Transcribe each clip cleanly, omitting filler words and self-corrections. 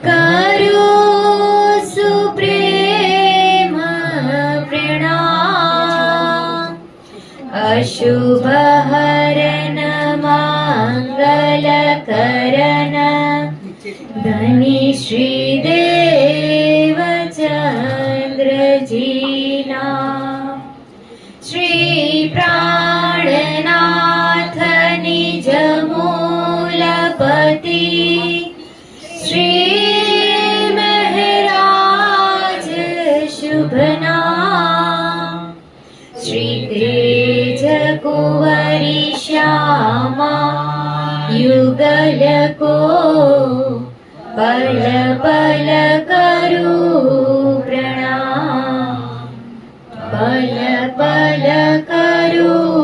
करो सुप्रेम प्रणाम। अशुभ हरन मंगल करन धनी श्रीदेव चंद्र जीना। श्री प्राणनाथ निज मूलपति श्री महराज शुभ नाम। श्री तेज कुंवरी श्यामा युगल को पल पल करूं प्रणाम। पल पल करूं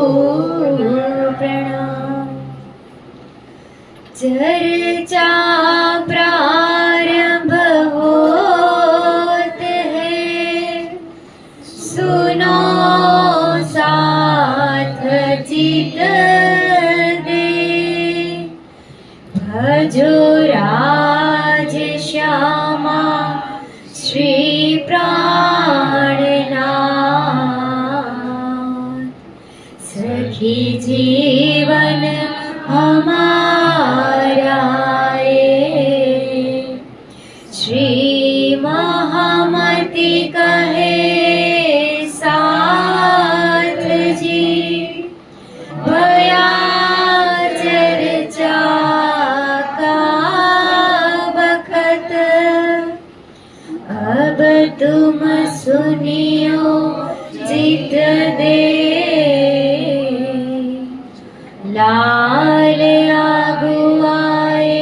प्रणाम। चर्चा प्रारंभ होत है, सुनो साथ चित दे। भजो राज श्यामा श्री प्राणनाथ। सखी जीवन हमारा श्री महामति कहे साथ जी। भया चर्चा का बखत, अब तुम सुनियो जित दे। लाल आगुआए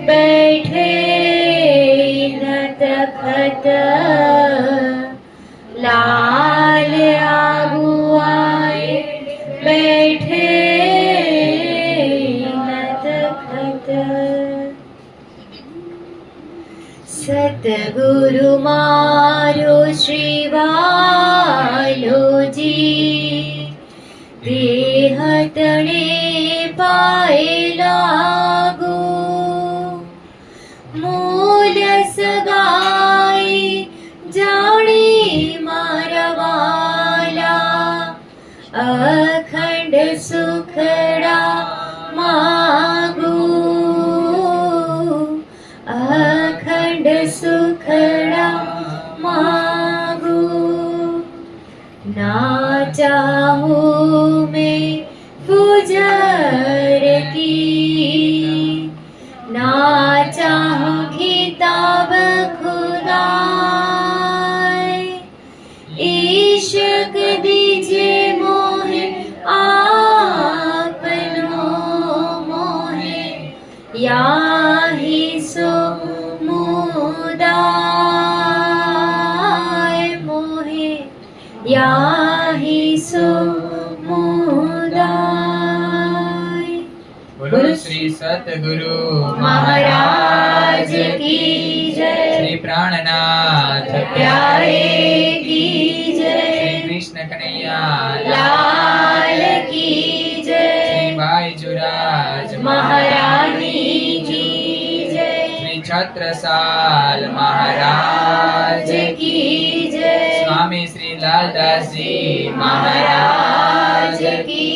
बैठे न तखत। लाल आगुआए बैठे न तखत। सतगुरु मारो श्री वालो जी, देह तणे पाए लागो। मूल सगाई जाने मारवाला, अखंड सुखड़ा मागो। अखंड सुखड़ा मागो। ना चाहूं मैं गुजर की, ना चाहूं किताब खुदाए। इश्क दीजिए मोहे आपनो मोहे, याही सो मुदाय मोहे। याही सो मुदाय। बोलो श्री सतगुरु महाराज की जय। श्री प्राणनाथ प्यारे की जय। श्री कृष्ण कन्हैया लाल की जय। श्री बाईजुराज महारानी की जय। श्री छत्रसाल महाराज की जय। स्वामी श्री लालदास जी महाराज की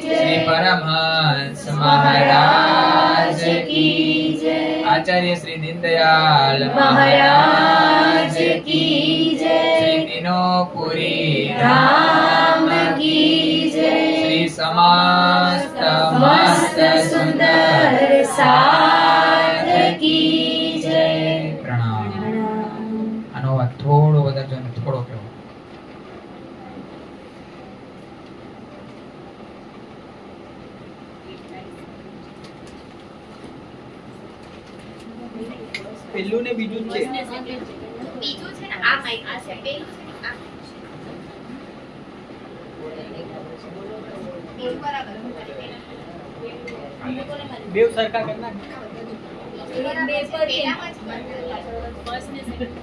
जय। श्री परमहंस महाराज की जय। आचार्य श्री दीनदयाल महाराज की जय। श्री दिनोपुरी राम की जय। श्री समस्त मस्त सुंदर साथ की जय। प्रणाम। આનો અવાજ થોડો વધારજો અને થોડો કહેવો. પેલું ને બીજું છે. બીજું છે ને આ માઈક આ છે પેલું છે ને આ પેલું બરાબર બેવ સરખા કર નાખ. બે પર પેલામાં જ ફર્સ્ટ ને સેકન્ડ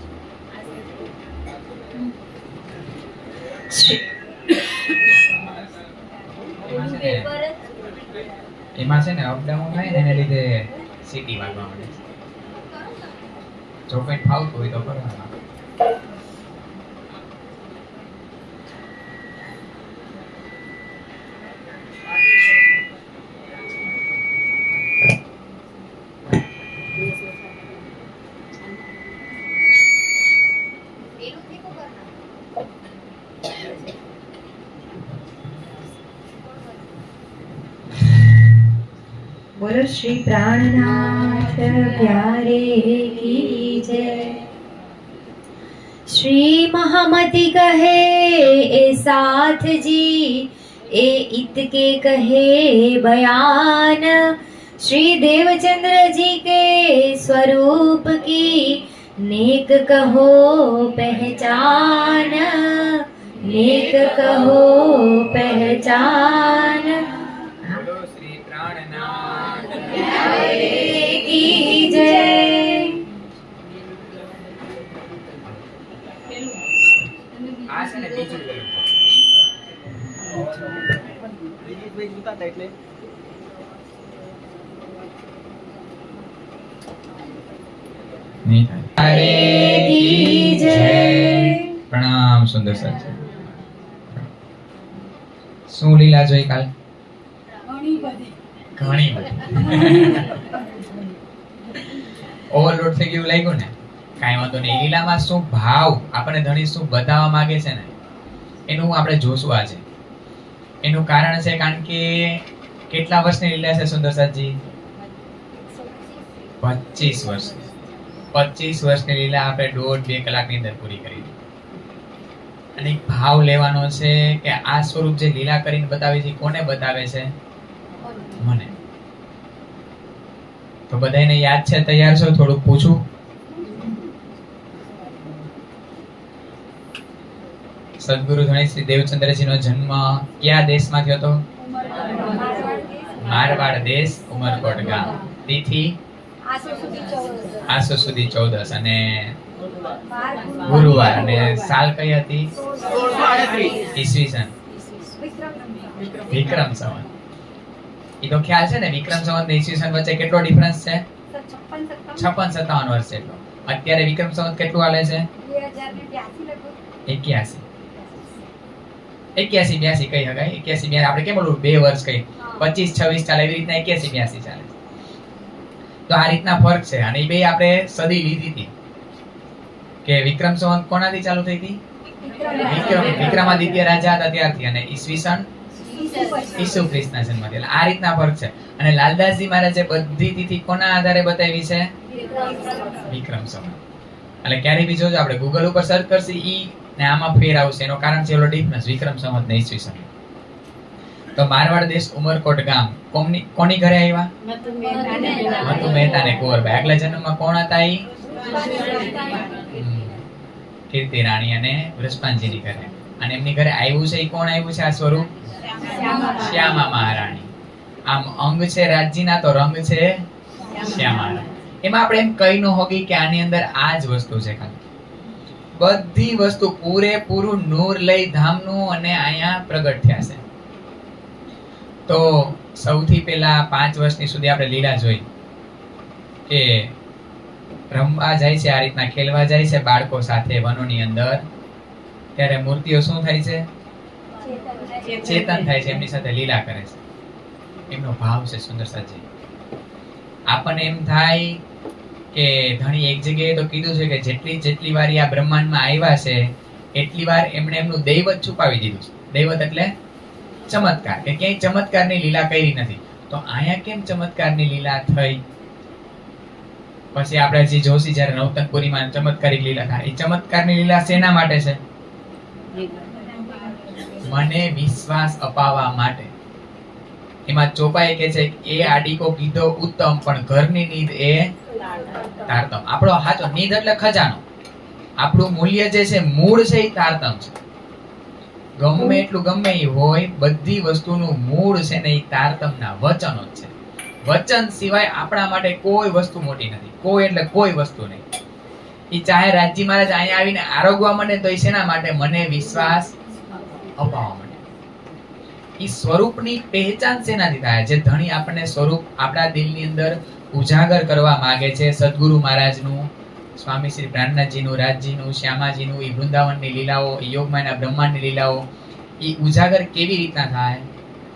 એમાં છે ને અપડાઉન થાય ને એને લીધે સીટી વાગવા માંડે છે. જો કંઈ ફાવતું હોય તો કરવાના. बोलो श्री प्राणनाथ प्यारे की जय। श्री महामति कहे ए साथ जी ए इत के कहे बयान, श्री देवचंद्र जी के स्वरूप की नेक कहो पहचान, नेक कहो पहचान। બોલો શ્રી પ્રાણનાથ की जय। આ છે ને બીજું બોલો. દિલીપભાઈ જોતા હતા એટલે નહીં થાય. की जय। પ્રણામ સુંદર સાહેબ. શું લીલા જોઈ કાલ? ઘણી બધી. ઓવરલોડ થઈ ગયું લાગ્યું ને? કાંઈ વાંધો નહીં. લીલામાં શું ભાવ આપણને ધણી શું બતાવવા માંગે છે ને એનું આપણે જોશું આજે. એનું કારણ છે કારણ કે કેટલા વર્ષની લીલા છે સુંદરસાજી? 25 વર્ષ. 25 વર્ષની લીલા આપણે 1.5-2 કલાકની અંદર પૂરી કરી. અને એક ભાવ લેવાનો છે કે આ સ્વરૂપ જે લીલા કરીને બતાવે છે કોને બતાવે છે? મને. તો બધાને યાદ છે? તૈયાર છો? થોડુંક પૂછું. સદગુરુ ધણી શ્રી દેવચંદ્રજી નો જન્મ કયા દેશમાં થયો હતો? મારવાડ દેશ, ઉમરકોટ ગામ. તિથિ આસો સુધી 14 અને ગુરુવાર. અને સાલ કઈ હતી? ઈસવીસન વિક્રમ સંવત. એ તો ખ્યાલ છે ને? વિક્રમ સંવત ને ઈસવીસન વચ્ચે કેટલો ડિફરન્સ છે? 56-57 વર્ષ જેટલો. અત્યારે વિક્રમ સંવત કેટલું હાલે છે? 81 82 કઈ હગાય? 81 આપણે કેમ બોલું 2 વર્ષ કઈ 25-26 ચાલે એવી રીતના 81-82 ચાલે. તો આ રીતના ફરક છે. અને એ બે આપણે સદી લીધી હતી કે વિક્રમ સંવત કોનાથી ચાલુ થઈ હતી? વિક્રમાદિત્ય રાજા હતા ત્યારથી. અને ઈસવીસન ઈસુ ખ્રિસ્તના જન્મથી. એટલે આ રીતના ફરક છે. અને લાલદાસજી મહારાજે બધી તિથિ કોના આધારે બતાવી છે? વિક્રમ સંવત. એટલે ક્યારે બી જોજો, આપણે ગૂગલ ઉપર સર્ચ કરશે ઈ ને આમાં ફેર આવશે. એનો કારણ છે ઓલો ડિફરન્સ વિક્રમ સંવત ને ઈસવીસન. તો મારવાડ દેશ ઉમરકોટ ગામ કોની ઘરે આવ્યા? મતુ મહેતા ને કુંવરબાઈ. આગલા જન્મમાં કોણ હતા? ઈ કીર્તિ રાણી અને વૃષભાનજીની ઘરે. અને એમની ઘરે આવ્યું છે ઈ કોણ આવ્યું છે? આ સ્વરૂપ શ્યામા મહારાણી. આમ અંગ છે રાજ્યના તો રંગ છે શ્યામા. એમાં આપણે એમ કહી ન હોગી કે આની અંદર આ જ વસ્તુ છે. ખાલી બધી વસ્તુ પૂરેપૂરું નૂર લઈ ધામનું અને અહીંયા પ્રગટ થયા છે. તો સૌથી પહેલા 5 વર્ષની સુધી આપણે લીલા જોઈ કે રમવા જાય છે, આ રીતના ખેલવા જાય છે બાળકો સાથે વનોની અંદર. ત્યારે મૂર્તિઓ શું થાય છે? ચેતન થાય છે. એમની સાથે લીલા કરે છે. એમનો ભાવ છે સુંદરસાજી. આપણને એમ થાય કે ઘણી એક જગ્યાએ તો કીધું છે કે જેટલી વાર આ બ્રહ્માંડમાં આવ્યા છે એટલી વાર એમણે એમનું દૈવત છુપાવી દીધું છે. દૈવત એટલે ચમત્કાર, કે ક્યાંય ચમત્કારની લીલા કરી નથી. તો અહીંયા કેમ ચમત્કારની લીલા થઈ? પછી આપણે જે જોશી જ્યારે નવતનપુરીમાં ચમત્કારિક લીલા થાય, એ ચમત્કારની લીલા શેના માટે છે? મને વિશ્વાસ અપાવવા માટે. એમાં ચોપાઈ કે છે એ આડીકો કીધો ઉત્તમ, પણ ઘરની નીંદ એ તારતમ. આપણો હાચો નીંદ એટલે ખજાનો. આપણું મૂલ્ય જે છે મૂળ છે એ તારતમ છે. ગમે એટલું ગમે એ હોય, બધી વસ્તુનું મૂળ છે ને એ તારતમના વચનો જ છે. વચન સિવાય આપણા માટે કોઈ વસ્તુ મોટી નથી. કોઈ એટલે કોઈ વસ્તુ નહીં. એ ચાહે રાજજી મહારાજ અહીંયા આવીને આરોગવા માંડે તો એ શેના માટે? મને વિશ્વાસ અપાવવા માટે. એ સ્વરૂપની પહેચાન શેનાથી થાય? જે ધણી આપણને સ્વરૂપ આપણા દિલની અંદર ઉજાગર કરવા માંગે છે, સદગુરુ મહારાજનું સ્વામી શ્રી પ્રાણનાથજીનું, રાજજીનું, શ્યામાજીનું, એ વૃંદાવનની લીલાઓ, એ યોગમાયાના બ્રહ્માંડની લીલાઓ, એ ઉજાગર કેવી રીતના થાય?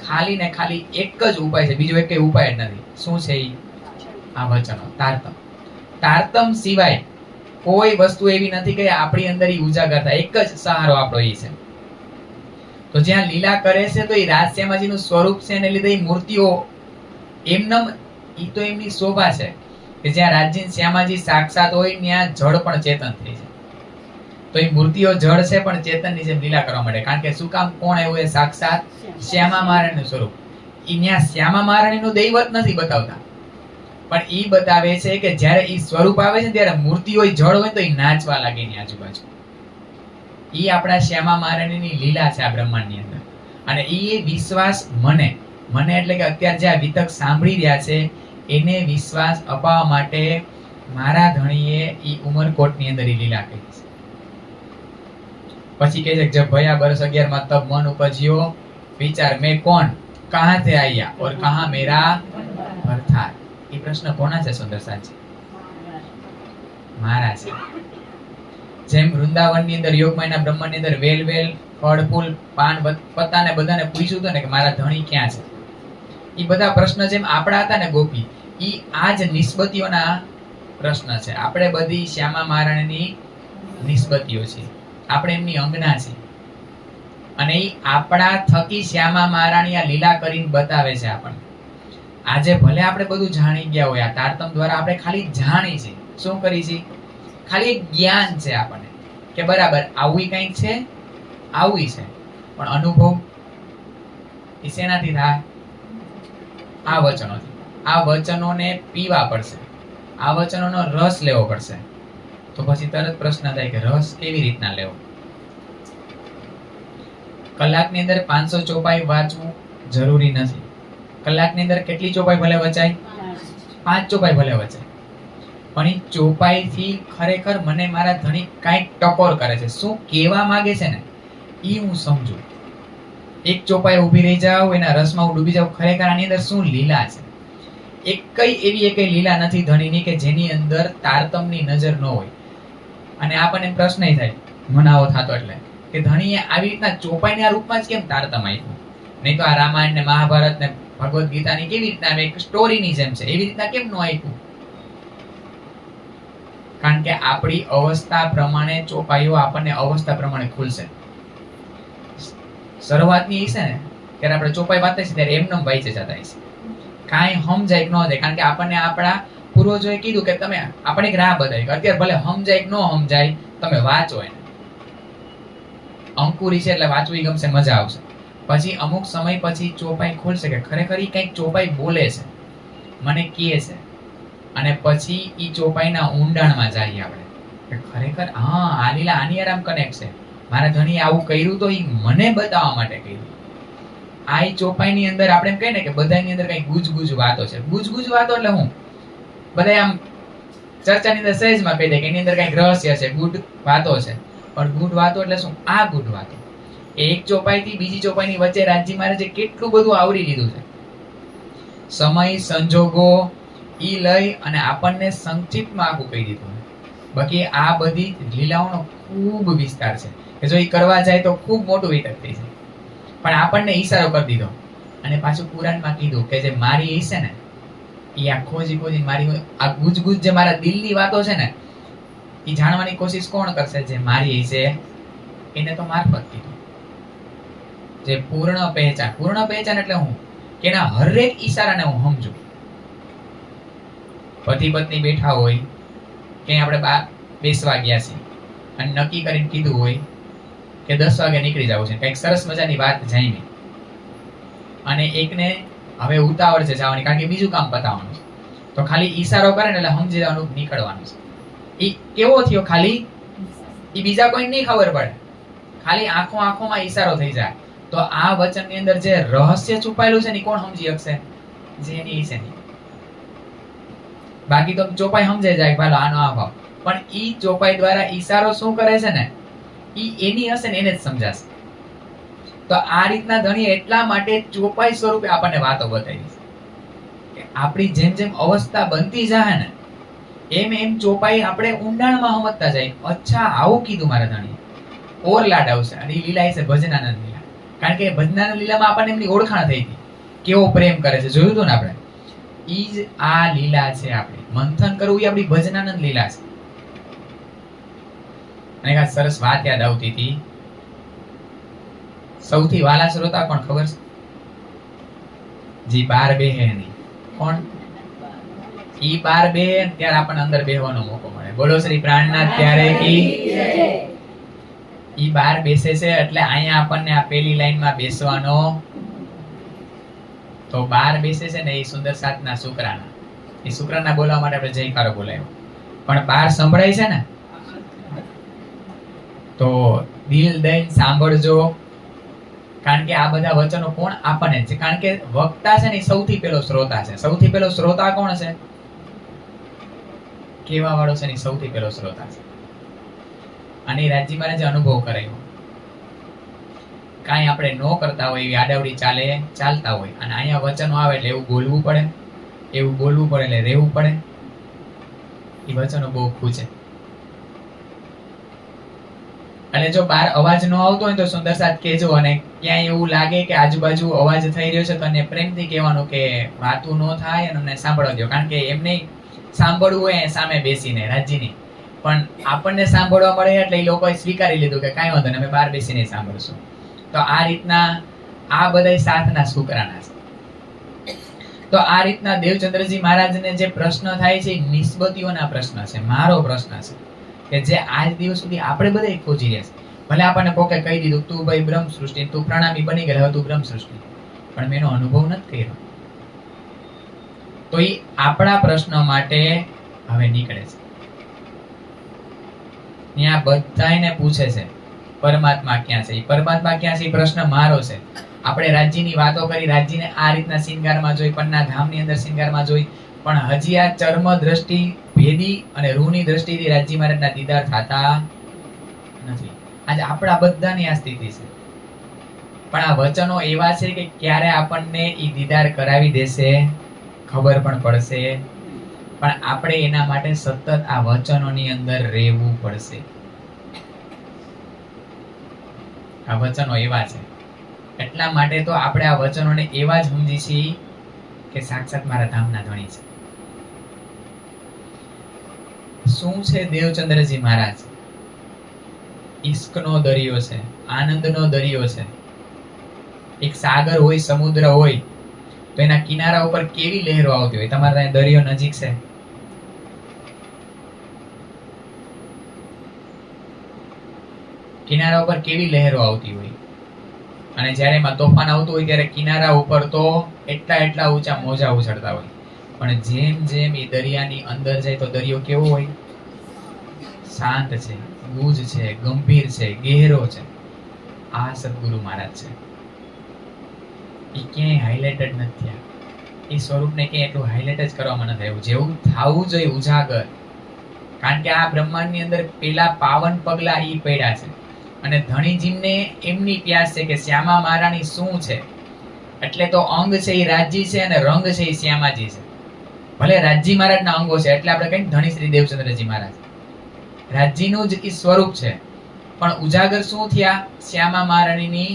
ખાલી ને ખાલી એક જ ઉપાય છે, બીજો એક ઉપાય જ નથી. શું છે ઈ? આ વચનો, તારતમ. તારતમ સિવાય કોઈ વસ્તુ એવી નથી કે આપણી અંદર ઈ ઉજાગર થાય. એક જ સહારો આપણો ઈ છે. તો જ્યાં લીલા કરે છે તો એ રાજશ્યામાજીનું સ્વરૂપ છે, એને લીધે ઈ મૂર્તિઓ એમનેમ, ઈ તો એમની શોભા છે કે જ્યાં રાજજી શ્યામાજી સાક્ષાત હોય ત્યાં જળ પણ ચેતન થઈ જાય. તો એ મૂર્તિઓ જળ છે પણ ચેતનની જેમ લીલા કરવા માટે. કારણ કે શું કામ? કોણ આવ્યું? એ સાક્ષાત શ્યામા મહારાણીનું સ્વરૂપ. ઈ ત્યાં શ્યામા મહારાણીનું દૈવત નથી બતાવતા, પણ ઈ બતાવે છે કે જ્યારે ઈ સ્વરૂપ આવે છે ત્યારે મૂર્તિઓ જળ હોય તો ઈ નાચવા લાગે એની આજુબાજુ. ઈ આપણા શ્યામા મહારાણીની લીલા છે આ બ્રહ્માંડની અંદર. અને ઈ વિશ્વાસ મને એટલે કે અત્યારે જે આ વિતક સાંભળી રહ્યા છે એને વિશ્વાસ અપાવવા માટે મારા ધણીએ ઈ ઉમરકોટની અંદર ઈ લીલા કરી છે. પછી કહે છે જબ ભયા બરસ 11 માં તબ મન ઉપજ્યો વિચાર, મેં કોણ કહાં સે આયા ઓર કહાં મેરા ભરથાર. એ પ્રશ્ન કોના છે સુંદર સાજી? મારા છે. જેમ વૃંદાવનની અંદર યોગમાયાના બ્રહ્માંડની અંદર વેલ ફળ ફૂલ પાન પત્તા ને બધાને પૂછ્યું હતું ને કે મારા ધણી ક્યાં છે? એ બધા પ્રશ્ન જેમ આપણા હતા ને ગોપી, ઈ આ જ નિસ્બતીઓના પ્રશ્ન છે. આપણે બધી શ્યામા મહારાણીની નિસ્બતીઓ છે, આપણે એમની અંગના છે. અને ઈ આપણા થકી શ્યામા મહારાણી આ લીલા કરીને બતાવે છે આપણને. આજે ભલે આપણે બધું જાણી ગયા હોય, આ તારતમ દ્વારા આપણે ખાલી જાણી છે. શું કરી છે? ખાલી જ્ઞાન છે આપણને કે બરાબર આવું કંઈક છે, આવું છે. પણ અનુભવ એ શેનાથી થાય? આ વચનોથી. આ વચનોને પીવા પડશે, આ વચનોનો રસ લેવો પડશે. તો પછી તરત પ્રશ્ન થાય કે રસ કેવી રીતના લેવો? કલાકની અંદર 500 ચોપાઈ વાંચવું જરૂરી નથી. કલાકની અંદર કેટલી ચોપાઈ ભલે વચાય? 5 ચોપાઈ ભલે વચાય. પણ એ ચોપાઈથી ખરેખર મને મારા ધણી કાંઈક ટકોર કરે છે, શું કહેવા માંગે છે ને એ હું સમજુ. એક ચોપાઈ ઊભી રહી જાવ, એના રસમાં હું ડૂબી જાઉં, ખરેખર આની અંદર શું લીલા છે? એવી લીલા નથી ધણીની કે જેની અંદર તારતમની નજર ન હોય. અને આપણને પ્રશ્ન થાય, મનાવો થતો એટલે કે ધણીએ આવી રીતના ચોપાઈના રૂપમાં જ કેમ તારતમ આપ્યું? નહીં તો આ રામાયણ ને મહાભારત ને ભગવદ્ ગીતાની કેવી રીતના એક સ્ટોરીની જેમ છે, એવી રીતના કેમ ન આપ્યું? કારણ કે આપણી અવસ્થા પ્રમાણે ચોપાઈઓ આપણને અવસ્થા પ્રમાણે ખુલશે. શરૂઆતની છે ને ત્યારે આપણે ચોપાઈ વાંચે છે ત્યારે એમનેમ વાંચે જતા છે, કાંઈ સમજાય કે ન જાય. કારણ કે આપણને આપણા પૂર્વજોએ કીધું કે તમે આપણે એક રાહ બતાવી, અત્યારે ભલે સમજાય કે ન સમજાય તમે વાંચો એને. અંકુરી છે એટલે વાંચવી ગમશે, મજા આવશે. પછી અમુક સમય પછી ચોપાઈ ખુલશે કે ખરેખર ઈ કંઈક ચોપાઈ બોલે છે, મને કહે છે. અને પછી ઈ ચોપાઈના ઊંડાણમાં જઈએ આપણે કે ખરેખર હા આ લીલા આની આરામ કનેક્ટ છે. મારા ધણીએ આવું કર્યું તો ઈ મને બતાવવા માટે કર્યું. આ ઈ ચોપાઈની અંદર આપણે એમ કહીએ ને કે બધાની અંદર કંઈક ગુજગુજ વાતો છે. ગુજગુજ વાતો એટલે હું બધા આમ ચર્ચાની અંદર સહેજમાં કહી દે કે એની અંદર કંઈક રહસ્ય છે, ગુડ વાતો છે. પણ ગુડ વાતો એટલે શું? આ ગુડ વાતો. એક ચોપાઈથી બીજી ચોપાઈની વચ્ચે રાજજી મહારાજે કેટલું બધું આવરી લીધું છે. સમય સંજોગો ઈ લઈ અને આપણને સંક્ષિપ્તમાં આખું કહી દીધું. બાકી આ બધી લીલાઓનો ખૂબ વિસ્તાર છે કે જો ઈ કરવા જાય તો ખૂબ મોટું વિતક થઈ જાય. પણ આપણને ઈશારો કરી દીધો અને પાછું પુરાણમાં કીધું કે જે મારી ઈ છે ને ઈ આ ખોજી મારી આ ગુજગુજ જે મારા દિલની વાતો છે ને ઈ જાણવાની કોશિશ કોણ કરશે? જે મારી ઈ છે એને તો મારફત કીધું. જે પૂર્ણ પહેચાન એટલે હું કે એના હરેક ઈશારાને હું સમજુ. પતિ પત્ની બેઠા હોય કે આપણે બેસવા ગયા છીએ અને નક્કી કરીને કીધું હોય કે 10 વાગે નીકળી જવું છે, કંઈક સરસ મજાની વાત જામી અને એકને હવે ઉતાવળ છે જવાની કારણ કે બીજું કામ પતાવવાનું છે, તો ખાલી ઈશારો કરે ને એટલે સમજી જવાનું નીકળવાનું છે. ઈ કેવો થયો? ખાલી ઈ બીજા કોઈ નહીં ખબર પડે, ખાલી આંખોમાં ઈશારો થઈ જાય. તો આ વચનની અંદર જે રહસ્ય છુપાયેલું છે ને કોણ સમજી શકશે? જેની છે નહીં. બાકી તો ચોપાઈ સમજાઈ જાય ભાલો આનો આ ભાવ, પણ ઈ ચોપાઈ દ્વારા ઈશારો શું કરે છે ને ઈ એની હશે ને એને જ સમજાશે. તો આ રીતના ધણી એટલા માટે ચોપાઈ સ્વરૂપે આપણને વાતો બતાવી છે કે આપણી જેમ જેમ અવસ્થા બનતી જાય ને એમ એમ ચોપાઈ આપણે ઊંડાણમાં સમજતા જાય. અચ્છા આવું કીધું મારા ધણી, ઓર લાડ આવશે. અને એ લીલા છે ભજનાનંદ લીલા. કારણ કે ભજનાનંદ લીલામાં આપણને એમની ઓળખાણ થઈ હતી, કેવો પ્રેમ કરે છે, જોયું હતું ને આપણે. ઈ જ આ લીલા છે. આપણે મંથન કરવું એ આપણી ભજનાનંદ લીલા છે. અને એક સરસ વાત યાદ આવતી હતી. સૌથી વાલા શ્રોતા કોણ ખબર છે? જી બાર બેહે નહીં. કોણ? ઈ બાર બેહે ત્યારે આપણને અંદર બેહવાનો મોકો મળે. બોલો શ્રી પ્રાણનાથ ત્યારે કી. ઈ બાર બેસે છે એટલે અહીંયા આપણને આ પેલી લાઈનમાં બેસવાનો. તો બાર બેસે છે ને એ સુંદર સાતના શુક્રાના. એ શુક્રાના બોલવા માટે આપણે જયકારો બોલાવ્યો. પણ બાર સંભળાય છે ને, તો દિલ દઈને સાંભળજો. કારણ કે આ બધા વચનો કોણ? આપણને છે. કારણ કે વક્તા છે ને એ સૌથી પહેલો શ્રોતા છે. સૌથી પહેલો શ્રોતા કોણ છે? કેવા વાળો છે ને સૌથી પહેલો શ્રોતા છે. અને રાજજી મહારાજે અનુભવ કરાયો. કાંઈ આપણે નો કરતા હોય એવી આડાવડી ચાલતા હોય અને અહીંયા વચનો આવે એટલે એવું બોલવું પડે, એવું બોલવું પડે એટલે રહેવું પડે. એ વચનો બહુ ખૂચે. અને જો બહાર અવાજ ન આવતો હોય તો સુંદર સાથ કહેજો. અને ક્યાંય એવું લાગે કે આજુબાજુ અવાજ થઈ રહ્યો છે તો એને પ્રેમથી કહેવાનું કે વાતું ન થાય અને અમને સાંભળવા દો. કારણ કે એમને સાંભળવું હોય સામે બેસીને રાજ્યની, પણ આપણને સાંભળવા મળે એટલે એ લોકોએ સ્વીકારી લીધું કે કાંઈ વાંધો નહીં, અમે બહાર બેસીને સાંભળશું. તો આ રીતના આ બધા સાથના શુક્રાના છે. તો આ રીતના દેવચંદ્રજી મહારાજને જે પ્રશ્ન થાય છે એ નિસ્બતીઓના પ્રશ્ન છે. મારો પ્રશ્ન છે કે જે આજ દિવસ સુધી આપણે બધા ખોજી રહ્યા છે. ભલે આપણને કોકે કહી દીધું તું ભાઈ બ્રહ્મ સૃષ્ટિ, તું પ્રણામી બની ગયેલો, હવે તું બ્રહ્મ સૃષ્ટિ, પણ મેં એનો અનુભવ નથી કર્યો. તો એ આપણા પ્રશ્ન માટે હવે નીકળે છે. ત્યાં બધાને પૂછે છે પરમાત્મા ક્યાં છે? પરમાત્મા ક્યાં છે એ પ્રશ્ન મારો છે. આપણે રાજ્યની વાતો કરી, રાજ્યને આ રીતના શિંગારમાં જોઈ, પન્ના ધામની અંદર શિંગારમાં જોઈ, પણ હજી આ ચર્મ દ્રષ્ટિ ભેદી અને રૂની દ્રષ્ટિથી રાજ્ય મહારાજના દીદાર થતા નથી. આજે આપણા બધાની આ સ્થિતિ છે. પણ આ વચનો એવા છે કે ક્યારે આપણને ઈ દીદાર કરાવી દેશે ખબર પણ પડશે. પણ આપણે એના માટે સતત આ વચનોની અંદર રહેવું પડશે. આ વચનો એવા છે. એટલા માટે તો આપણે આ વચનોને એવા જ સમજી છીએ કે સાક્ષાત મારા ધામના ધણી છે. શું છે દેવચંદ્રજી મહારાજ? ઈશ્કનો દરિયો છે, આનંદનો દરિયો છે. એક સાગર હોય, સમુદ્ર હોય તો એના કિનારા ઉપર કેવી લહેરો આવતી હોય. તમારા ત્યાં દરિયો નજીક છે? કિનારા ઉપર કેવી લહેરો આવતી હોય. અને જ્યારે એમાં તોફાન આવતું હોય ત્યારે કિનારા ઉપર તો એટલા ઊંચા મોજા ઉછળતા હોય. પણ જેમ જેમ એ દરિયાની અંદર જાય તો દરિયો કેવો હોય? શાંત છે, ગુજ છે, ગંભીર છે, ગહેરો છે. આ સદગુરુ મહારાજ છે. એ ક્યાંય હાઇલાઇટેડ નથી થયા. એ સ્વરૂપને ક્યાંય એટલું હાઇલાઇટ જ કરવામાં નથી આવ્યું જેવું થવું જોઈએ ઉજાગર. કારણ કે આ બ્રહ્માંડની અંદર પેલા પાવન પગલા ઈ પડ્યા છે. અને ધણીજીને એમની પ્યાસ છે કે શ્યામા મહારાણી શું છે. એટલે તો અંગ છે એ રાજજી છે અને રંગ છે એ શ્યામાજી છે. ભલે રાજજી મહારાજના અંગો છે એટલે આપણે કહીએ ધણી શ્રી દેવચંદ્રજી મહારાજ રાજજીનું જ એ સ્વરૂપ છે. પણ ઉજાગર શું થયા? શ્યામા મહારાણીની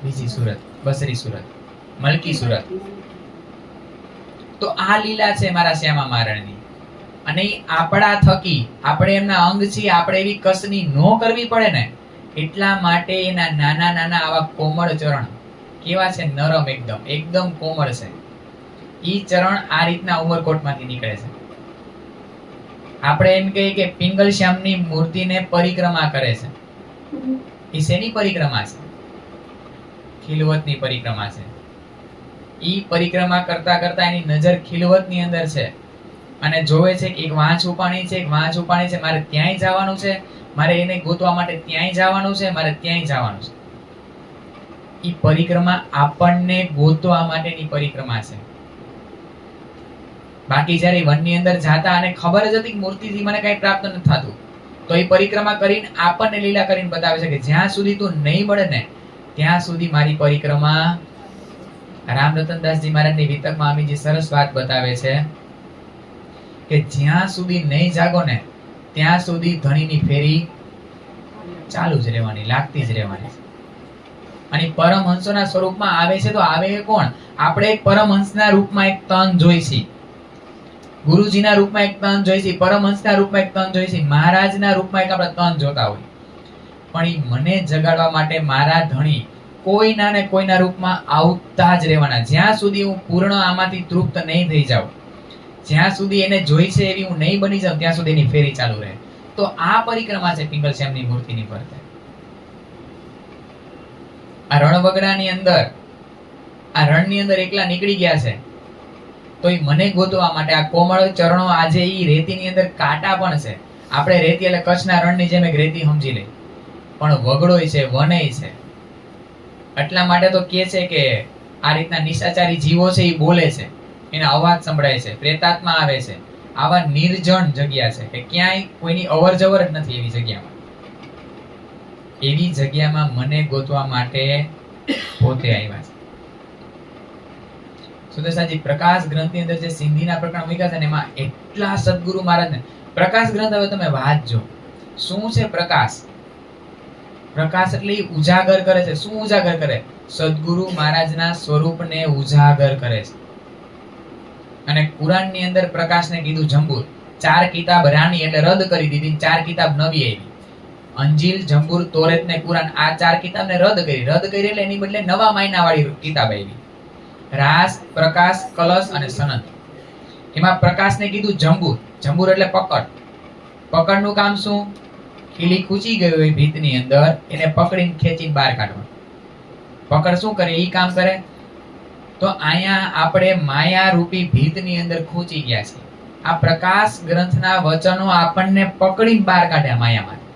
બીજી સુરત, બસરી સુરત, મલકી સુરત. તો આ લીલા છે મારા શ્યામા મહારાણીની. અને આપણા થકી આપણે એમના અંગ છીએ, આપણે એવી કસની નો કરવી પડે ને એટલા માટે એના નાના નાના આવા કોમળ ચરણ કેવા છે? નરમ, એકદમ કોમળ છે. ઈ ચરણ આ રીતના ઉમરકોટમાંથી નીકળે છે. આપણે એમ કહીએ કે પિંગલ શ્યામની મૂર્તિને પરિક્રમા કરે છે. એ શેની પરિક્રમા છે? ખિલવતની પરિક્રમા છે. ઈ પરિક્રમા કરતા કરતા એની નજર ખિલવતની અંદર છે અને જોવે છે કે એક વાંચ ઉપાણી છે, એક વાંચ ઉપાણી છે, મારે ત્યાંય જવાનું છે, મારે એને ગોતવા માટે ત્યાંય જવાનું છે, મારે ત્યાંય જવાનું છે. ઈ પરિક્રમા આપણને ગોતવા માટેની પરિક્રમા છે. બાકી જ્યારે વનની અંદર જાતા અને ખબર જ હતી કે મૂર્તિથી મને કઈ પ્રાપ્ત નથી થતું, તો એ પરિક્રમા કરીને આપણને લીલા કરીને બતાવે છે કે જ્યાં સુધી તું નહીં મળે ને ત્યાં સુધી મારી પરિક્રમા. રામરતનદાસજી મહારાજની વિતકમાં અમીજી સરસ વાત બતાવે છે કે કે જ્યાં સુધી નહીં જાગો ને ત્યાં સુધી ધણીની ફેરી ચાલુ જ રહેવાની, લાગતી જ રહેવાની. અને પરમહંસોના સ્વરૂપમાં આવે છે તો આવે કોણ? આપણે એક પરમહંસના રૂપમાં એક તન જોઈશી, ગુરુજીના રૂપમાં એક તન જોઈશી, પરમહંસના રૂપમાં એક તન જોઈશી, મહારાજના રૂપમાં એક આપણે તન જોતા હોય. પણ ઈ મને જગાડવા માટે મારા ધણી કોઈના ને કોઈના રૂપમાં આવતા જ રહેવાના. જ્યાં સુધી હું પૂર્ણ આમાંથી તૃપ્ત નહીં થઈ જાઉં, જ્યાં સુધી એને જોઈ છે એવી હું નહીં બની જાઉં, ત્યાં સુધી એની ફેરી ચાલુ રહે. તો આ પરિક્રમા છે પિંગલશ્યામની મૂર્તિની ફરતે. આ રણવગડાની અંદર, આ રણની અંદર એકલા નીકળી ગયા છે તો એ મને ગોતવા માટે આ કોમળ ચરણો, આજે ઈ રેતીની અંદર કાંટા પણ છે. આપણે રેતી એટલે કચ્છના રણની જેમ એક રેતી સમજી લઈ, પણ વગડોય છે, વનય છે. એટલા માટે તો કહે છે કે આ રીતના નિશાચારી જીવો છે એ બોલે છે, એના અવાજ સંભળાય છે, પ્રેતાત્મા આવે છે. આવા નિર્જન જગ્યા છે કે ક્યાંય કોઈની અવર જવર જ નથી. એવી જગ્યામાં, એવી જગ્યામાં મને ગોતવા માટે પોતે આવ્યા છે. સુદર્શનજી પ્રકાશ ગ્રંથની અંદર જે સિંધીના પ્રકરણ મૂક્યા છે ને એમાં એટલા સદગુરુ મહારાજને પ્રકાશ ગ્રંથ, હવે તમે વાંચજો. શું છે પ્રકાશ? પ્રકાશ એટલે ઉજાગર કરે છે. શું ઉજાગર કરે? સદગુરુ મહારાજના સ્વરૂપને ઉજાગર કરે છે. અને કુરાનની અંદર પ્રકાશને કીધું જંબુર. 4 કિતાબ રાણી એટલે રદ કરી દીધી, 4 કિતાબ નવી આવી. અંજીલ, જંબુર, તોરેત ને કુરાન, આ 4 કિતાબને રદ કરી એટલે એની બદલે નવા મહિના વાળી કિતાબ આવી. રાસ, પ્રકાશ, કલશ અને સનંત. એમાં પ્રકાશને કીધું જંબુર. જંબુર એટલે પકડ. પકડનું કામ શું? ખીલી ખૂચી ગઈ હોય ભીતની અંદર, એને પકડીને ખેંચીને બહાર કાઢવા. પકડ શું કરે? ઈ કામ કરે. તો અહીંયા આપણે માયા રૂપી ભીતની અંદર ખૂચી ગયા છે. આ પ્રકાશ ગ્રંથના વચનો આપણને પકડીને બહાર કાઢ્યા માયામાંથી.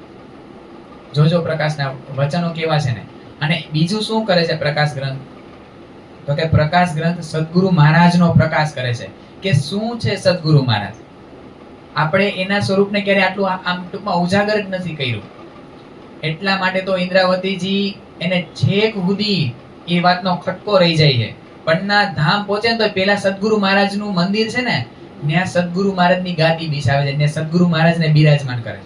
જોજો પ્રકાશના વચનો કેવા છે ને. અને બીજું શું કરે છે પ્રકાશ ગ્રંથ? તો કે પ્રકાશ ગ્રંથ સદગુરુ મહારાજનો પ્રકાશ કરે છે કે શું છે સદગુરુ મહારાજ. આપણે એના સ્વરૂપને ક્યારે આટલું આમ ટૂંકમાં ઉજાગર જ નથી કર્યું. એટલા માટે તો ઇન્દ્રાવતીજી એને છેક સુધી એ વાતનો ખટકો રહી જાય છે. પન્ના ધામ પહોંચે ને તો પેલા સદગુરુ મહારાજનું મંદિર છે ને, ત્યાં સદગુરુ મહારાજની ગાદી બિછાવે છે, ત્યાં સદગુરુ મહારાજને બિરાજમાન કરે છે.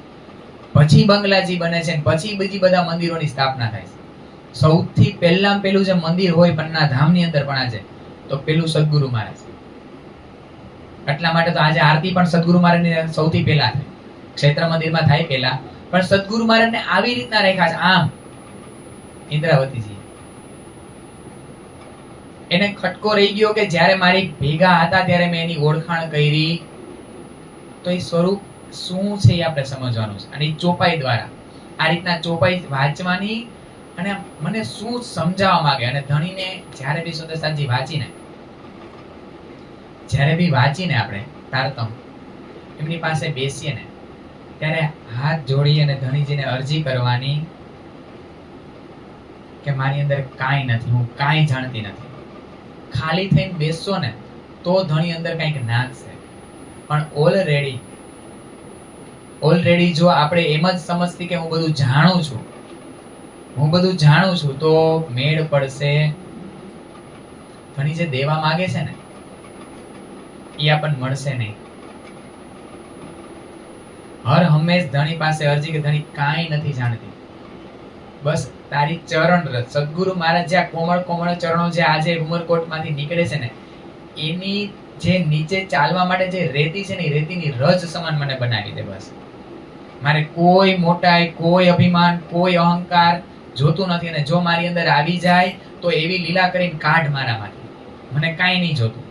પછી બંગલાજી બને છે, પછી બીજી બધા મંદિરોની સ્થાપના થાય છે. સૌથી પહેલામાં પેલું જે મંદિર હોય પન્ના ધામની અંદર પણ આજે, તો પેલું સદગુરુ મહારાજ. એટલા માટે તો આજે આરતી પણ સદગુરુ મહારાજની સૌથી પહેલા થાય. ક્ષેત્ર મંદિરમાં થાય પહેલા, પણ સદગુરુ મહારાજને આવી રીતના રાખ્યા છે. આમ ઇન્દ્રાવતીજી એને ખટકો રહી ગયો કે જ્યારે મારી ભેગા હતા ત્યારે મેં એની ઓળખાણ કરી. તો એ સ્વરૂપ શું છે એ આપણે સમજવાનું છે. અને ચોપાઈ દ્વારા આ રીતના ચોપાઈ વાંચવાની. અને મને શું સમજાવવા માંગે. અને ધણીને જ્યારે બી સુદર્શનજી વાંચીને આપણે તારતમ એમની પાસે બેસીએ ને ત્યારે હાથ જોડી અને ધણીજીને અરજી કરવાની કે મારી અંદર કાંઈ નથી, હું કાંઈ જાણતી નથી. ખાલી થઈને બેસશો ને તો ધણી અંદર કંઈક નાખશે. પણ ઓલરેડી જો આપણે એમ જ સમજતી કે હું બધું જાણું છું તો મેળ પડશે. ધણી જે દેવા માંગે છે ને એ આપણને મળશે નહીં. હર હંમેશ ધણી પાસે અરજી કે ધણી કાંઈ નથી જાણતી, બસ તારી ચરણ રજ. સદગુરુ મહારાજ જે કોમળ કોમળ ચરણો જે આજે ઉમરકોટમાંથી નીકળે છે ને, એની જે નીચે ચાલવા માટે જે રેતી છે ને, એ રેતીની રજ સમાન મને બનાવી દે. બસ મારે કોઈ મોટાઈ, કોઈ અભિમાન, કોઈ અહંકાર જોતું નથી. અને જો મારી અંદર આવી જાય તો એવી લીલા કરીને કાઢ મારામાંથી. મને કાંઈ નહીં જોતું.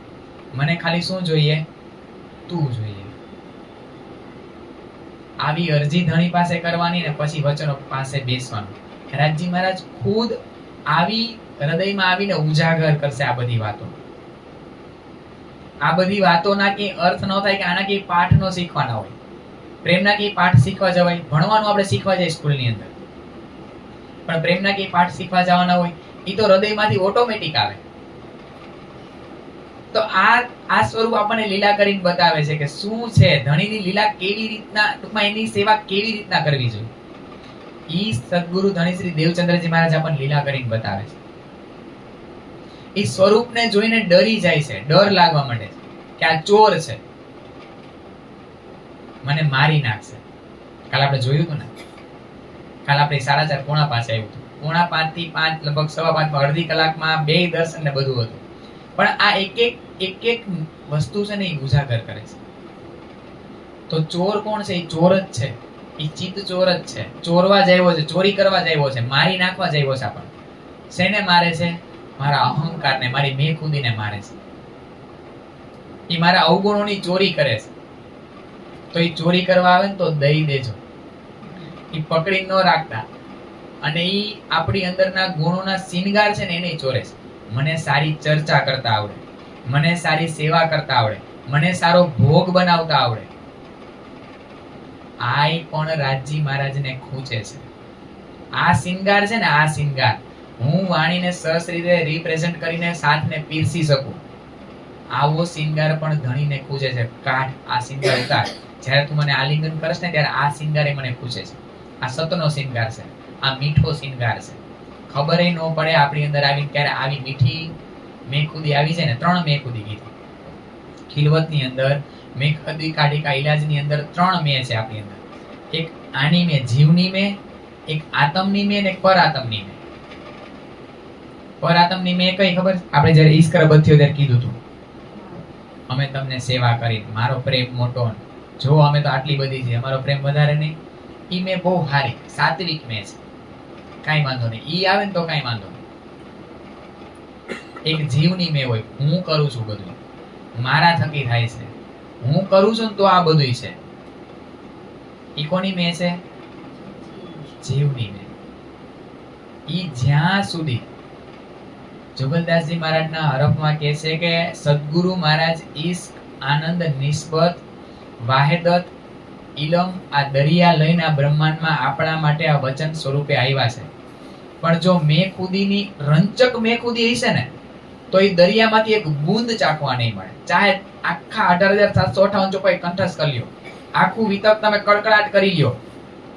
મને ખાલી શું જોઈએ? તું જોઈએ. આવી અરજી ધણી પાસે કરવાની ને પછી વચનો પાસે બેસવાનું. રાજજી મહારાજ ખુદ આવી હૃદયમાં આવીને ઉજાગર કરશે આ બધી વાતો. આ બધી વાતોના કે અર્થ ન થાય કે આના કે પાઠ ન શીખવાના હોય. પ્રેમના કે પાઠ શીખવા જવાય, ભણવાનું આપણે શીખવા જાય સ્કૂલની અંદર, પણ પ્રેમના કે પાઠ શીખવા જવાના હોય એ તો હૃદયમાંથી ઓટોમેટિક આવે. તો આ સ્વરૂપ આપણને લીલા કરીને બતાવે છે કે શું છે ધણીની લીલા, કેવી રીતના ટૂંકમાં એની સેવા કેવી રીતના કરવી જોઈએ. ઈ સદગુરુ ધણી શ્રી દેવચંદ્રજી મહારાજ આપણને લીલા કરીને બતાવે છે. એ સ્વરૂપને જોઈને ડરી જાય છે, ડર લાગવા માંડે છે કે આ ચોર છે. મને મારી નાખશે. કાલ આપણે જોયું હતું ને, કાલ આપણે 4:30 પોણા 5 આવ્યું હતું. પોણા 5 થી 5 લગભગ 5:15 માં અડધી કલાકમાં 2 10 અને બધું હતું. પણ આ એક વસ્તુ છે ને એ ઉજાગર કરે છે. તો ચોર કોણ છે? એ ચોર જ છે. એ ચિત્ત ચોર જ છે. ચોરવા જ આવ્યો છે, ચોરી કરવા જ આવ્યો છે, મારી નાખવા જ આવ્યો છે આપણને. શેને મારે છે? મારા અહંકારને, મારી મેખુદીને મારે છે. એ મારા અવગુણોની ચોરી કરે છે. તો એ ચોરી કરવા આવે ને તો દઈ દેજો. એ પકડી ન રાખતા. અને એ આપણી અંદરના ગુણોના શિંગાર છે ને એને ચોરે છે. મને સારી ચર્ચા કરતા આવડે, મને સારી સેવા કરતા આવડે, મને સારો ભોગ બનાવતા આવડે. આ પણ રાજી મહારાજને ખૂંચે છે. આ શિંગાર છે ને, આ શિંગાર હું વાણીને સરસ રીતે રિપ્રેઝન્ટ કરીને સાથને પીરસી શકું. આવો શિંગાર પણ ધણીને ખૂંચે છે. કાઢ આ શિંગાર ઉતાર. જ્યારે તું મને આલિંગન કરશ ને ત્યારે આ શિંગારે મને ખૂંચે છે. આ સતનો શિંગાર છે, આ મીઠો શિંગાર છે. ખબર ન પડે આપણી અંદર આવી ક્યારે આવી મીઠી મેખુદી આવી જાય ને. 3 મેખુદી કીધી ખિલવતની અંદર. મેખુદી કાઢિકા ઇલાજની અંદર 3 મે છે આપણી અંદર. એક આની મે, જીવની મે, એક આત્મની મે અને એક પરાત્મની મે. પરાત્મની મે કઈ ખબર? આપણે જ્યારે ઈશ્વર બથ્યો ત્યારે કીધું હતું, અમે તમને સેવા કરી, મારો પ્રેમ મોટો, જો અમે તો આટલી બધી છે, અમારો પ્રેમ વધારે નહીં. ઈ મે બહુ સારી સાત્વિક મે છે, કાઈ વાંધો નહીં. ઈ આવે ને તો કાઈ વાંધો નહીં. એક જીવની મે હોય, હું કરું છું બધું, મારા થકી થાય છે, હું કરું છું તો આ બધું છે. ઈ કોની મે છે? જીવની મે. ઈ જ્યાં સુધી જુગલદાસજી મહારાજના હરફમાં કહે છે કે સદગુરુ મહારાજ ઈશ્ક આનંદ નિસ્બત વાહેદત ઇલમ આ દરિયા લઈને આ બ્રહ્માંડમાં આપણા માટે આ વચન સ્વરૂપે આવ્યા છે. પણ જો મેખુદીની રંચક મેખુદી હશે ને તો એ દરિયામાંથી એક બૂંદ ચાખવા નહીં મળે. ચાહે આખા 18,758 ચોપાઈ કંઠસ્થ કરી લ્યો, આખું વિતક તમે કડકડાટ કરી લ્યો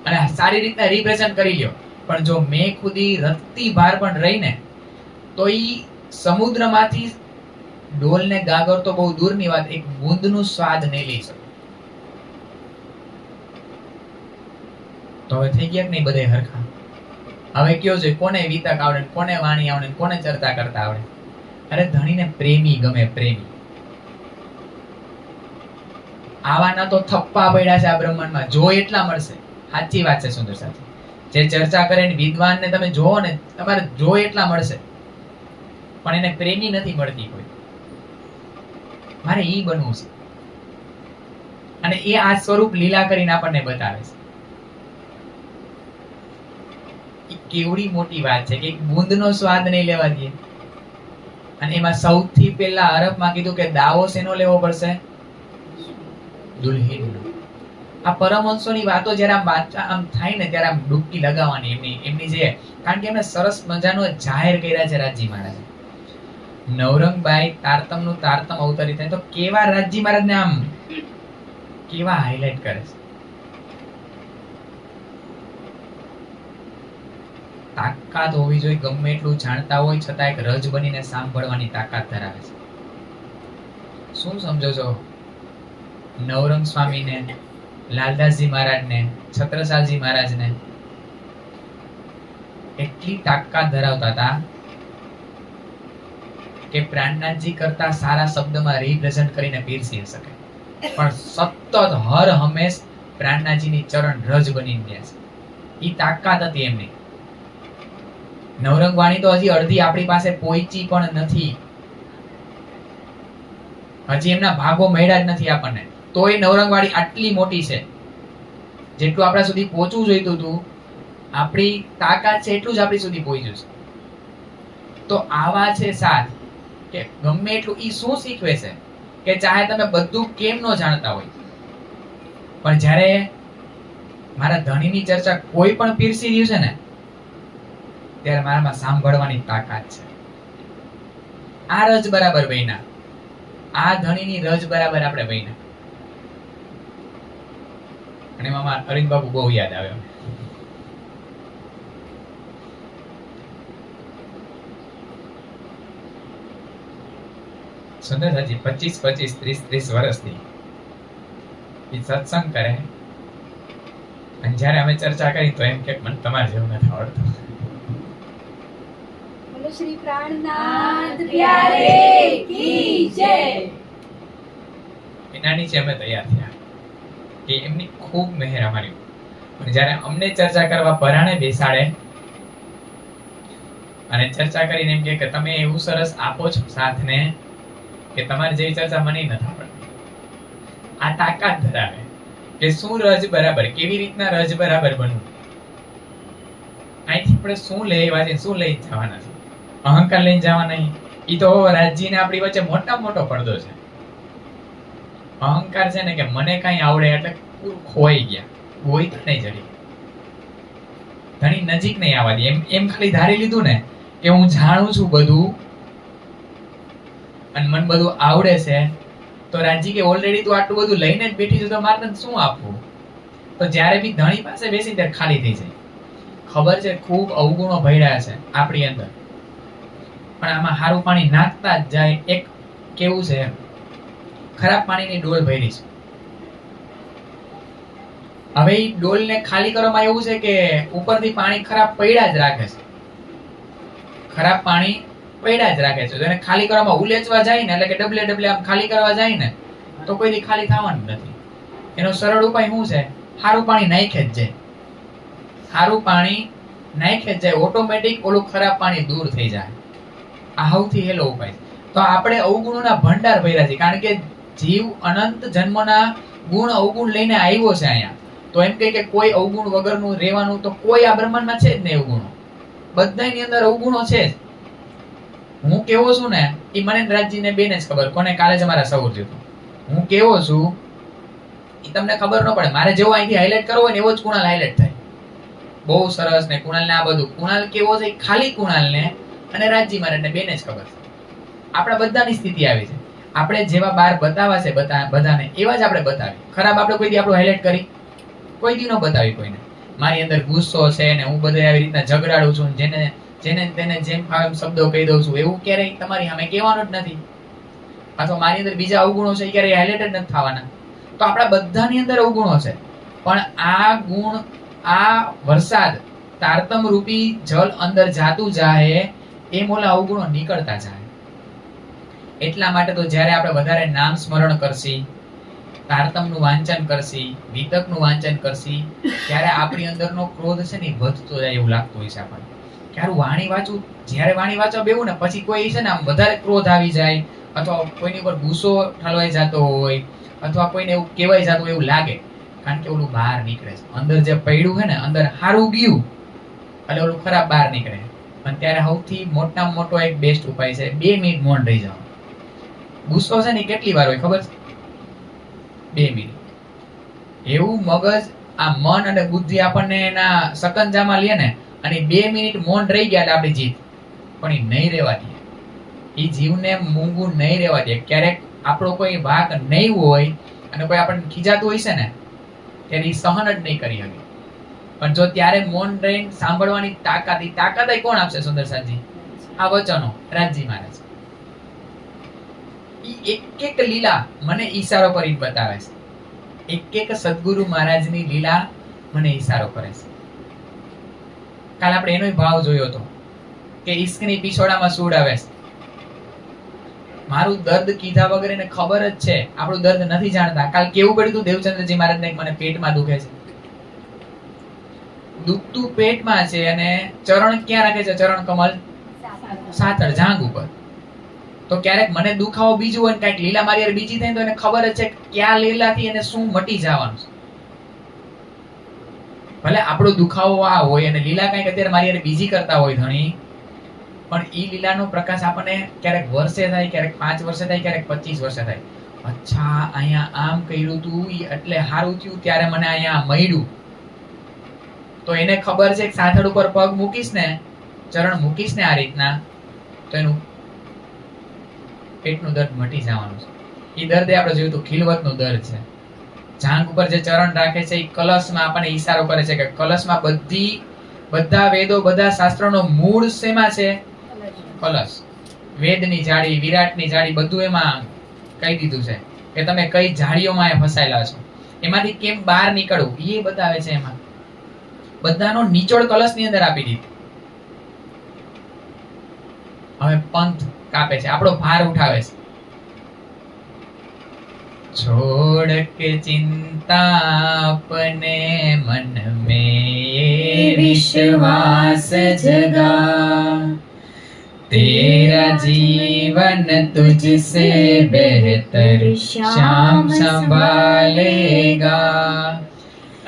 અને સારી રીતના રિપ્રેઝન્ટ કરી લ્યો, પણ જો મેખુદી રત્તી ભાર પણ રહીને તો ઈ સમુદ્રમાંથી ડોલને ગાગર તો બહુ દૂરની વાત, એક બૂંદનું સ્વાદ નહીં લઈ શકે. તો હવે થઈ ગયા કે નહીં બધે હરખા? હવે કયો છે કોને વિતક આવડે, કોને વાણી આવડે, કોને ચર્ચા કરતા આવડે? અરે ધણીને પ્રેમી ગમે, પ્રેમી. આવાના તો થપ્પા પડ્યા છે આ બ્રહ્માંડમાં. જો એટલા મળશે. સાચી વાત છે સુંદર સાથી. જે ચર્ચા કરે ને વિદ્વાનને તમે જોવો ને, તમારે જો એટલા મળશે, પણ એને પ્રેમી નથી મળતી કોઈ. મારે ઈ બનવું છે. અને એ આ સ્વરૂપ લીલા કરીને આપણને બતાવે છે. કેવડી મોટી વાત છે કે એક બૂંદનો સ્વાદ નહીં લેવા દે. અને એમાં સૌથી પહેલા અરબમાં કીધું કે દાવો શેનો લેવો પડશે? દુલ્હીનનો. આ પરમહંસોની વાતો જ્યારે આમ થાય ને ત્યારે આમ ડૂબકી લગાવવાની એમની જે, કારણ કે એમને સરસ મજાનો જાહેર કર્યા છે રાજી મહારાજ. નવરંગબાઈ તારતમનું તારતમ અવતરી થાય તો કેવા રાજી મહારાજને આમ કેવા હાઇલાઇટ કરે છે. તાકાત હોવી જોઈએ, ગમે એટલું જાણતા હોય છતાં એક રજ બનીને સાંભળવાની તાકાત ધરાવે છે. શું સમજો છો? નવરંગ સ્વામીને, લાલદાસજી મહારાજને, છત્રસાલજી મહારાજને એટલી તાકાત ધરાવતા હતા કે પ્રાણનાથજી કરતા સારા શબ્દમાં રિપ્રેઝન્ટ કરીને પીરસી શકે, પણ સતત હર હંમેશ પ્રાણનાથજીની ચરણ રજ બનીને રહ્યા છે. ઈ તાકાત હતી એમની. નવરંગ વાણી તો હજી અડધી આપણી પાસે પહોંચી પણ નથી. હજી એમના ભાગો મળ્યા જ નથી આપણને. તોય નવરંગ વાણી આટલી મોટી છે. જેટલું આપણા સુધી પહોંચવું જોઈતું હતું, આપણી તાકાત છે એટલું જ આપણી સુધી પહોંચ્યું છે. તો આવા છે સાથ કે ગમે એટલું ઈ શું શીખવે છે કે ચાહે તમે બધું કેમ ન જાણતા હોય, પણ જ્યારે મારા ધણીની ચર્ચા કોઈ પણ પીરસી રહ્યું છે ને ત્યારે મારામાં સાંભળવાની તાકાત છે. આ રજ બરાબર બન્યા, આ ધણીની રજ બરાબર આપણે બન્યા. અને એમાં અરવિંદ બાબુ બહુ યાદ આવ્યો. સુંદર સાજી 25 30 વર્ષથી એ સત્સંગ કરે અને જ્યારે અમે ચર્ચા કરી તો એમ કે મને તમારે જેવું નથી આવડતું. બોલો શ્રી પ્રાણનાથ પ્યારે કી જય. એના નીચે અમે તૈયાર થયા કે એમની ખૂબ મહેર અમારી ઉપર. પણ જ્યારે અમને ચર્ચા કરવા પરાણે બેસાડે અને ચર્ચા કરીને એમ કે તમે એવું સરસ આપો છો સાથને કે તમારી જેવી ચર્ચા મને નથી આવડતી. આ તાકાત ધરાવે કે શું રજ બરાબર, કેવી રીતના રજ બરાબર બનવું. અહીંથી આપણે શું લેવા છે, શું લઈ જવાના છે? અહંકાર લઈને જવા નહીં. ઈ તો રાજજીને આપણી વચ્ચે મોટા મોટો પડદો છે. અહંકાર છે ને કે મને કઈ આવડે એટલે ખોઈ ગયા, ગોઈ નહીં જડી, ઘણી નજીક નહીં આવવા દે. એમ ખાલી ધારી લીધું ને કે હું જાણું છું બધું અને મને બધું આવડે છે, તો રાજી કે ઓલરેડી તું આટલું બધું લઈને જ બેઠી છે તો મારે તને શું આપવું? તો જ્યારે બી ધણી પાસે બેસી ત્યારે ખાલી થઈ જાય. ખબર છે ખૂબ અવગુણો ભર્યા છે આપણી અંદર, પણ આમાં સારું પાણી નાખતા જ જાય. એક કેવું છે, ખરાબ પાણીની ડોલ ભરી છે. હવે એ ડોલને ખાલી કરવામાં એવું છે કે ઉપરથી પાણી ખરાબ પડ્યા જ રાખે છે, ખરાબ પાણી પડ્યા જ રાખે છે. તો એને ખાલી કરવામાં ઉલેચવા જાય ને, એટલે કે ડબલે ડબલે આમ ખાલી કરવા જાય ને, તો કોઈથી ખાલી થવાનું નથી. એનો સરળ ઉપાય શું છે? સારું પાણી નાખે જ જાય, સારું પાણી નાખે જ જાય, ઓટોમેટિક ઓલું ખરાબ પાણી દૂર થઈ જાય. આ સૌથી હેલો ઉપાય. તો આપણે અવગુણોના ભંડાર ભર્યા છે, કારણ કે જીવ અનંત જન્મના ગુણ અવગુણ લઈને આવ્યો છે અહીંયા. તો એમ કે કોઈ અવગુણ વગરનું રહેવાનું તો કોઈ આ બ્રહ્માંડમાં છે જ નહીં. અવગુણો બધાની અંદર અવગુણો છે જ. હું કેવો છું ને એ મને રાજજીને બેને જ ખબર. કોને? કાલે જ અમારા સૌર થયું. હું કેવો છું એ તમને ખબર ન પડે. મારે જેવો અહીંથી હાઇલાઇટ કરવો હોય ને એવો જ કુણાલ હાઇલાઇટ થાય. બહુ સરસ ને કુણાલ ને આ બધું. કુણાલ કેવો છે ખાલી કુણાલ ને અને રાજજી મારે બેને જ ખબર છે. આપણા બધાની સ્થિતિ આવી છે. આપણે જેવા બાર બતાવા છે બધાને એવા જ આપણે બતાવી. ખરાબ આપણે કોઈ દી આપણું હાઇલાઇટ કરી? કોઈ દી ન બતાવી કોઈને. મારી અંદર ગુસ્સો છે ને હું બધે આવી રીતના ઝઘડાડું છું, જેને તેને જેમ ફાવે એમ શબ્દો કહી દઉં છું, એવું ક્યારેય તમારી સામે કહેવાનું જ નથી. અથવા મારી અંદર બીજા અવગુણો છે એ ક્યારેય હાઇલાઇટ જ નથી થવાના. તો આપણા બધાની અંદર અવગુણો છે, પણ આ ગુણ, આ વરસાદ તારતમ રૂપી જલ અંદર જાતું જાય એમ ઓલા અવગુણો નીકળતા જાય. એટલા માટે તો જ્યારે આપણે વધારે નામ સ્મરણ કરશી, તારતમનું વાંચન કરશી, વિતકનું વાંચન કરશી, ત્યારે આપણી અંદરનો ક્રોધ છે ને વધતો જાય એવું લાગતું હોય છે આપણને. ક્યારું વાણી વાંચું, જ્યારે વાણી વાંચવા બેવું ને પછી કોઈ છે ને આમ વધારે ક્રોધ આવી જાય, અથવા કોઈની ઉપર ગુસ્સો ઠલવાઈ જતો હોય, અથવા કોઈને એવું કહેવાય જતું એવું લાગે, કારણ કે ઓલું બહાર નીકળે છે. અંદર જે પડ્યું છે ને, અંદર હારું ગયું એટલે ઓલું ખરાબ બહાર નીકળે. અને ત્યારે સૌથી મોટામાં મોટો એક બેસ્ટ ઉપાય છે 2 મિનિટ મૌન રહી જાવ. ગુસ્સો છે ને કેટલી વાર હોય ખબર છે? 2 મિનિટ. એવું મગજ, આ મન અને બુદ્ધિ આપણને એના સકંજામાં લે ને, અને 2 મિનિટ મૌન રહી ગયા એટલે આપણી જીત. પણ એ નહીં રહેવા દે. એ જીવને મૂંગું નહીં રહેવા દે. ક્યારેક આપણો કોઈ વાક નહીં હોય અને કોઈ આપણને ખીજાતું હોય છે ને, ત્યારે એ સહન જ નહીં કરી શકે. પણ જો ત્યારે મૌન રહીને સાંભળવાની તાકાત, એ તાકાત કોણ આપશે? સુંદર સાજી આ વચનો રાજજી મહારાજ. એક એક લીલા મને ઈશારો કરીને બતાવે છે. એક એક સદગુરુ મહારાજની લીલા મને ઈશારો કરે છે. કાલ આપણે એનો ભાવ જોયો હતો કે ઈશ્કની પીછોડામાં સૂડ આવે છે. મારું દર્દ કીધા વગર એને ખબર જ છે, આપણું દર્દ નથી જાણતા. કાલ કેવું પડ્યું હતું દેવચંદ્રજી મહારાજને, મને પેટમાં દુખે છે. દુખતું પેટમાં છે અને ચરણ ક્યાં રાખે છે? ચરણ કમલ સાથળ જાંઘ ઉપર. તો ક્યારેક મને દુખાવો બીજું હોય, કઈક લીલા મારી યાર બીજી થાય તો એને ખબર જ છે ક્યાં લીલાથી એને શું મટી જવાનું છે. ભલે આપણો દુખાવો આ હોય અને લીલા કઈક અત્યારે મારી યાર બીજી કરતા હોય ધણી, પણ ઈ લીલાનો પ્રકાશ આપણને ક્યારેક વર્ષે થાય, ક્યારેક 5 વર્ષે થાય, ક્યારેક 25 વર્ષે થાય. અચ્છા અહીંયા આમ કર્યું તું એટલે સારું થયું, ત્યારે મને અહીંયા મળ્યું. તો એને ખબર છે કે સાથળ ઉપર પગ મૂકીશ ને, ચરણ મૂકીશ ને આ રીતના, તો એનું પેટનું દર્દ મટી જવાનું છે. એ દર્દ આપણે જોયું તો ખીલવતનું દર્દ છે. જાંઘ ઉપર જે ચરણ રાખે છે એ કલશમાં આપણને ઈશારો કરે છે કે કલશમાં બધા વેદો, બધા શાસ્ત્રોનો મૂળ શેમાં છે? કલશ. વેદની જાળી, વિરાટની જાળી બધું એમાં કહી દીધું છે કે તમે કઈ જાળીઓમાં ફસાયેલા છો. એમાંથી કેમ બહાર નીકળવું એ બતાવે છે. એમાં બધાનો નિચોડ કલશની અંદર આપી દીધો. હવે પંથ કાપે છે, આપણો ભાર ઉઠાવે છે. छोड़ के चिंता अपने मन में विश्वास जगा, तेरा जीवन तुझसे बेहतर श्याम संभालेगा.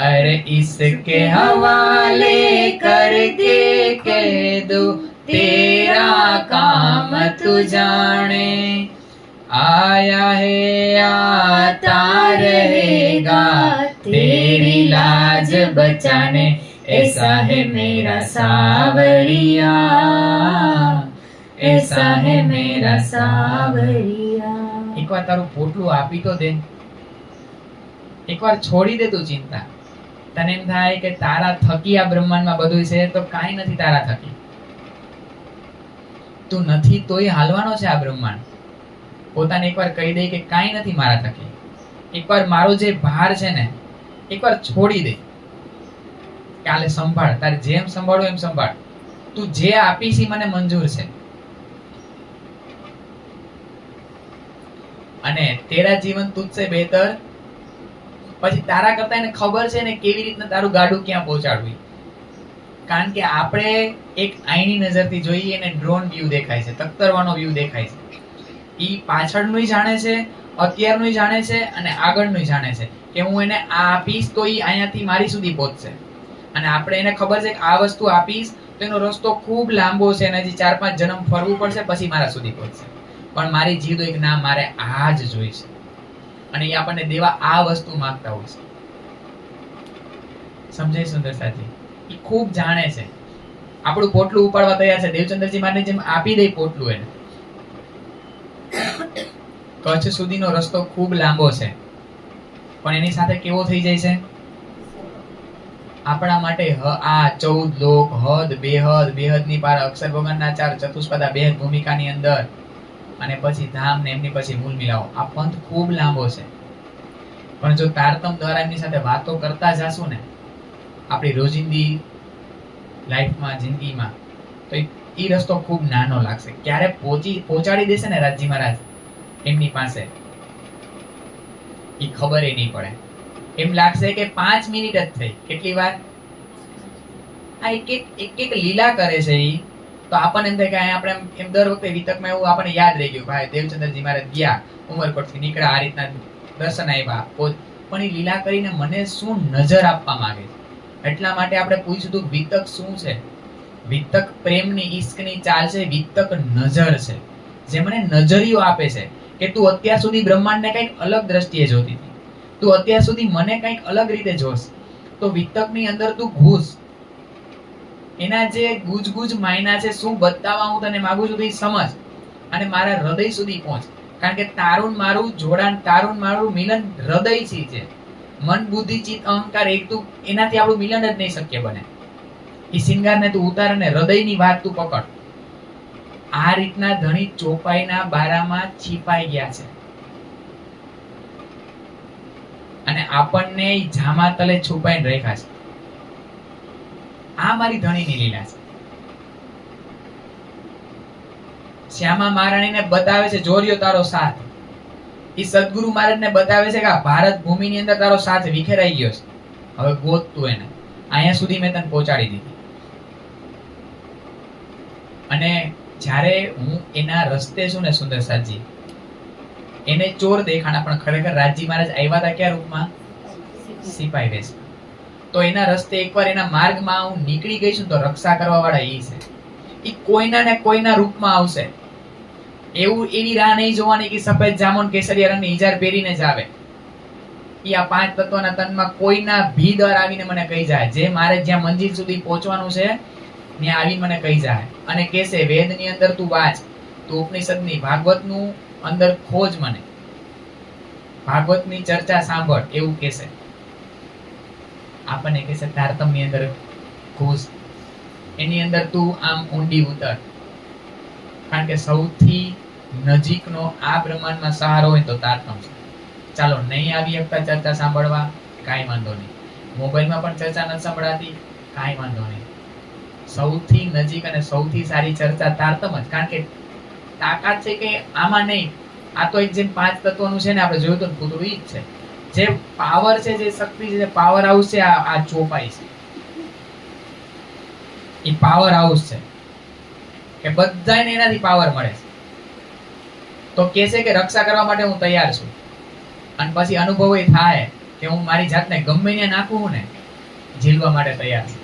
अरे इसके हवाले करके कह दो तेरा काम तू जाने, आया है आता रहेगा तेरी लाज बचाने, ऐसा है मेरा सावरिया, ऐसा है मेरा सावरिया. એકવાર તારું પોટલું આપી તો દે, એકવાર છોડી દે તું ચિંતા. તને એમ થાય કે તારા થકી આ બ્રહ્માંડમાં બધું છે, તો કાંઈ નથી તારા થકી. તું નથી તોય હાલવાનો છે આ બ્રહ્માંડ. પોતાને એકવાર કહી દે કે કાંઈ નથી મારા થકી. એકવાર મારો જે ભાર છે ને એકવાર છોડી દે. કાલે સંભાળ, તારે જેમ સંભાળો એમ સંભાળ. તું જે આપીશ એ મને મંજૂર છે. અને તેરા જીવન તુજસે બહેતર, પછી તારા કરતા એને ખબર છે ને કેવી રીતના તારું ગાડું ક્યાં પહોંચાડવું. કારણ કે આપણે એક આઈની નજરથી જોઈએ એને ડ્રોન વ્યૂ દેખાય છે, તખ્તરવાનો વ્યૂ દેખાય છે. ઈ પાછળનું જાણે છે, અત્યારનું જાણે છે અને આગળનું જાણે છે કે હું એને આ આપીશ તો ઈ અહીંયાથી મારી સુધી પહોંચશે. અને આપણે એને ખબર છે કે આ વસ્તુ આપીશ તો એનો રસ્તો ખૂબ લાંબો છે અને હજી 4-5 જન્મ ફરવું પડશે પછી મારા સુધી પહોંચશે. પણ મારી જીદ હોય કે ના મારે આ જ જોઈશે. અને એ આપણને દેવા આ વસ્તુ માંગતા હોય છે. સમજાય સુંદર સાથી? એ ખૂબ જાણે છે. આપણું પોટલું ઉપાડવા તૈયાર છે. દેવચંદ્રજી મહારાજ જેમ આપી દે પોટલું એને. કચ્છ સુધીનો રસ્તો ખૂબ લાંબો છે, પણ એની સાથે કેવો થઈ જાય છે આપણા માટે. આ 14 લોક, હદ, બેહદ, બેહદની પાર અક્ષર ભગવાનના 4 ચતુષ્પદા બેહદ ભૂમિકાની અંદર, અને પછી ધામ ને એમની પછી મૂળ મિલાવો. આ પંથ ખૂબ લાંબો છે. પણ જો તારતમ દ્વારા એમની સાથે વાતો કરતા જાશું ને આપણી રોજિંદી લાઈફમાં, જિંદગીમાં, તો એ રસ્તો ખૂબ નાનો લાગશે. ક્યારે પહોંચાડી દેશે ને રાજજી મહારાજ એમની પાસે, એ ખબર નહીં પડે. એમ લાગશે કે 5 મિનિટ જ થઈ. કેટલી વાર આ એક લીલા કરે છે ઈ. તો આપણને એમ થાય કે આપણે એમ દર વખતે વિતકમાં એવું આપણને યાદ રહી ગયું, ભાઈ દેવચંદ્રજી મહારાજ ગયા, ઉમરકોટથી નીકળ્યા, આ રીતના દર્શન આવ્યા. પણ એ લીલા કરીને મને શું નજર આપવા માંગે છે. એટલા માટે આપણે પૂછ્યું વિતક શું છે? વિતક પ્રેમની, ઈશ્કની ચાલ છે. વિતક નજર છે, જે મને નજરિયો આપે છે કે તું અત્યાર સુધી બ્રહ્માંડને કંઈક અલગ દ્રષ્ટિએ જોતી હતી, તું અત્યાર સુધી મને કંઈક અલગ રીતે જોશ. તો વિતકની અંદર તું ઘૂસ. એના જે ગુજ માયના છે, શું બતાવવા હું તને માંગુ છું, તો એ સમજ અને મારા હૃદય સુધી પહોંચ. કારણ કે તારું મારું જોડાણ, તારું મારું મિલન હૃદયથી છે. મન, બુદ્ધિ, ચિત્ત, અહંકાર એક તું, એનાથી આપણું મિલન જ નહીં શક્ય બને. એ શિંગારને તું ઉતાર અને હૃદયની વાત તું પકડ. આ રીતના ધણી ચોપાઈના બારામાં છીપાઈ ગયા છે અને આપણને જામા તલે છુપાઈને રાખ્યા છે. આ મારી ધણીની લીલા છે. શ્યામા મહારાણીને બતાવે છે જોરિયો તારો સાથ. એ સદગુરુ મહારાજને બતાવે છે કે આ ભારત ભૂમિની અંદર તારો સાથ વિખેરાઈ ગયો છે, હવે ગોત તું એને. અહીંયા સુધી મેં તને પહોંચાડી દીધી. અને જ્યારે હું એના રસ્તે છું ને સુંદર સાજી, એને ચોર દેખાણા, પણ ખરેખર રાજજી મહારાજ આવ્યા હતા ક્યાં રૂપમાં? સિપાઈ વેશ. તો એના રસ્તે એકવાર એના માર્ગમાં હું નીકળી ગઈ છું તો રક્ષા કરવા વાળા એ છે. એ કોઈના ને કોઈના રૂપમાં આવશે. એવી રાહ નહીં જોવાની કે સફેદ જામુન કેસરિયા રંગની ઈજાર પહેરીને જ આવે. એ આ 5 તત્વના તનમાં કોઈના ભી દર આવીને મને કહી જાય, જે મારે જ્યાં મંજિલ સુધી પહોંચવાનું છે ત્યાં આવી મને કહી જાય અને કહેશે વેદની અંદર તું વાંચ, તું ઉપનિષદની, ભાગવતનું અંદર ખોજ, મને ભાગવતની ચર્ચા સાંભળ, એવું કહેશે. આપણને કહેશે તારતમની અંદર ઘૂસ, એની અંદર તું આમ ઊંડી ઉતર. કારણ કે સૌથી નજીકનો આ બ્રહ્માંડમાં સહારો હોય તો તારતમ છે. ચાલો નહીં આવી શકતા ચર્ચા સાંભળવા, કાંઈ વાંધો નહીં. મોબાઈલમાં પણ ચર્ચા નથી સંભળાતી, કાંઈ વાંધો નહીં. સૌથી નજીક અને સૌથી સારી ચર્ચા તારતમ જ, કારણ કે તાકાત છે કે આમાં નહીં. આ તો એક જેમ 5 તત્વોનું છે ને, આપણે જોયું તો પૂતળું ઈ જ છે. જે પાવર છે, જે શક્તિ છે, જે પાવર હાઉસ છે, આ ચોપાઈ છે. એ પાવર હાઉસ છે કે બધાને એનાથી પાવર મળે છે. તો કે છે કે રક્ષા કરવા માટે હું તૈયાર છું, અને પછી અનુભવ એ થાય કે હું મારી જાતને ગમે ત્યાં નાખું ને ઝીલવા માટે તૈયાર છું.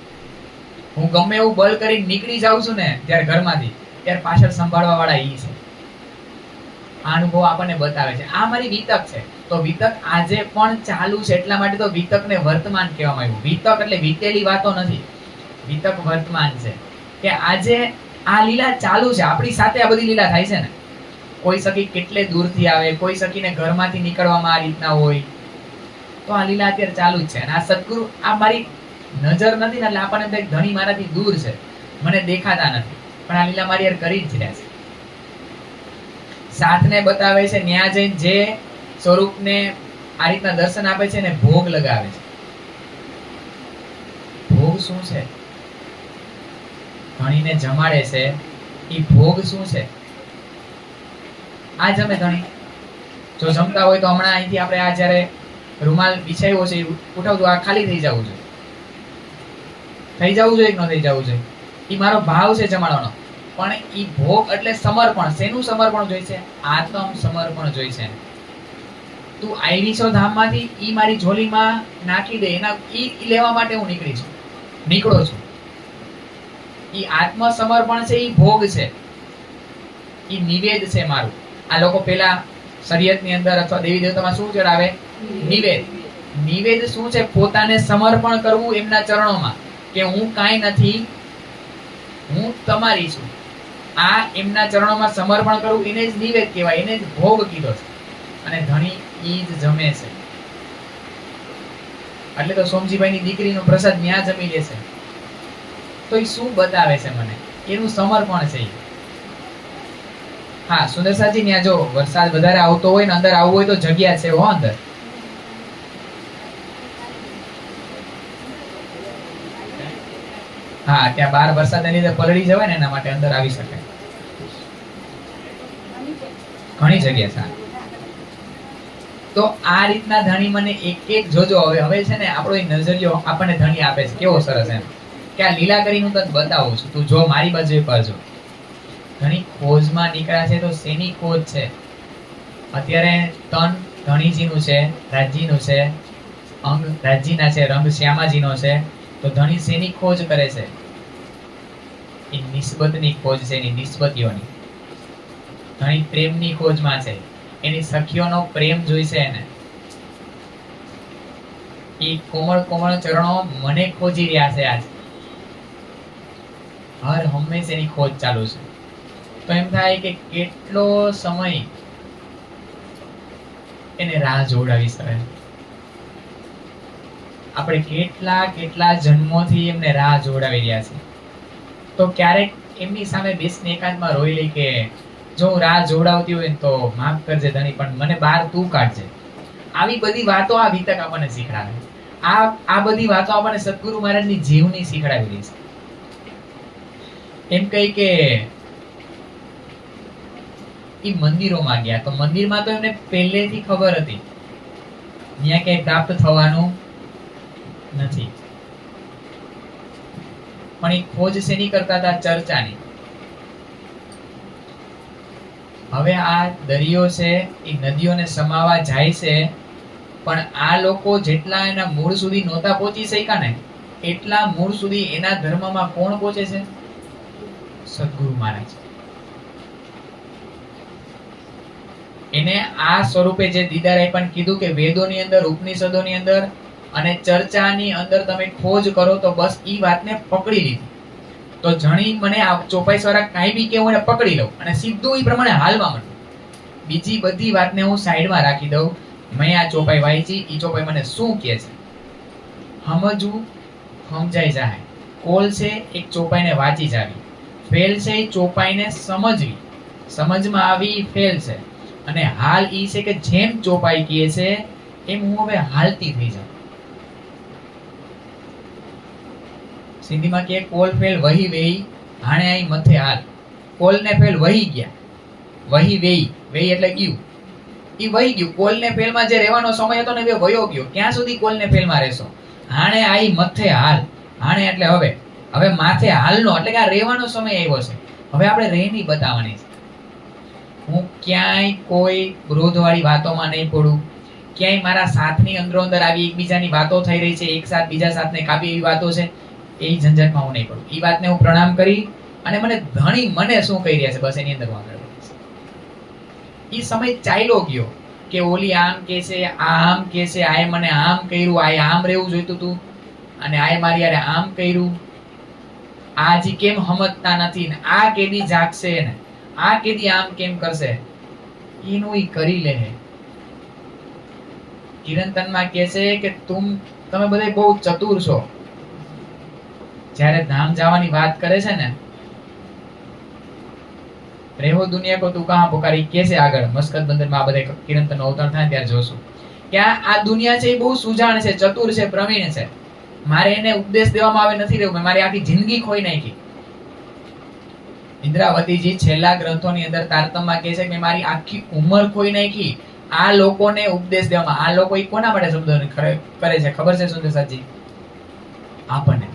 હું ગમે એવું બળ કરીને નીકળી જાઉં છું ને ત્યારે ઘરમાંથી, ત્યારે પાછળ સંભાળવા વાળા ઈ છે. આ અનુભવ આપણને બતાવે છે. આ મારી વિતક છે. તો વિતક આજે પણ ચાલુ છે, એટલા માટે તો વિતકને વર્તમાન કહેવામાં આવ્યું. વિતક એટલે વીતેલી વાતો નથી, વિતક વર્તમાન છે કે આજે આ લીલા ચાલુ છે. આપણી સાથે આ બધી લીલા થાય છે ને. કોઈ સખી કેટલે દૂરથી આવે, કોઈ સખીને ઘરમાંથી નીકળવામાં આ રીતના હોય, તો આ લીલા અત્યારે ચાલુ જ છે. અને આ સદગુરુ, આ મારી નજર નથી ને, એટલે આપણને તો ધણી મારાથી દૂર છે, મને દેખાતા નથી, પણ આ લીલા મારી યાર કરી જ રહ્યા છે. સાથને બતાવે છે, ન્યા જઈને જે સ્વરૂપને આ રીતના દર્શન આપે છે ને ભોગ લગાવે છે. ભોગ શું છે? ધણીને જમાડે છે, એ ભોગ શું છે? આ જમે ધણી. જો જમતા હોય તો હમણાં અહીંથી આપણે આ જ્યારે રૂમાલ બિછાવ્યો છે ઉઠાવજો, આ ખાલી થઈ જવું જોઈએ. થઈ જવું જોઈએ કે ન થઈ જવું જોઈએ? એ મારો ભાવ છે જમાડવાનો. પણ ઈ ભોગ એટલે સમર્પણ. શેનું સમર્પણ જોઈ છે? આત્મ સમર્પણ જોઈ છે. તું આવી છો ધામમાંથી, ઈ મારી ઝોલીમાં નાખી દે, એના ઈ લેવા માટે હું નીકળો છું. ઈ આત્મ સમર્પણ છે, ઈ ભોગ છે, ઈ નિવેદ છે મારું. આ લોકો પેલા શરીયતની અંદર અથવા દેવી દેવતામાં શું ચડાવે? નિવેદ. નિવેદ શું છે? પોતાને સમર્પણ કરવું એમના ચરણોમાં, કે હું કાંઈ નથી, હું તમારી છું. આ એમના ચરણોમાં સમર્પણ કરવું, એને જ નિવેદ કહેવાય, એને જ ભોગ કીધો છે. અને ધણી ઈ જ જમે છે. એટલે તો સોમજીભાઈની દીકરીનો પ્રસાદ ન્યા જમી લે છે. તો એ શું બતાવે છે મને? એનું સમર્પણ છે. હા સુંદરસાજી, ત્યાં જો વરસાદ વધારે આવતો હોય ને, અંદર આવવું હોય તો જગ્યા છે હો અંદર. હા, ત્યાં બહાર વરસાદને લીધે પલળી જવાય ને, એના માટે અંદર આવી શકે. ઘણી જગ્યા છે. તો આ રીતના ધણી મને એક જોજો. હવે છે ને આપણો એ નજરિયો આપણને ધણી આપે છે, કેવો સરસ એમ કે આ લીલા કરીને હું તને બતાવું છું, તું જો મારી બાજુ પર જો. ઘણી ખોજમાં નીકળ્યા છે. તો શેની ખોજ છે? અત્યારે તન ધણીજીનું છે, રાજજીનું છે, અંગ રાજજીના છે, રંગ શ્યામાજીનો છે. તો ધણી શેની ખોજ કરે છે? એ નિસ્બતની ખોજ છે, એની નિસ્બતીઓની. ધણી પ્રેમની ખોજમાં છે, એની સખીઓનો પ્રેમ જોઈશે એને. એ કોમળ કોમળ ચરણો મને ખોજી રહ્યા છે આજ. હર હંમેશા એની ખોજ ચાલુ છે. તો એમ થાય કે કેટલો સમય એને રાહ જોડાવી શકે. આપણે કેટલા જન્મોથી એમને રાહ જોડાવી રહ્યા છે. તો ક્યારેક એમની સામે બેસીને એકાંતમાં રોઈ લઈ કે જો હું રાહ જોડાવતી હોય તો માફ કરજે ધણી, પણ મને બહાર તું કાઢજે. આવી બધી વાતો આ વિતક આપણને શીખડાવે. આ બધી વાતો આપણને સદગુરુ મહારાજની જીવની શીખડાવી રહી છે. એમ કહી કે ઈ મંદિરોમાં ગયા, તો મંદિરમાં તો એમને પહેલેથી ખબર હતી ત્યાં ક્યાંય પ્રાપ્ત થવાનું નથી. પણ એ ખોજ શેની કરતા હતા? ચર્ચાની. હવે આ દરિયો છે એ નદીઓને સમાવા જાય છે, પણ આ લોકો જેટલા એના મૂળ સુધી નહોતા પહોંચી શક્યા ને, એટલા મૂળ સુધી એના ધર્મમાં કોણ પહોંચે છે? સદગુરુ મહારાજ. એને આ સ્વરૂપે જે દીદારે પણ કીધું કે વેદોની અંદર, ઉપનિષદોની અંદર અને ચર્ચાની અંદર તમે ખોજ કરો તો બસ ઈ વાતને પકડી લીધી. તો જણી મને આ ચોપાઈ સ્વરા કાંઈ બી કેવું એને પકડી લઉં અને સીધું ઈ પ્રમાણે હાલવા માંડું. બીજી બધી વાતને હું સાઈડમાં રાખી દઉં. મેં આ ચોપાઈ વાંચી, ઈ ચોપાઈ મને શું કહે છે સમજવું, સમજાઈ જાય. કોલ છે એક ચોપાઈને વાંચી જાવી, ફેલ છે એ ચોપાઈને સમજવી, સમજમાં આવી ફેલ છે. અને હાલ ઈ છે કે જેમ ચોપાઈ કહે છે એમ હું હવે હાલતી થઈ જાઉં. સિંધીમાં કે કોલ ફેલ વહી વેઈ હાણે આઈ મથે હાલ. કોલ ને ફેલ વહી ગયા, વહી વેઈ, વેઈ એટલે ગયું, ઈ વહી ગયું. કોલ ને ફેલ માં જે રહેવાનો સમય હતો ને એ વયો ગયો. ક્યાં સુધી કોલ ને ફેલ માં રહેશો? હાણે આઈ મથે હાલ. હાણે એટલે હવે, હવે માથે હાલનો એટલે કે આ રહેવાનો સમય આવ્યો છે. હવે આપણે રહેની બતાવવાની છે. હું ક્યાંય કોઈ ક્રોધવાળી વાતોમાં નહીં પડું, ક્યાંય મારા સાથની અંદરો અંદર આવી એકબીજાની વાતો થઈ રહી છે, એક સાથ બીજા સાથને કાપી એવી વાતો છે, એ ઝંઝટમાં હું નહીં પડું. એ વાતને હું પ્રણામ કરી અને મને ધણી મને શું કહી રહ્યા છે બસ એની અંદર હું આગળ વધીશ. એ સમય ચાલ્યો ગયો કે ઓલી આમ કે છે, આ આમ કે છે, આએ મને આમ કર્યું, આએ આમ રહેવું જોઈતું હતું અને આએ મારી યારે આમ કર્યું. આ હજી કેમ સમજતા નથી ને આ કેદી જાગશે ને આ કેદી આમ કેમ કરશે, એનું ઈ કરી લે. કિરણતનમાં કહે છે કે તમે બધા બહુ ચતુર છો. જ્યારે ધામ જવાની વાત કરે છે ને, રેહો દુનિયા કો તું કહા પુકારી કે છે આગળ મસ્કત બંદરમાં આ બધા કિરણતનનું અવતરણ થાય ત્યારે જોશું કે આ દુનિયા છે એ બહુ સુજાણ છે, ચતુર છે, પ્રવીણ છે. મારે એને ઉપદેશ દેવામાં આવે નથી રહેવું, મારી આખી જિંદગી ખોઈ નાખી. ઇન્દ્રાવતીજી છેલ્લા ગ્રંથોની અંદર તારતમ્યમાં કહે છે કે મારી આખી ઉંમર ખોઈ નાખી આ લોકોને ઉપદેશ દેવામાં. આ લોકો ઈ કોના માટે શબ્દો કરે છે ખબર છે સુંદર સાજી? આપણને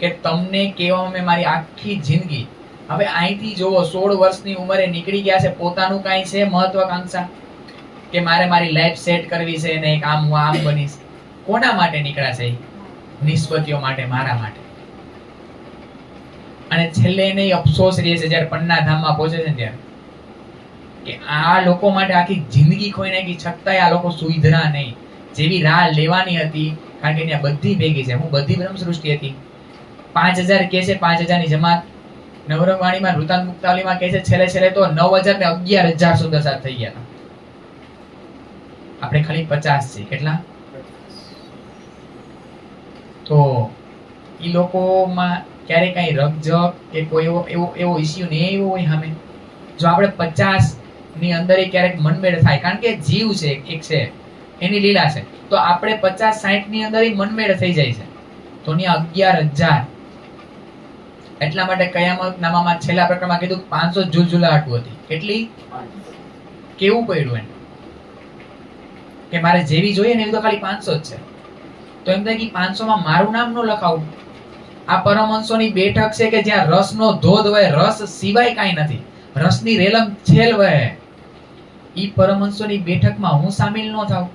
કે તમને કહેવામાં મેં મારી આખી જિંદગી. હવે અહીંથી જોવો 16 વર્ષની ઉંમરે નીકળી ગયા છે, પોતાનું કાંઈ છે મહત્વાકાંક્ષા કે મારે મારી લાઈફ સેટ કરવી છે ને એક આમ હું આમ બનીશ. કોના માટે નીકળ્યા છે? નિસ્બતીઓ માટે, મારા માટે. અને છેલ્લે એને અફસોસ રહે છે જ્યારે પન્ના ધામમાં પહોંચે છે ત્યારે કે આ લોકો માટે આખી જિંદગી ખોઈ નાખી, છતાંય આ લોકો સુધરા નહીં. જેવી રાહ લેવાની હતી, કારણ કે ત્યાં બધી ભેગી છે, હું બધી બ્રહ્મ સૃષ્ટિ હતી. 5000 કે છે, 5000 ની જમાત. નવરંગવાણીમાં વૃતાંત મુક્તાવલીમાં કહે છે છેલ્લે છેલ્લે તો 9000 ને 11000 સુંદર સાથ થઈ ગયા હતા. આપણે ખાલી 50 છે. કેટલા? તો ઈ લોકોમાં ક્યારે કઈ રકજક કે કોઈ એવો ઇશ્યુ નહીં એવો હોય સામે. જો આપણે 50 ની અંદર ક્યારેક મનમેળ થાય, કારણ કે જીવ છે એક છે, એની લીલા છે, તો આપણે 50-60 ની અંદર મનમેળ થઈ જાય છે. તો ત્યાં 11000. એટલા માટે કયામત નામામાં છેલ્લા પ્રકરણમાં કીધું 500 ઝુલઝુલાહટું હતી. કેટલી? કેવું પડ્યું એને કે મારે જેવી જોઈએ ને એવી તો ખાલી 500 જ છે. તો એમ થાય કે 500 માં મારું નામ ન લખાવું. આ પરમહંસોની બેઠક છે કે જ્યાં રસનો ધોધ વહે, રસ સિવાય કાંઈ નથી, રસની રેલમ છેલ વહે. ઈ પરમહંસોની બેઠકમાં હું સામેલ ન થાઉં.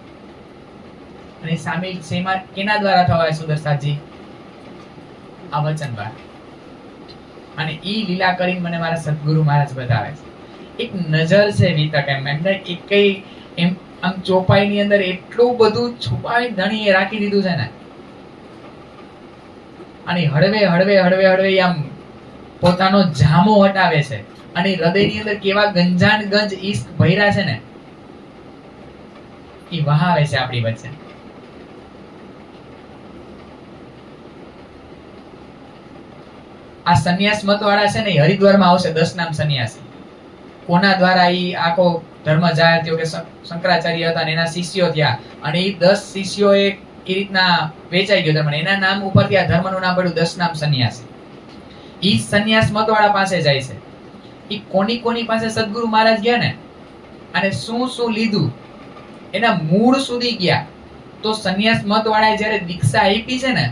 અને સામેલ શેમાં કેના દ્વારા થવાય સુંદર સાજી? આ વચન દ્વારા. અને ઈ લીલા કરીને મને મારા સદગુરુ મહારાજ બતાવે છે. એક નજર છે વિતક, એમ એકઈ એમ આમ ચોપાઈની અંદર એટલું બધું છુપાવી ધણીએ રાખી દીધું છે ને. અને હળવે હળવે હળવે હળવે આમ પોતાનો જામો હટાવે છે. અને હૃદયની અંદર કેવા ગંજાન ગંજ ઈશ્ક ભર્યા છે ને, ઈ વહાવે છે આપણી વચ્ચે. આ સંન્યાસ મત વાળા છે ને હરિદ્વારમાં આવશે 10 નામ સંન્યાસી. કોના દ્વારા ઈ આખો ધર્મ જાહેર થયો કે શંકરાચાર્ય હતા અને એના શિષ્યો થયા, અને ઈ 10 શિષ્યો એ રીતના વેચાઈ ગયો ધર્મ. એના નામ ઉપરથી આ ધર્મનું નામ પડ્યું 10 નામ સંન્યાસી. ઈ સંન્યાસ મત વાળા પાસે જાય છે. ઈ કોની પાસે સદગુરુ મહારાજ ગયા ને, અને શું લીધું એના મૂળ સુધી ગયા. તો સંન્યાસ મત વાળાએ જ્યારે દીક્ષા આપી છે ને,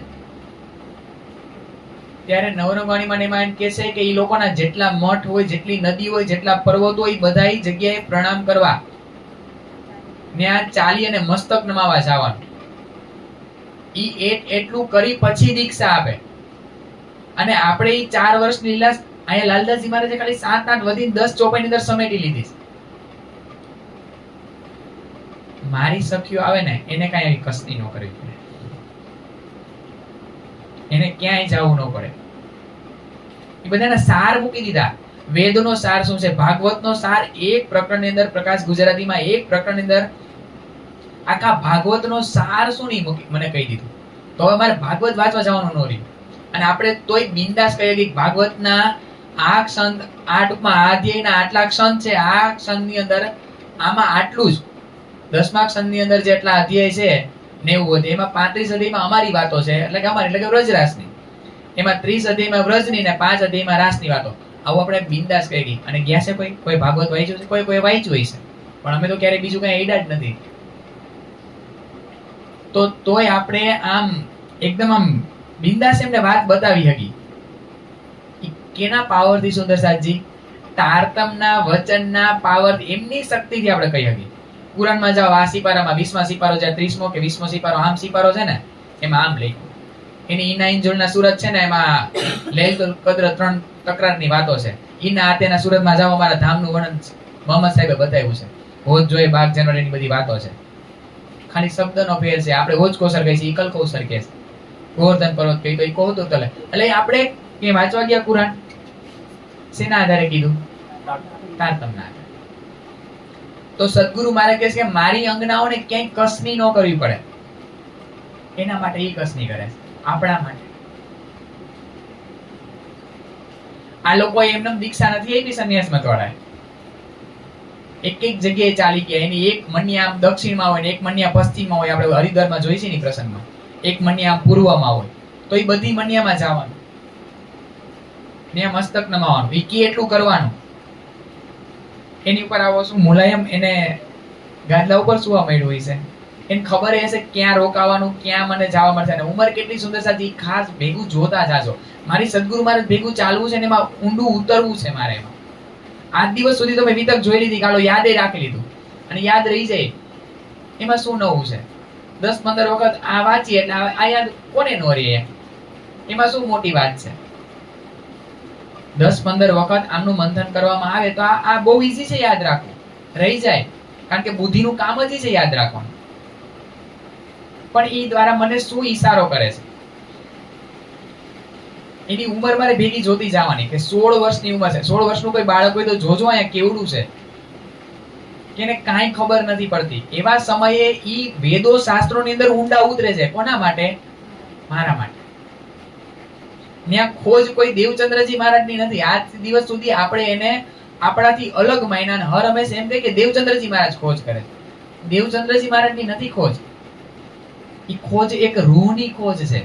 ત્યારે નવરંગવાણીમાં એમાં કહે છે કે ઈ લોકોના જેટલા મઠ હોય, જેટલી નદી હોય, જેટલા પર્વતો હોય, બધા જગ્યાએ પ્રણામ કરવા, ત્યાં ચાલી અને મસ્તક નમાવા જવાનું. ઈ એટલું કરી પછી દીક્ષા આપે. અને આપણે ઈ 4 વર્ષની લીલા અહીંયા લાલદાસજી મહારાજે ખાલી 7-8 વધીને 10 ચોપાઈની અંદર સમેટી લીધી છે. મારી સખીઓ આવે ને એને કાંઈ એવી કસ્તી ન કરવી પડે, એને ક્યાંય જવું ન પડે. એ બધાના સાર મૂકી દીધા. વેદનો સાર શું છે, ભાગવતનો સાર એક પ્રકરણની અંદર, પ્રકાશ ગુજરાતીમાં એક પ્રકરણની અંદર આખા ભાગવતનો સાર શું નહીં મને કહી દીધું. તો હવે મારે ભાગવત વાંચવા જવાનું ન રહ્યું. અને આપણે તોય બિંદાસ કહીએ કે ભાગવતના આ ક્ષંદ, આ ટૂંકમાં આ અધ્યાયના આટલા ક્ષંદ છે, આ ક્ષંદની અંદર આમાં આટલું જ, 10મા ક્ષંદની અંદર જેટલા અધ્યાય છે 90 અધ્યાય, એમાં 35 અધ્યાયમાં અમારી વાતો છે, એટલે કે અમારી એટલે કે વ્રજરાસની. એમાં 30 અધ્યાયમાં વ્રજની ને 5 અધ્યાયમાં રાસની વાતો. આવું આપણે બિંદાસ કરી. અને ગયા છે કોઈ ભાગવત વાંચ્યું છે? કોઈ વાંચ્યું હશે, પણ અમે તો ક્યારેય બીજું કઈ એડા જ નથી. તોય આપણે આમ એકદમ આમ બિંદાસ એમને વાત બતાવી હકી. કેના પાવરથી સુંદર સાજી? તારતમના વચનના પાવર, એમની શક્તિથી આપણે કહી હકી. કુરાનમાં જાઓ, આ સિપારામાં 20મા સિપારો છે, 30મો કે 20મો સિપારો, આમ સિપારો છે ને, એમાં આમ લખ્યું. એની ઈના ઇંજોલના સુરત છે ને, એમાં લૈલતુલ કદ્ર 3 તકરારની વાતો છે. ઈના આતેના સુરતમાં જાઓ, અમારા ધામનું વર્ણન મોહમ્મદ સાહેબે બતાવ્યું છે. હોજ જોઈએ બાગ જાનવરની બધી વાતો છે. ખાલી શબ્દનો ફેર છે. આપણે હોજ કૌસર કહી છે, ઈકલ કૌસર કહે છે. ગોવર્ધન પર્વત કહી તો ઈ કહું તો તલે. એટલે આપણે કે વાંચવા ગયા કુરાન શેના આધારે કીધું? તારતમના આધારે. તો સદગુરુ મારે કહે છે કે મારી અંગનાઓને ક્યાંય કસની ન કરવી પડે, એના માટે ઈ કસની કરે છે, આપણા માટે. આ લોકો એમને દીક્ષા નથી આપી સંન્યાસમાં તોડાય. એક જગ્યાએ ચાલી ગયા. એની એક મન્યા આમ દક્ષિણમાં હોય ને એક મન્યા પશ્ચિમમાં હોય. આપણે હરિદ્વારમાં જોઈ છે ને પ્રસંગમાં, એક મન્યા આમ પૂર્વમાં હોય, તો એ બધી મન્યામાં જવાનું, ત્યાં મસ્તક નમાવાનું. ઈ એટલું કરવાનું. એની ઉપર આવો શું મુલાયમ એને ગાદલા ઉપર સુવા મળ્યું હોય છે. એને ખબર હશે ક્યાં રોકાવાનું, ક્યાં મને જવા મળશે. અને ઉંમર કેટલી સુંદર સાચી, ખાસ ભેગું જોતા જાજો. મારી સદગુરુ મારે ભેગું ચાલવું છે ને એમાં ઊંડું ઉતરવું છે મારે. એમાં આજ દિવસ સુધી તો મેં વિતક જોઈ લીધી, કાલો યાદે રાખી લીધું અને યાદ રહી જાય. એમાં શું નવું છે? 10-15 વખત આ વાંચીએ એટલે આ યાદ કોને નો રહે? એમાં શું મોટી વાત છે? 10-15 વખત આમનું મંથન કરવામાં આવે તો આ બહુ ઈઝી છે યાદ રાખવું, રહી જાય. કારણ કે બુદ્ધિનું કામ જ છે યાદ રાખવાનું. પણ એ દ્વારા મને શું ઈશારો કરે છે? એની ઉંમર મારે ભેગી જોતી જવાની કે 16 વર્ષની ઉંમર છે. 16 વર્ષનું કોઈ બાળક હોય તો જોજો અહીંયા કેવડું છે, કે એને કાંઈ ખબર નથી પડતી. એવા સમયે ઈ વેદો શાસ્ત્રોની અંદર ઊંડા ઉતરે છે. કોના માટે? મારા માટે. ત્યાં ખોજ કોઈ દેવચંદ્રજી મહારાજની નથી. આજ દિવસ સુધી આપણે એને આપણાથી અલગ માન્યા. હર હંમેશ એમ કહે કે દેવચંદ્રજી મહારાજ ખોજ કરે. દેવચંદ્રજી મહારાજની નથી ખોજ. ઈ ખોજ એક રૂહની ખોજ છે.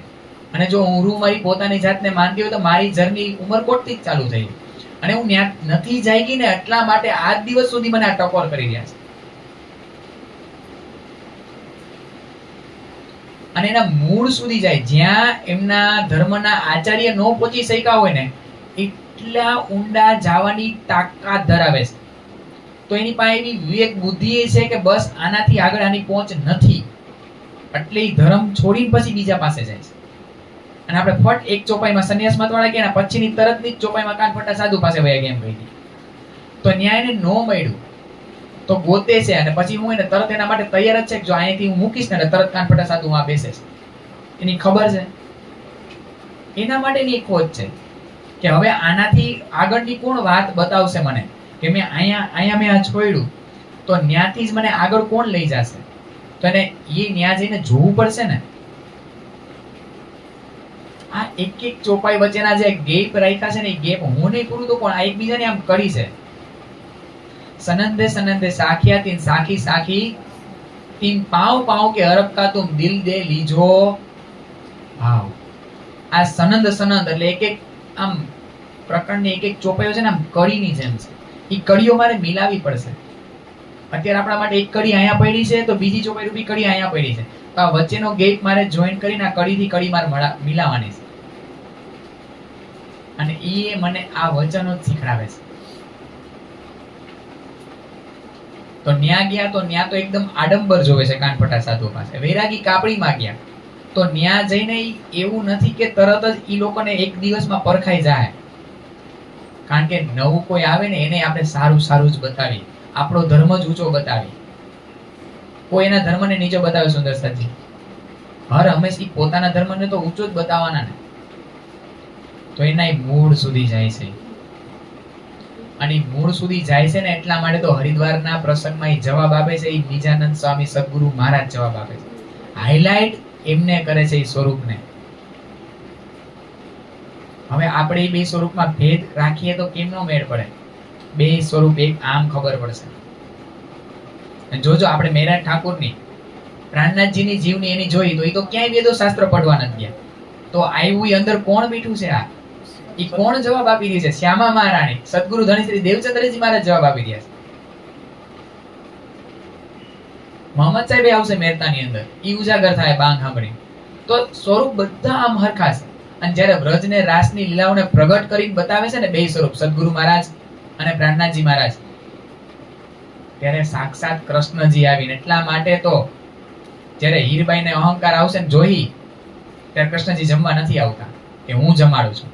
અને જો હું રૂહ મારી પોતાની જાતને માનતી હોય તો મારી જર્ની ઉમરકોટથી જ ચાલુ થઈ. અને હું ત્યાં નથી જાગી ને એટલા માટે આજ દિવસ સુધી મને આ ટકોર કરી રહ્યા છે. અને એના મૂળ સુધી જાય, જ્યાં એમના ધર્મના આચાર્ય નો પહોંચી શક્યા હોય ને એટલા ઊંડા જવાની તાકાત ધરાવે છે. તો એની પાસે એવી વિવેક બુદ્ધિ છે કે બસ આનાથી આગળ આની પહોંચ નથી, એટલે એ ધર્મ છોડીને પછી બીજા પાસે જાય છે. અને આપણે ફટ એક ચોપાઈમાં સંન્યાસમાં વાળા ગયા, પછીની તરતની જ ચોપાઈમાં કાનફટા સાધુ પાસે વયા ગયા એમ કહી. તો ન્યાય એને નો મળ્યું તો ગોતે છે, અને પછી હું એને તરત એના માટે તૈયાર જ છે કે જો અહીંયાથી હું મૂકીશ ને તરત કાનફટા સાધુ આ બેસે છે. એની ખબર છે, એના માટેની એક ખોજ છે કે હવે આનાથી આગળની કોણ વાત બતાવશે મને, કે મેં અહીંયા મેં આ છોડ્યું તો ન્યાથી જ મને આગળ કોણ લઈ જશે. તો એને એ ન્યા જઈને જોવું પડશે ને. આ એક ચોપાઈ વચ્ચેના જે ગેપ રાખ્યા છે ને, એ ગેપ હું નહીં પૂરું તો કોણ? આ એકબીજાને આમ કરી છે. સનંદે સનંદે સાખિયા તીન સાખી સાખી તીન પાવ પાવ કે અરબકા તુમ દિલ દે લીજો ભાવ. આ સનંદ એટલે એક આમ પ્રકરણની એક ચોપાઈઓ છે ને, આમ કડીની જેમ છે. એ કડીઓ મારે મિલાવી પડશે. અત્યારે આપણા માટે એક કડી અહીંયા પડી છે તો બીજી ચોપાઈ રૂપી કડી અહીંયા પડી છે. તો આ વચ્ચેનો ગેપ મારે જોઈન કરીને આ કડીથી કડી મારે મિલાવવાની છે. અને એ મને આ વચનો જ શીખડાવે છે. તો ન્યા ગયા તો ન્યા તો એકદમ આડંબર જોવે છે કાનફટા સાધુ પાસે. વૈરાગી કાપડીમાં ગયા તો ન્યા જઈને એવું નથી કે તરત જ ઈ લોકોને એક દિવસમાં પરખાઈ જાય. કારણ કે નવું કોઈ આવે ને એને આપણે સારું જ બતાવી, આપણો ધર્મ જ ઊંચો બતાવી. કોઈ એના ધર્મને નીચો બતાવે સુંદર સાજી. હર હંમેશા પોતાના ધર્મને તો ઊંચો જ બતાવવાના ને. તો એના મૂળ સુધી જાય છે. અને મૂળ સુધી જાય છે ને એટલા માટે તો હરિદ્વારના પ્રસંગમાં જવાબ આપે છે. નિજાનંદ સ્વામી સદગુરુ મહારાજ જવાબ આપે છે. હાઇલાઇટ એમને કરે છે એ સ્વરૂપને. હવે આપણે બે સ્વરૂપમાં ભેદ રાખીએ તો કેમનો મેળ પડે? બે સ્વરૂપ એક આમ ખબર પડશે. જોજો આપણે મેરા ઠાકોરની પ્રાણનાથજીની જીવની એની જોઈ તો એ તો ક્યાંય વેદો શાસ્ત્ર પડવા નથી ગયા. તો આવ્યું ઈ અંદર કોણ બેઠું છે? આ ઈ કોણ જવાબ આપી રહી છે? શ્યામા મહારાણી, સદગુરુ ધણીશ્રી દેવચંદ્રજી મહારાજ જવાબ આપી રહ્યા છે. મોહમ્મદ સાહેબ આવશે મહેરતાની અંદર, ઈ ઉજાગર થાય બાંગ સાંભળી. તો સ્વરૂપ બધા આમ હરખા છે. અને જ્યારે વ્રજ ને રાસની લીલાઓને પ્રગટ કરીને બતાવે છે ને બે સ્વરૂપ, સદગુરુ મહારાજ અને પ્રાણનાથજી મહારાજ, ત્યારે સાક્ષાત કૃષ્ણજી આવીને, એટલા માટે તો જ્યારે હીરબાઈને અહંકાર આવશે ને જોઈ, ત્યારે કૃષ્ણજી જમવા નથી આવતા કે હું જમાડું છું.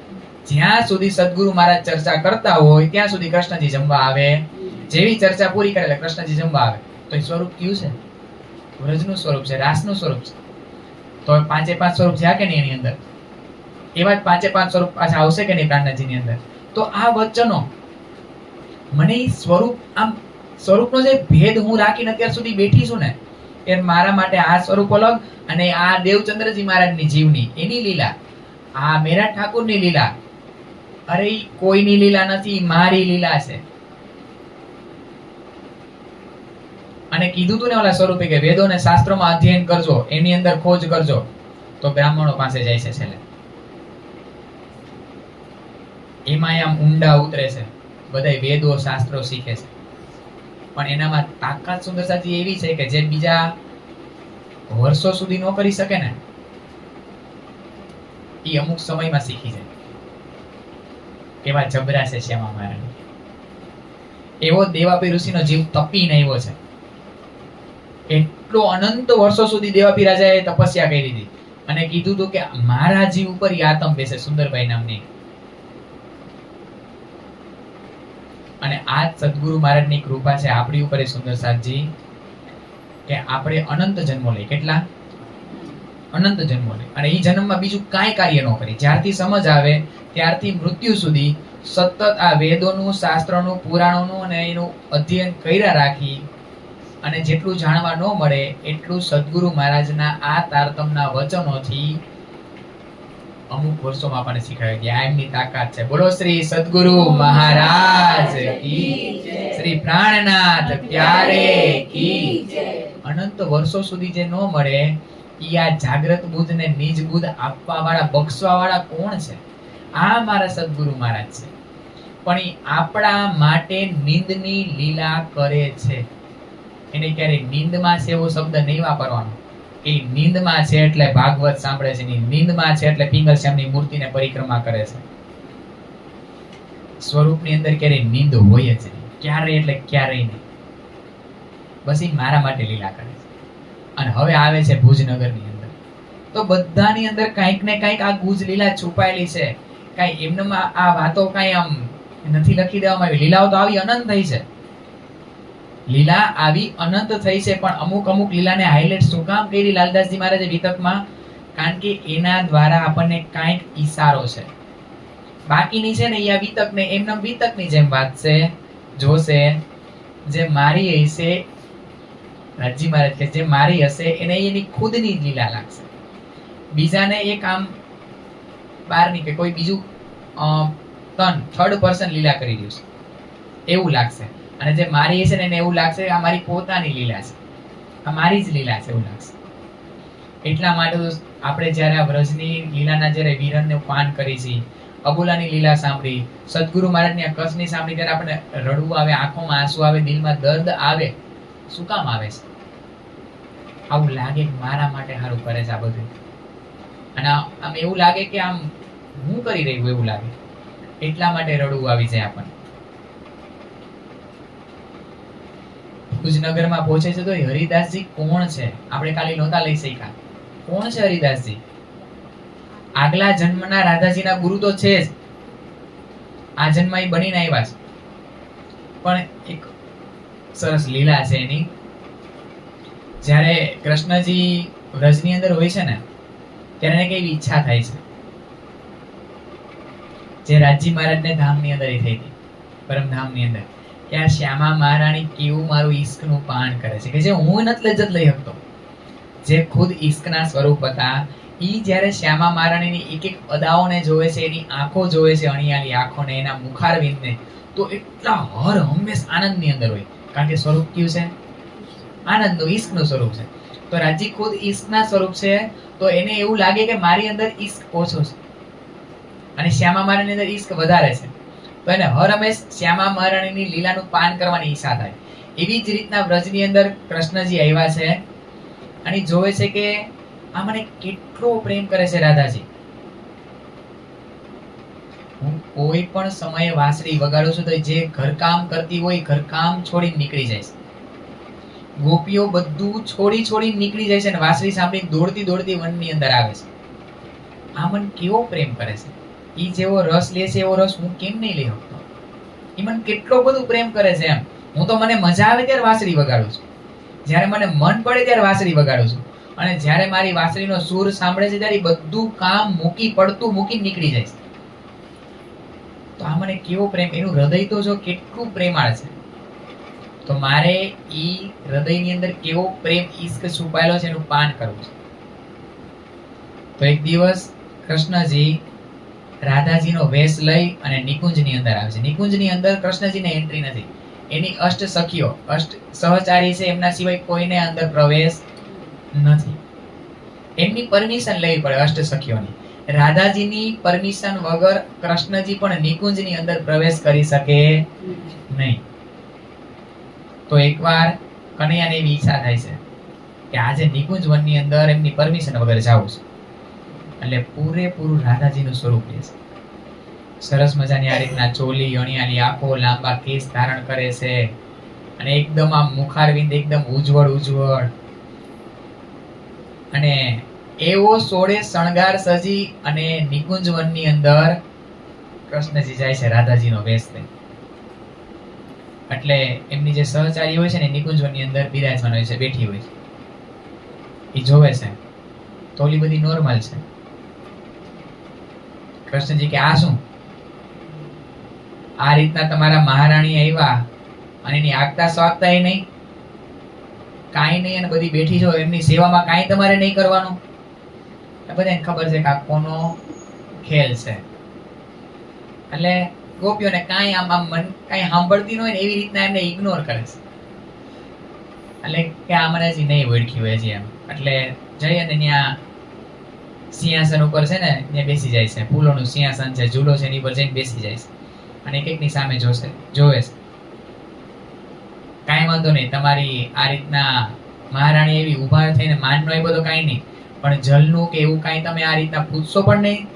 જ્યાં સુધી સદગુરુ મહારાજ ચર્ચા કરતા હોય ત્યાં સુધી કૃષ્ણજી જમવા આવે. જેવી ચર્ચા પૂરી કરે એટલે કૃષ્ણજી જમવા આવે. તો એ સ્વરૂપ કયું છે? વ્રજનું સ્વરૂપ છે, રાસનું સ્વરૂપ છે. તો 5 સ્વરૂપ છે કે નહીં એની અંદર? એવા જ 5 સ્વરૂપ પાછા આવશે કે નહીં પ્રાણનાથજીની અંદર? તો આ વચનો મને સ્વરૂપ, આમ સ્વરૂપનો જે ભેદ હું રાખીને અત્યાર સુધી બેઠી છું ને, કે મારા માટે આ સ્વરૂપ અલગ અને આ દેવચંદ્રજી મહારાજની જીવની એની લીલા, આ મેરા ઠાકુરની લીલા, અરે ઈ કોઈની લીલા નથી, મારી લીલા છે. અને કીધું તું ને ઓલા સ્વરૂપે કે વેદોને શાસ્ત્રોમાં અધ્યયન કરજો, એની અંદર ખોજ કરજો, તો બ્રાહ્મણો પાસે જાય છે છેલ્લે. એમાં આમ ઊંડા ઉતરે છે, બધાય વેદો શાસ્ત્રો શીખે છે, પણ એનામાં તાકાત સુંદરતાજી એવી છે કે જે બીજા વર્ષો સુધી ન કરી શકે ને, એ અમુક સમયમાં શીખી જાય. એવા જબરા છે શ્યામા મહારાજ. એવો દેવાપી ઋષિનો જીવ તપીને આવ્યો છે. એટલો અનંત વર્ષો સુધી દેવાપી રાજાએ તપસ્યા કરી હતી અને કીધું હતું કે મારા જીવ ઉપર ઈ આતમ બેસે, સુંદરભાઈ નામની. અને આ સદગુરુ મહારાજની કૃપા છે આપણી ઉપર, સુંદર સાધજી, કે આપણે અનંત જન્મો લઈ. કેટલા? અનંત જન્મો લઈ. અને એ જન્મમાં બીજું કાંઈ કાર્ય ન કરી. જ્યારથી સમજ આવે ત્યારથી મૃત્યુ સુધી સતત આ વેદોનું, શાસ્ત્રોનું, પુરાણોનું અને એનું અધ્યયન કર્યા રાખી. અને જેટલું જાણવા ન મળે એટલું સદગુરુ મહારાજના આ તારતમના વચનોથી અમુક વર્ષોમાં આપણને શીખવાય ગયા. એમની તાકાત છે. બોલો શ્રી સદગુરુ મહારાજ કી જય, શ્રી પ્રાણનાથ પ્યારે કી જય. અનંત વર્ષો સુધી જે ન મળે ઈ આ જાગ્રત બુદ્ધ ને નિજ બુદ્ધ આપવા વાળા, બક્ષવા વાળા કોણ છે? આ મારા સદગુરુ મહારાજ છે. પણ ઈ આપણા માટે નિંદની લીલા કરે છે. એને ક્યારેય નિંદમાં છે એવો શબ્દ નહીં વાપરવાનો કે નિંદમાં છે એટલે ભાગવત સાંભળે છે, નિંદમાં છે એટલે પિંગલશ્યામની મૂર્તિને પરિક્રમા કરે છે. સ્વરૂપની અંદર ક્યારેય નિંદ હોય જ નહીં, ક્યારેય એટલે ક્યારેય નહીં. બસ એ મારા માટે લીલા કરે છે. અને હવે આવે છે ભુજનગરની અંદર, તો બધાની અંદર કંઈક ને કંઈક આ ગુજ લીલા છુપાયેલી છે. કાંઈ એમનેમાં આ વાતો કાંઈ આમ નથી લખી દેવામાં આવી. લીલાઓ તો આવી અનંત થઈ છે, લીલા આવી અનંત થઈ છે. પણ અમુક અમુક લીલાને હાઇલાઇટ શું કામ કરી લાલદાસજી મહારાજે વિતકમાં? કારણ કે એના દ્વારા આપણને કાંઈક ઈશારો છે. બાકીની છે ને એ આ વિતકને એમને વિતકની જેમ વાંચશે, જોશે. જે મારી હશે, રાજજી મહારાજ કે જે મારી હશે એને એની ખુદની લીલા લાગશે. બીજાને એક આમ બહારની કે કોઈ બીજું થર્ડ પર્સન લીલા કરી રહ્યું છે એવું લાગશે. અને જે મારી હશે ને એને એવું લાગશે આ મારી પોતાની લીલા છે, આ મારી જ લીલા છે એવું લાગશે. એટલા માટે આપણે જ્યારે આ વ્રજની લીલાના જ્યારે વિરહનું પાન કરી છે, અબોલાની લીલા સાંભળી, સદગુરુ મહારાજની આ કચ્છની સાંભળી, ત્યારે આપણે રડવું આવે, આંખોમાં આંસુ આવે, દિલમાં દર્દ આવે. શું કામ આવે છે? આવું લાગે કે મારા માટે સારું કરે છે આ બધું. અને આમ એવું લાગે કે આમ હું કરી રહ્યું એવું લાગે. એટલા માટે રડવું આવી જાય આપણને. ભુજનગરમાં પહોંચે છે તો હરિદાસજી કોણ છે? આપણે ખાલી નહોતા લઈ શક્યા. કોણ છે હરિદાસજી? આગલા જન્મના રાધાજીના ગુરુ તો છે જ, આ જન્મ એ બનીને આવ્યા છે. પણ એક સરસ લીલા છે એની. જ્યારે કૃષ્ણજી વ્રજની અંદર હોય છે ને ત્યારે એને કેવી ઈચ્છા થાય છે, જે રાજજી મહારાજને ધામની અંદર થઈ હતી, પરમધામની અંદર, કે આ શ્યામા મહારાણી કેવું મારું ઈશ્કનું પાન કરે છે, કે જે હું નથી લજ્જત લઈ શકતો. જે ખુદ ઈશ્કના સ્વરૂપ હતા, ઈ જ્યારે શ્યામા મહારાણીની એક એક અદાઓને જોવે છે, એની આંખો જોવે છે, અણિયાળી આંખોને, એના મુખારવિંદને, તો એટલા હર હંમેશ આનંદની અંદર હોય. કારણ કે સ્વરૂપ કયું છે? આનંદનું, ઈશ્કનું સ્વરૂપ છે. તો રાજી ખુદ ઈશ્કના સ્વરૂપ છે, તો એને એવું લાગે કે મારી અંદર ઈશ્ક ઓછો છે અને શ્યામા મહારાણીની અંદર ઈશ્ક વધારે છે, તો એને હર હંમેશ શ્યામા મહારાણીની લીલાનું પાન કરવાની ઈચ્છા થાય. એવી જ રીતના વ્રજની અંદર કૃષ્ણજી આવ્યા છે અને જોવે છે કે આ મને કેટલો પ્રેમ કરે છે રાધાજી. હું કોઈ પણ સમયે વાંસળી વગાડું છું તો જે ઘરકામ કરતી હોય ઘરકામ છોડીને નીકળી જાય છે. ગોપીઓ બધું છોડી નીકળી જાય છે અને વાંસળી સાંભળીને દોડતી દોડતી વનની અંદર આવે છે. આ મન કેવો પ્રેમ કરે છે, ઈ જેવો રસ લે છે એવો રસ હું કેમ નહીં લઈ શકતો. ઈ મન કેટલો બધું પ્રેમ કરે છે એમ. હું તો મને મજા આવે ત્યારે વાંસળી વગાડું છું, જ્યારે મને મન પડે ત્યારે વાંસળી વગાડું છું, અને જ્યારે મારી વાંસળીનો સૂર સાંભળે છે ત્યારે બધું કામ મૂકી પડતું મૂકી નીકળી જાય છે. તો આ મને કેવો પ્રેમ, એનું હૃદય તો જો કેટલું પ્રેમાળ છે. તો મારે ઈ હૃદયની અંદર કેવો પ્રેમ ઈશ્ક છુપાયેલો છે એનું પાન કરવું છે. તો એક દિવસ કૃષ્ણજી રાધાજીનો વેશ લઈ અને નિકુંજની અંદર આવે છે. નિકુંજની અંદર કૃષ્ણજીને એન્ટ્રી નથી, એની અષ્ટ સખીઓ અષ્ટ સહચારી છે, એમના સિવાય કોઈને અંદર પ્રવેશ નથી. એમની પરમિશન લેવી પડે અષ્ટ સખીઓની. રાધાજીની પરમિશન વગર કૃષ્ણજી પણ નિકુંજની અંદર પ્રવેશ કરી શકે નહીં. તો એકવાર કનૈયાને એવી ઈચ્છા થાય છે કે આજે નિકુંજ વનની અંદર એમની પરમિશન વગર જવું છે, એટલે પૂરેપૂરું રાધાજીનું સ્વરૂપ લે છે. સરસ મજાની આ રીતના ચોલી અણિયાલી આંખો, લાંબા કેસ ધારણ કરે છે અને એકદમ આમ મુખારવિંદ એકદમ ઉજ્જવળ અને એવો સોળે શણગાર સજી અને નિકુંજ વનની અંદર કૃષ્ણજી જાય છે રાધાજીનો વેશ લઈ. એટલે એમની જે સહચારી હોય છે ને નિકુંજ વનની અંદર બિરાજમાન હોય છે, બેઠી હોય છે. એ જોવે છે તો ઓલી બધી નોર્મલ છે. કૃષ્ણજી કે આ શું, આ રીતના તમારા મહારાણી આવ્યા અને એની આગતા સ્વાગતા એ નહીં, કાંઈ નહીં, અને બધી બેઠી છો, એમની સેવામાં કાંઈ તમારે નહીં કરવાનું. બધાને ખબર છે કે આ કોનો ખેલ છે. એટલે ગોપીઓને કાંઈ આમ મન કાંઈ સાંભળતી ન હોય ને એવી રીતના એમને ઇગ્નોર કરે છે. એટલે કે આ મને હજી નહીં ઓળખી હોય હજી એમ. એટલે જઈ અને ત્યાં સિંહાસન ઉપર છે ને ત્યાં બેસી જાય છે. ફૂલોનું સિંહાસન છે, ઝૂલો છે, એની પર જઈને બેસી જાય છે અને એકની સામે જોવે છે. કાંઈ વાંધો નહીં, તમારી આ રીતના મહારાણી એવી ઊભા થઈને માનનો એ બધો કાંઈ નહીં, પણ જલનું કે એવું કાંઈ તમે આ રીતના પૂછશો પણ નહીં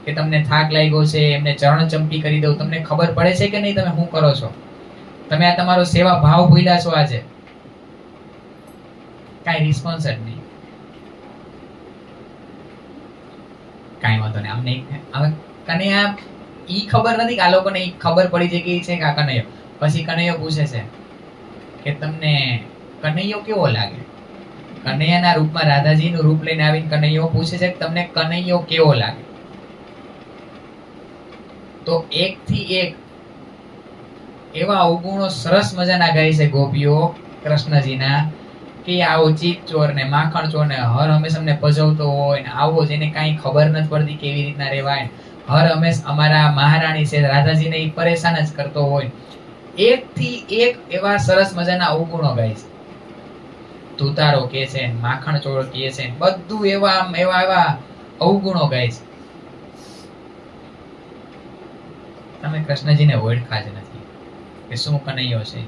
કે તમને થાક લાગ્યો છે, એમને ચરણ ચંપી કરી દઉં, તમને ખબર પડે છે કે નહીં તમે શું કરો છો, તમે આ તમારો સેવા ભાવ ભૂલ્યા છો આજે. કાંઈ રિસ્પોન્સ જ નહીં. કાંઈ વાંધો નહીં, આમને હવે કનૈયા ઈ ખબર નથી કે આ લોકોને ઈ ખબર પડી જાય કે છે કે આ કનૈયો. પછી કનૈયો પૂછે છે કે તમને કનૈયો કેવો લાગે. કનૈયાના રૂપમાં રાધાજીનું રૂપ લઈને આવીને કનૈયો પૂછે છે કે તમને કનૈયો કેવો લાગે. તો એક થી એક એવા અવગુણો સરસ મજાના ગાય છે ગોપીઓ કૃષ્ણજીના કે આવો ચીત ચોર ને માખણ ચોર ને હર હંમેશ અમને પજવતો હોય ને આવો જેને કાંઈ ખબર નથી પડતી કેવી રીતના રહેવાય, હર હંમેશ અમારા મહારાણી છે રાધાજીને ઈ પરેશાન જ કરતો હોય. એક થી એક એવા સરસ મજાના અવગુણો ગાય છે. તુતારો કે છે, માખણ ચોર કે છે, બધું એવા અવગુણો ગાય છે. તમે કૃષ્ણજીને ઓળખા જ નથી કે શું કનૈયો છે.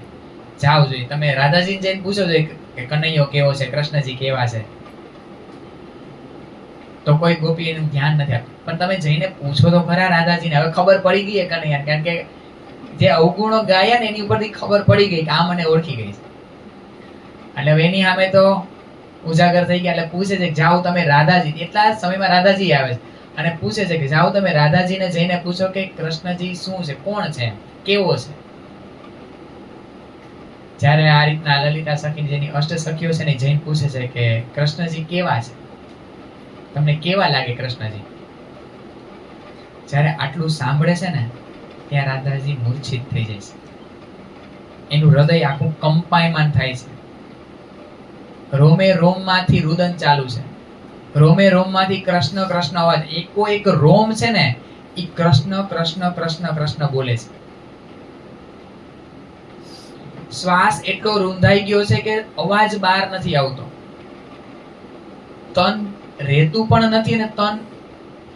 જાવ જોઈએ તમે રાધાજીને જઈને પૂછો જોઈએ કે કનૈયો કેવો છે, કૃષ્ણજી કેવા છે. તો કોઈ ગોપી એનું ધ્યાન નથી આપતું. પણ તમે જઈને પૂછો તો ખરા રાધાજીને. હવે ખબર પડી ગઈ કનૈયા, કારણ કે જે અવગુણો ગાયા ને એની ઉપરથી ખબર પડી ગઈ કે આ મને ઓળખી ગઈ છે. એટલે હવે એની સામે તો ઉજાગર થઈ ગયા. એટલે પૂછે છે કે જાઓ તમે રાધાજી, એટલા સમયમાં રાધાજી આવે છે અને પૂછે છે કે જાઓ તમે રાધાજીને જઈને પૂછો કે કૃષ્ણજી શું છે, કોણ છે, કેવો છે. જ્યારે આ રીતના લલિતા સખી જેની અષ્ટ સખીઓ છે ને જઈને પૂછે છે કે કૃષ્ણજી કેવા છે, તમને કેવા લાગે કૃષ્ણજી. જ્યારે આટલું સાંભળે છે ને ત્યાં રાધાજી મૂર્છિત થઈ જાય છે. એનું હૃદય આખું કંપાયમાન થાય છે. રોમે રોમમાંથી રુદન ચાલુ છે. રોમે રોમમાંથી કૃષ્ણ કૃષ્ણ અવાજ, એકો એક રોમ છે ને ઈ કૃષ્ણ કૃષ્ણ કૃષ્ણ કૃષ્ણ બોલે છે. શ્વાસ એટલો રૂંધાઈ ગયો છે કે અવાજ બહાર નથી આવતો. તન રહેતું પણ નથી અને તન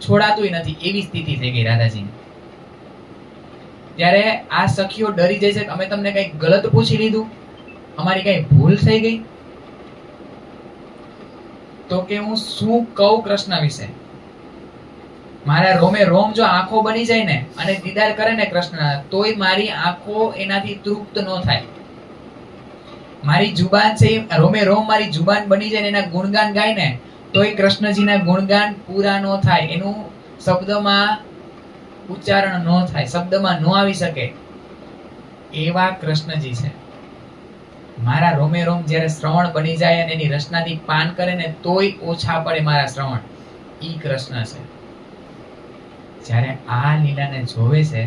છોડાતુંય નથી, એવી સ્થિતિ થઈ ગઈ રાધાજીની. ત્યારે આ સખીઓ ડરી જાય છે કે અમે તમને કઈ ગલત પૂછી લીધું, અમારી કઈ ભૂલ થઈ ગઈ, તો કે હું શું કહું કૃષ્ણ વિશે. મારા રોમે રોમ જો આંખો બની જાય ને અને દીદાર કરે ને કૃષ્ણ, તોય મારી આંખો એનાથી તૃપ્ત ન થાય. મારી જુબાન છે રોમે રોમ મારી જુબાન બની જાય ને એના ગુણગાન ગાય ને તોય કૃષ્ણજીના ગુણગાન પૂરા ન થાય, એનું શબ્દમાં ઉચ્ચારણ ન થાય, શબ્દમાં ન આવી શકે એવા કૃષ્ણજી છે. મારા રોમે રોમ જ્યારે શ્રવણ બની જાય અને એની રચનાથી પાન કરે ને તોય ઓછા પડે મારા શ્રવણ, ઈ કૃષ્ણ છે. જ્યારે આ લીલાને જોવે છે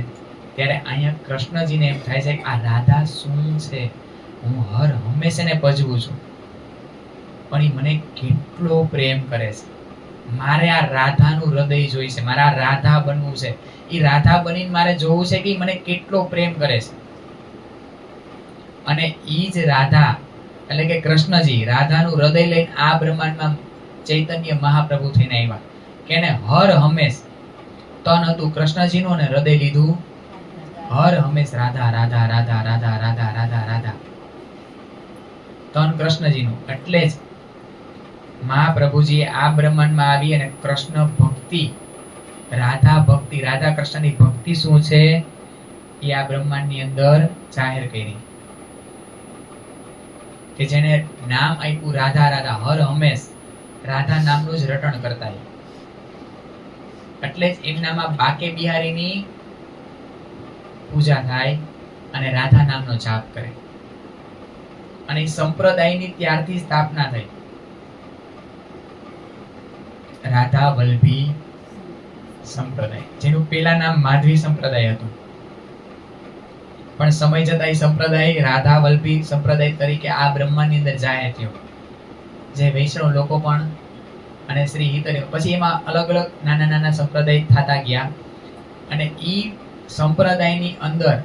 ત્યારે અહીંયા કૃષ્ણજીને એમ થાય છે કે આ રાધા શું છે, હું હર હંમેશા ને ભજવું છું, પણ ઈ મને કેટલો પ્રેમ કરે છે. મારે આ રાધાનું હૃદય જોઈ છે, મારે આ રાધા બનવું છે, ઈ રાધા બનીને મારે જોવું છે કે ઈ મને કેટલો પ્રેમ કરે છે. અને ઈ જ રાધા એટલે કે કૃષ્ણજી રાધાનું હૃદય લઈને આ બ્રહ્માંડમાં ચૈતન્ય મહાપ્રભુ થઈને આવ્યા કે એને હર હંમેશ તન હતું કૃષ્ણજીનું અને હૃદય લીધું હર હંમેશ રાધા રાધા રાધા રાધા રાધા રાધા રાધા, તન કૃષ્ણજીનું. એટલે જ મહાપ્રભુજી આ બ્રહ્માંડમાં આવી અને કૃષ્ણ ભક્તિ, રાધા ભક્તિ, રાધા કૃષ્ણની ભક્તિ શું છે એ આ બ્રહ્માંડની અંદર જાહેર કરી. કે જેને નામ આપ્યું રાધા રાધા, હર હંમેશ રાધા નામનું જ રટણ કરતા. એટલે જ એમનામાં બાકે બિહારીની પૂજા થાય અને રાધા નામનો જાપ કરે. અને એ સંપ્રદાયની ત્યારથી સ્થાપના થઈ, રાધા વલ્લભી સંપ્રદાય, જેનું પેલા નામ માધવી સંપ્રદાય હતું, પણ સમય જતા એ સંપ્રદાય રાધા વલ્લભી સંપ્રદાય તરીકે આ બ્રહ્માંડની અંદર જાહેર થયો. જે વૈષ્ણવ લોકો પણ અને શ્રી હિતરી, પછી એમાં અલગ અલગ નાના નાના સંપ્રદાય થતા ગયા અને ઈ સંપ્રદાયની અંદર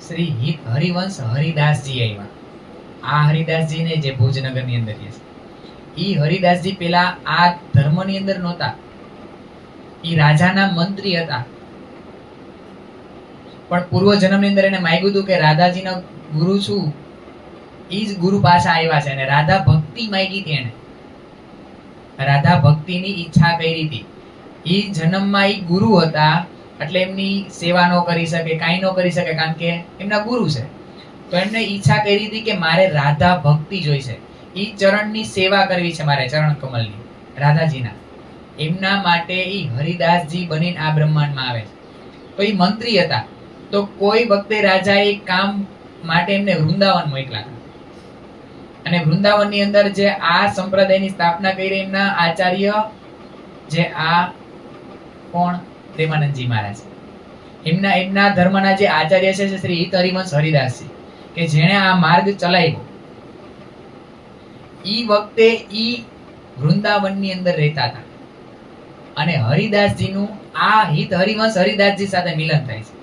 શ્રી હરિવંશ હરિદાસજી આવ્યા. આ હરિદાસજીને જે ભુજનગરની અંદર છે, ઈ હરિદાસજી પેલા આ ધર્મની અંદર નહોતા, ઈ રાજાના મંત્રી હતા, પણ પૂર્વ જન્મની અંદર એને માંગ્યું હતું કે રાધાજીના ગુરુ છું, ઈ જ ગુરુ પાસે આવ્યા છે અને રાધા ભક્તિ માંગી હતી. એને રાધા ભક્તિની ઈચ્છા કરી હતી. ઈ જન્મમાં ઈ ગુરુ હતા એટલે એમની સેવા ન કરી શકે, કાંઈ ન કરી શકે, કારણ કે એમના ગુરુ છે. તો એમને ઈચ્છા કરી હતી કે મારે રાધા ભક્તિ જોઈશે, ઈ ચરણની સેવા કરવી છે મારે, ચરણ કમલની રાધાજીના. એમના માટે ઈ હરિદાસજી બનીને આ બ્રહ્માંડમાં આવે છે. તો ઈ મંત્રી હતા, તો કોઈ વખતે રાજાએ કામ માટે એમને વૃંદાવન મોકલ્યા હતા. અને વૃંદાવનની અંદર જે આ સંપ્રદાયની સ્થાપના કરી એમના આચાર્ય, જે આ કોણ પ્રેમાનંદજી મહારાજ, એમના ધર્મના જે આચાર્ય છે શ્રી હિત હરિવંશ હરિદાસજી, કે જેણે આ માર્ગ ચલાવ્યો. ઈ વખતે ઈ વૃંદાવનની અંદર રહેતા હતા અને હરિદાસજીનું આ હિત હરિવંશ હરિદાસજી સાથે મિલન થાય છે.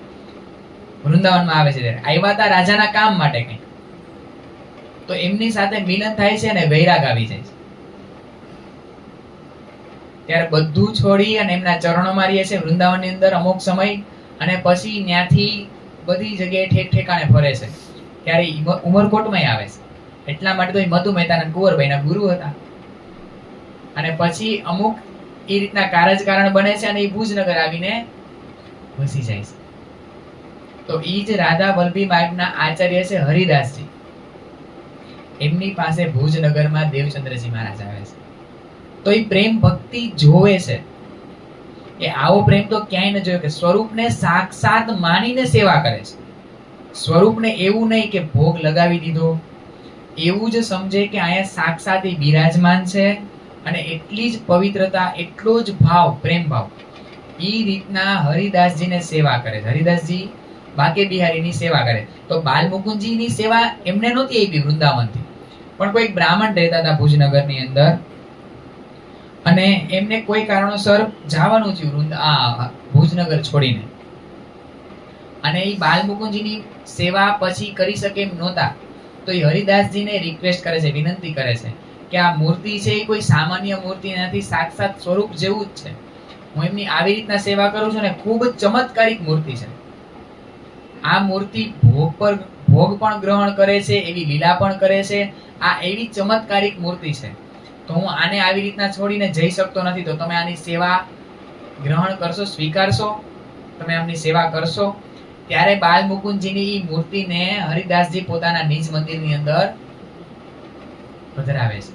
વૃંદાવનમાં આવે છે ત્યારે આવ્યા હતા રાજાના કામ માટે કંઈક, તો એમની સાથે મિલન થાય છે અને વૈરાગ આવી જાય છે. ત્યારે બધું છોડી અને એમના ચરણોમાં રહીએ છે વૃંદાવનની અંદર અમુક સમય, અને પછી ત્યાંથી બધી જગ્યાએ ઠેક ઠેકાણે ફરે છે. ત્યારે ઉમરકોટમાં આવે છે, એટલા માટે તો મધુ મહેતાના કુંવરબાઈના ગુરુ હતા. અને પછી અમુક એ રીતના કારણ બને છે અને એ ભુજનગર આવીને વસી જાય છે. તો ઈ જ રાધા વલ્લભી માર્ગના આચાર્ય છે હરિદાસજી. એમની પાસે ભુજનગરમાં દેવચંદ્રજી મહારાજ આવે છે. તો એ પ્રેમ ભક્તિ જોવે છે. એ આવો પ્રેમ તો ક્યાંય ન જોયો કે સ્વરૂપને સાક્ષાત માનીને સેવા કરે છે. સ્વરૂપને એવું નહીં કે ભોગ લગાવી દીધો, એવું જ સમજે કે અહીંયા સાક્ષાત એ બિરાજમાન છે અને એટલી જ પવિત્રતા, એટલો જ ભાવ, પ્રેમ ભાવ, એ રીતના હરિદાસજીને સેવા કરે છે. હરિદાસજી બાકે બિહારીની સેવા કરે. તો બાલ મુકુંદજીની સેવા એમને નહોતી આપી વૃંદાવનથી, પણ કોઈ બ્રાહ્મણ રહેતા હતા ભુજનગરની અંદર અને એમને કોઈ કારણોસર જવાનું થયું ભુજનગર છોડીને, અને એ બાલ મુકુંદજીની સેવા પછી કરી શકે એમ નહોતા. તો એ હરિદાસજીને રિક્વેસ્ટ કરે છે, વિનંતી કરે છે કે આ મૂર્તિ છે એ કોઈ સામાન્ય મૂર્તિ નથી, સાક્ષાત સ્વરૂપ જેવું જ છે. હું એમની આવી રીતના સેવા કરું છું ને, ખૂબ જ ચમત્કારિક મૂર્તિ છે. આ મૂર્તિ ભોગ પણ ગ્રહણ કરે છે, એવી લીલા પણ કરે છે. આ એવી ચમત્કારિક મૂર્તિ છે, તો હું આને આવી રીતના છોડીને જઈ શકતો નથી. તો તમે આની સેવા ગ્રહણ કરશો, સ્વીકારશો, તમે આમની સેવા કરશો. ત્યારે બાલ મુકુંદજીની ઈ મૂર્તિને હરિદાસજી પોતાના નિજ મંદિરની અંદર પધરાવે છે.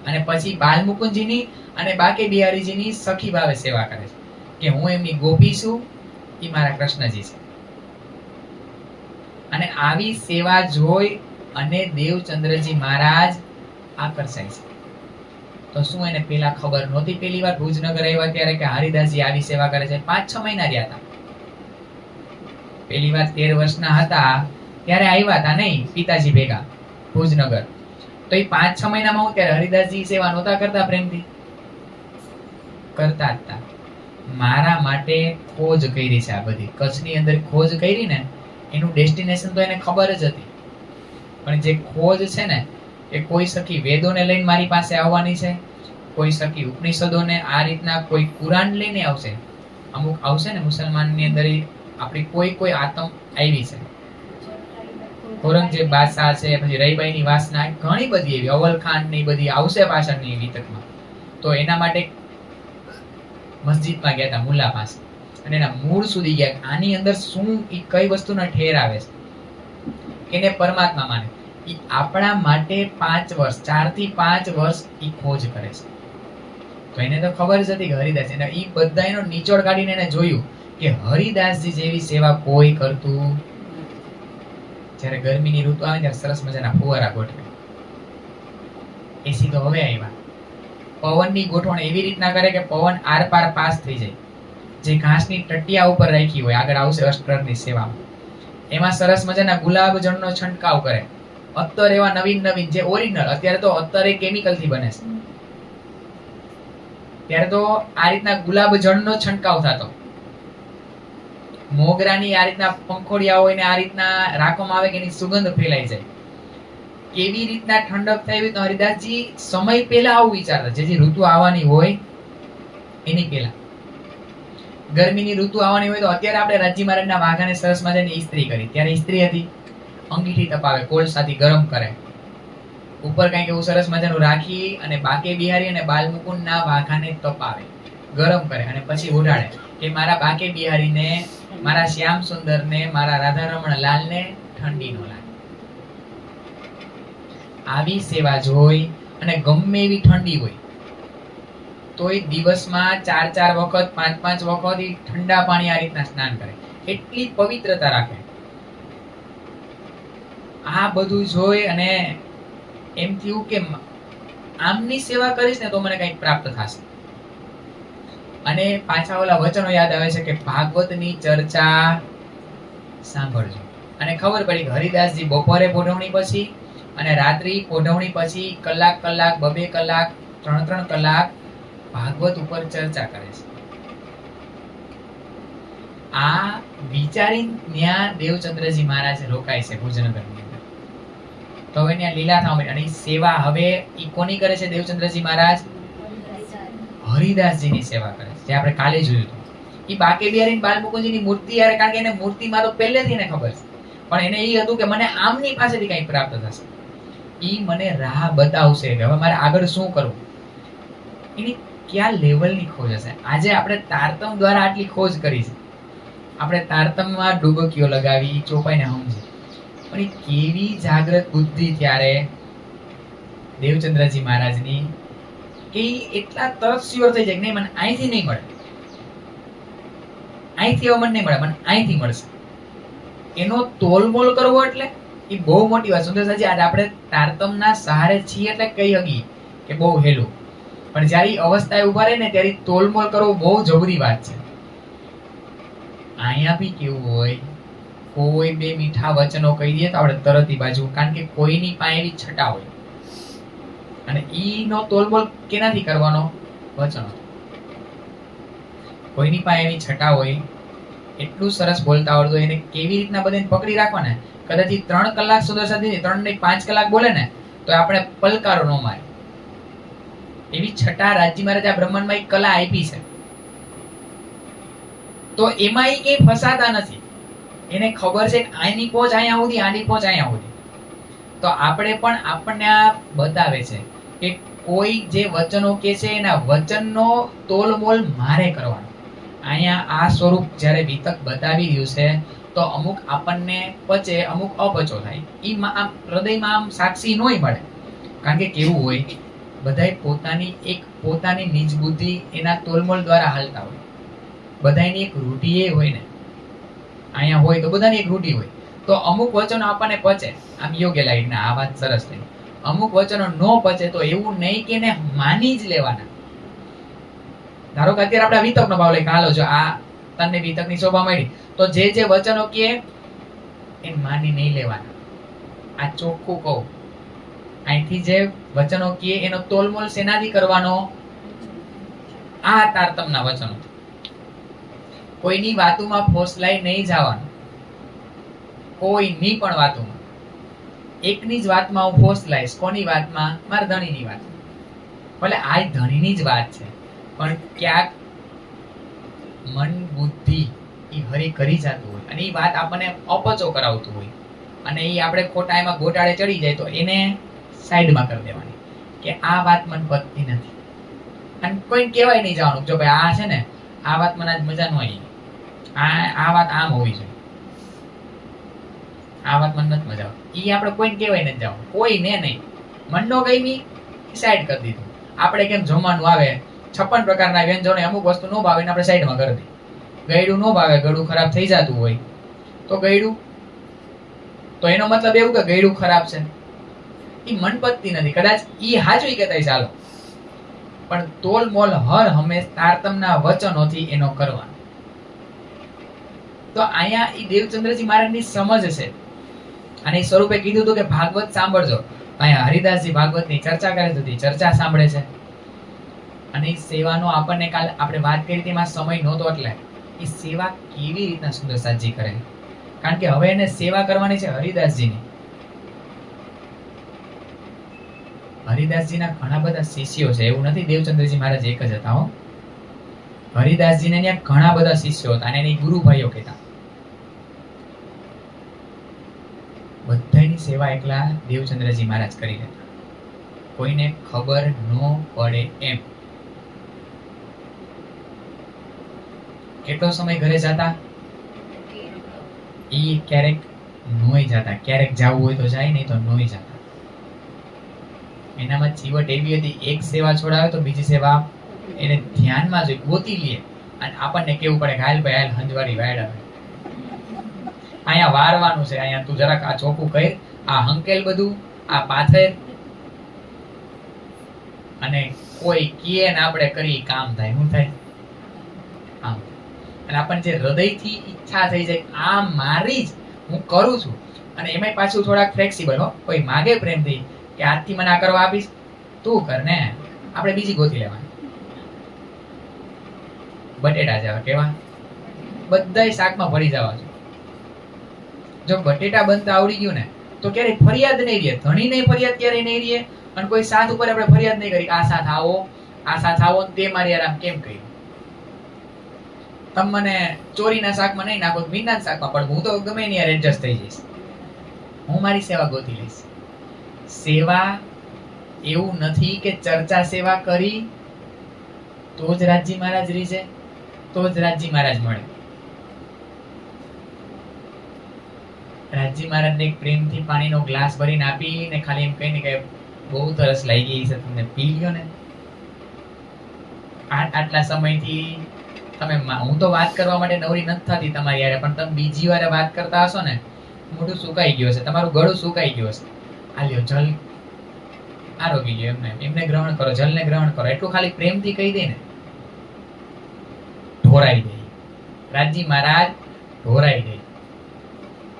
અને પછી બાલ મુકુંદજીની અને બાકે બિહારીજીની સખી ભાવે સેવા કરે છે કે હું એમની ગોપી છું, ઈ મારા કૃષ્ણજી છે. અને આવી સેવા જોઈ અને દેવચંદ્રજી મહારાજ આકર્ષાય છે. તો શું એને પેલા ખબર નહોતી? પેલી વાર ભુજનગર આવ્યા ત્યારે કે હરિદાસજી આવી સેવા કરે છે? 5-6 મહિના રહ્યા હતા. પેલી વાર 13 વર્ષના હતા ત્યારે આવ્યા હતા, નહીં પિતાજી ભેગા ભુજનગર. તો એ 5-6 મહિનામાં હું ત્યારે હરિદાસજી સેવા નહોતા કરતા? પ્રેમથી કરતા હતા. મારા માટે ખોજ કરી છે આ બધી. કચ્છની અંદર ખોજ કરી ને, એનું ડેસ્ટિનેશન તો એને ખબર જ હતી. પણ જે ખોજ છે ને, એ કોઈ સખી વેદોને લઈને મારી પાસે આવવાની છે, કોઈ સખી ઉપનિષદોને, આ રીતના કોઈ કુરાન લઈને આવશે. અમુક આવશે ને મુસલમાનની અંદર આપણી કોઈ આતમ આવી છે. ઔરંગઝેબ બાદશાહ છે, પછી રહીબાઈની વાસના, ઘણી બધી એવી, અવલ ખાન ની બધી આવશે પાછળની વિતકમાં. તો એના માટે મસ્જિદમાં ગયા હતા મુલ્લા પાસે, અને એના મૂળ સુધી ગયા. આની અંદર શું, કઈ વસ્તુનો ઠેર આવે છે, એને પરમાત્મા માને. ઈ આપણા માટે 5 વર્ષ, 4 થી 5 વર્ષ ઈ ખોજ કરે છે. તો એને તો ખબર જ હતી કે હરિદાસ, એને ઈ બધા એનો નિચોડ કાઢીને એને જોયું કે હરિદાસજી જેવી સેવા કોઈ કરતું. જ્યારે ગરમીની ઋતુ આવે ત્યારે સરસ મજાના ફુવારા ગોઠવે. એસી તો હવે આવ્યા. પવનની ગોઠવણ એવી રીતના કરે કે પવન આર પાર પાસ થઈ જાય. જે ઘાસની ટટિયા ઉપર રાખી હોય, આગળ આવશે અષ્ટરની સેવામાં, એમાં સરસ મજાના ગુલાબ જળનો છંટકાવ કરે. અત્તર એવા નવીન જે ઓરિજિનલ, અત્યારે તો અત્તર એ કેમિકલ થી બને છે. ત્યારે તો આ રીતના ગુલાબ જળનો છંટકાવ થતો. મોગરાની આ રીતના પંખોડિયા હોય ને આ રીતના રાખવામાં આવે કે એની સુગંધ ફેલાઈ જાય. કેવી રીતના ઠંડક થઈ તો હરિદાસજી સમય પહેલા આવું વિચારતા, જે ઋતુ આવવાની હોય એની પહેલા. ગરમીની ઋતુ આવવાની હોય તો અત્યારે આપણે રાજી મહારાજના વાઘાને સરસ મજાની ઇસ્ત્રી કરી. ત્યારે ઇસ્ત્રી હતી, અંગીઠી તપાવે, કોલસાથી ગરમ કરે, ઉપર કંઈક એવું સરસ મજાનું રાખી અને બાકે બિહારી અને બાલ મુકુંદના વાઘાને તપાવે, ગરમ કરે અને પછી ઓઢાડે કે મારા બાકે બિહારીને, મારા શ્યામ સુંદરને, મારા રાધારમણ લાલને ઠંડી નો લાગે. આવી સેવા જોઈ અને ગમે એવી ઠંડી હોય તોય દિવસમાં 4-4 વખત, 5-5 વખત ઠંડા પાણી આ રીતના સ્નાન કરે. એટલી પવિત્રતા રાખે. આ બધું જોઈ અને એમ થયું કે આમની સેવા કરીશ ને તો મને કંઈક પ્રાપ્ત થશે. અને પાછા ઓલા વચનો યાદ આવે છે કે ભાગવતની ચર્ચા સાંભળજો. અને ખબર પડી કે હરિદાસજી બપોરે પોઢવણી પછી અને રાત્રિ પોઢવણી પછી કલાક, 2 કલાક, 3 કલાક ભાગવત ઉપર ચર્ચા કરે છે. આ વિચારી ત્યાં દેવચંદ્રજી મહારાજ રોકાય છે ભુજનગરની અંદર. તો હવે ત્યાં લીલા થવા માંડી. અને સેવા હવે ઈ કોની કરે છે? દેવચંદ્રજી મહારાજ હરિદાસજીની સેવા કરે છે, જે આપણે કાલે જોયું હતું. ઈ બાકે બિહારી બાલ મુકુંદજીની મૂર્તિ યાર, કારણ કે એને મૂર્તિમાં તો પહેલેથી એને ખબર છે, પણ એને ઈ હતું કે મને આમની પાસેથી કંઈક પ્રાપ્ત થશે. ઈ મને રાહ બતાવશે કે હવે મારે આગળ શું કરવું. એની કયા લેવલની ખોજ હશે. આજે આપણે તારતમ દ્વારા આટલી ખોજ કરી છે. આપણે તારતમમાં ડૂબકીઓ લગાવી, ચોપાઈને સમજી, પણ એ કેવી જાગૃત બુદ્ધિ ત્યારે દેવચંદ્રજી મહારાજની કે એટલા તરત શ્યોર થઈ જાય કે નહીં, મને અહીંથી નહીં મળે, અહીંથી હવે મને નહીં મળે, મને અહીંથી મળશે. એનો તોલમોલ કરવો એટલે એ બહુ મોટી વાત. સુંદરસાજી આજે આપણે તારતમના સહારે છીએ એટલે કઈ હગી કે બહુ હેલું, પણ જ્યારે અવસ્થાએ ઉભા રહે ને ત્યારે તોલમોલ કરવો બહુ જબરી વાત છે. અહીંયા બી કેવું હોય, કોઈ 2 મીઠા વચનો કહી દે તો આપણે તરત ઈ બાજુ, કારણ કે કોઈની પાસે એવી છટા હોય. અને ઈનો તોલમોલ કેનાથી કરવાનો? વચનો. કોઈની પાસે એવી છટા હોય, એટલું સરસ બોલતા આવડતું, એને કેવી રીતના બધાને પકડી રાખવાને. કદાચ 3 કલાક સુંદર સાથી 3 ને 5 કલાક બોલે ને તો આપણે પલકારો ન મારે. એવી છઠ્ઠા રાજજી મહારાજ આ બ્રહ્માંડમાં એક કલા આપી છે, તો એમાં એ કઈ ફસાતા નથી. એને ખબર છે કે આની પહોંચ અહીંયા સુધી, આની પહોંચ અહીંયા સુધી. તો આપણે પણ આપણને આ બતાવે છે કે કોઈ જે વચનો કે છે એના વચનનો તોલમોલ મારે કરવાનો. અહીંયા આ સ્વરૂપ જ્યારે વિતક બતાવી રહ્યું છે તો અમુક આપણને પચે, અમુક અપચો થાય. ઈ આમ હૃદયમાં આમ સાક્ષી નોય મળે. કારણ કે કેવું હોય, બધાય પોતાની નિજ બુદ્ધિ એના તોલમોલ દ્વારા હાલતા હોય. બધાની એક રૂઢિ એ હોય ને, અહીંયા હોય તો બધાની એક રૂઢિ હોય. તો અમુક વચનો આપણને પચે, આમ યોગ્ય લાગે ને આ વાત સરસ થઈ. અમુક વચનો ન પચે તો એવું નહીં કે એને માની જ લેવાના. ધારો કે અત્યારે આપણે વિતકનો ભાવ લઈ, હાલો જો આ તને વિતકની શોભા મળી, તો જે વચનો કે એને માની નહીં લેવાના. આ ચોખ્ખું કહું, અહીંથી જે વચનો કે એનો તોલમોલ શેનાથી કરવાનો? આ તારતમના વચનો. કોઈની વાતોમાં ફોસલાઈ નહીં જવાનું. કોઈની પણ વાતોમાં. એકની જ વાતમાં હું ફોસલાઈશ. કોની વાતમાં? મારા ધણીની વાત. ભલે આ ધણીની જ વાત છે, પણ ક્યાંક મન બુદ્ધિ એ હરી કરી જતું હોય અને એ વાત આપણને અપચો કરાવતું હોય અને એ આપણે ખોટા એમાં ગોટાળે ચડી જાય તો એને સાઈડમાં કરી દેવાની કે આ વાત મને પતતી નથી. અને કોઈને કહેવાય નહીં જવાનું જો ભાઈ આ છે ને આ વાત મને આજ મજા ન આવી, આ વાત આમ હોવી જોઈએ, આ વાત મને નથી મજા આવે. એ આપણે કોઈને કહેવાય નથી જવાનું, કોઈને નહીં. મનનો ગમી સાઈડ કરી દીધું. આપણે કેમ જમવાનું આવે 56 પ્રકારના વ્યંજનો, અમુક વસ્તુ ન ભાવે આપણે સાઈડમાં કરી દઈએ. ગળ્યું ન ભાવે, ગળું ખરાબ થઈ જતું હોય તો ગળ્યું, તો એનો મતલબ એવું કે ગળ્યું ખરાબ છે. એ મન પતતી નથી. કદાચ ઈ હાચું કહેતા ચાલો, પણ તોલ મોલ હર હંમેશ તારતમના વચનોથી એનો કરવાનો. તો અહીંયા ઈ દેવચંદ્રજી મહારાજની સમજ છે. અને એ સ્વરૂપે કીધું હતું કે ભાગવત સાંભળજો. અહીંયા હરિદાસજી ભાગવતની ચર્ચા કરે છે, ચર્ચા સાંભળે છે. અને એ સેવાનો આપણને કાલ આપણે વાત કરી તેમાં સમય નહોતો, એટલે એ સેવા કેવી રીતના સુંદર સાજી કરે. કારણ કે હવે એને સેવા કરવાની છે હરિદાસજીની. હરિદાસજીના ઘણા બધા શિષ્યો છે, એવું નથી દેવચંદ્રજી મહારાજ એક જ હતા. હો, હરિદાસજીને ત્યાં ઘણા બધા શિષ્યો હતા અને એની ગુરુભાઈઓ કહેતા. બધાની સેવા એકલા દેવચંદ્રજી મહારાજ કરી લેતા, કોઈને ખબર ન પડે એમ. કેટલો સમય ઘરે જતા? ઈ ક્યારેક નોઈ જતા, ક્યારેક જવું હોય તો જાય, નહીં તો નોઈ જતા. એનામાં ચીવટ એવી હતી, એક સેવા છોડાવે તો બીજી સેવા એને ધ્યાનમાં જોઈ ગોતી લે અને આપણને કેવું પડે કે હાલ ભાઈ હાલ હંજવારી વાડ આવે, અહીંયા વારવાનું છે, અહીંયા તું જરાક આ ચોખ્ખું કહી, આ હંકેલ બધું, આ પાથર, અને કોઈ કીએ ને આપણે કરી કામ થાય. શું થાય? આમ. અને આપણને જે હૃદયથી ઈચ્છા થઈ જાય આ મારી જ હું કરું છું, અને એમાંય પાછું થોડાક ફ્લેક્સિબલ હો, કોઈ માગે પ્રેમથી કે આજથી મને આ કરવા આપીશ, તું કર ને, આપણે બીજી ગોતી લેવાની. બટેટા જેવા કેવા બધાય શાકમાં ભળી જવા છે. જો બટેટા બનતા આવડી ગયું ને તો ક્યારેય ફરિયાદ નહીં રહે, ધણી નહીં ફરિયાદ ક્યારેય નહીં રહે. અને કોઈ સાથ ઉપર આપણે ફરિયાદ નહીં કરી આ સાથ આવો, આ સાથ આવો, તે મારી આરામ કેમ કર્યું. તમે મને ચોરીના શાકમાં નહીં નાખો, મીંડા શાકમાં, પણ હું તો ગમે એની યાર એડજસ્ટ થઈ જઈશ, હું મારી સેવા ગોતી લઈશ. સેવા એવું નથી કે ચર્ચા સેવા કરી તો જ રાજજી મહારાજ રીઝે, તો જ રાજજી મહારાજ મળે. રાજજી મહારાજને એક પ્રેમથી પાણીનો ગ્લાસ ભરીને આપીને ખાલી એમ કહીને કે બહુ તરસ લાગી ગઈ છે, તમને પી લ્યો ને. આટલા સમયથી તમે, હું તો વાત કરવા માટે નવરી નથી થતી તમારી યારે, પણ તમે બીજી વાર વાત કરતા હશો ને, મોઢું સુકાઈ ગયું હશે, તમારું ગળું સુકાઈ ગયું હશે. આ લ્યો જલ આરોગી ગયો, એમને ગ્રહણ કરો, જલને ગ્રહણ કરો, એટલું ખાલી પ્રેમથી કહી દે ને, ઢોરાઈ દે રાજજી મહારાજ, ઢોરાઈ દે,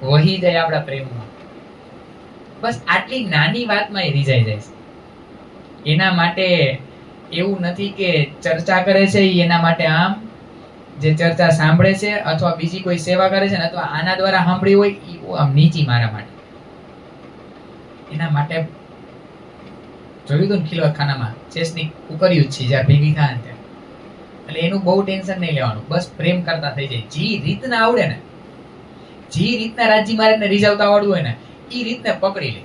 વહી જાય આપણા પ્રેમમાં. બસ આટલી નાની વાતમાં એ રીઝાઈ જાય. એના માટે એવું નથી કે ચર્ચા કરે છે એના માટે, આમ જે ચર્ચા સાંભળે છે અથવા બીજી કોઈ સેવા કરે છે ને અથવા આના દ્વારા સાંભળી હોય એ આમ નીચી મારા માટે. એના માટે જોયું હતું ને ખિલવતખાનામાં ચેસની કુકરીયું જ છે જ્યારે ભેગી થાય ને એટલે એનું બહુ ટેન્શન નહીં લેવાનું, બસ પ્રેમ કરતા થઈ જાય. જે રીતના આવડે ને, જે રીતના રાજી મહારાજને રીઝવતા આવડવું હોય ને એ રીતને પકડી લે.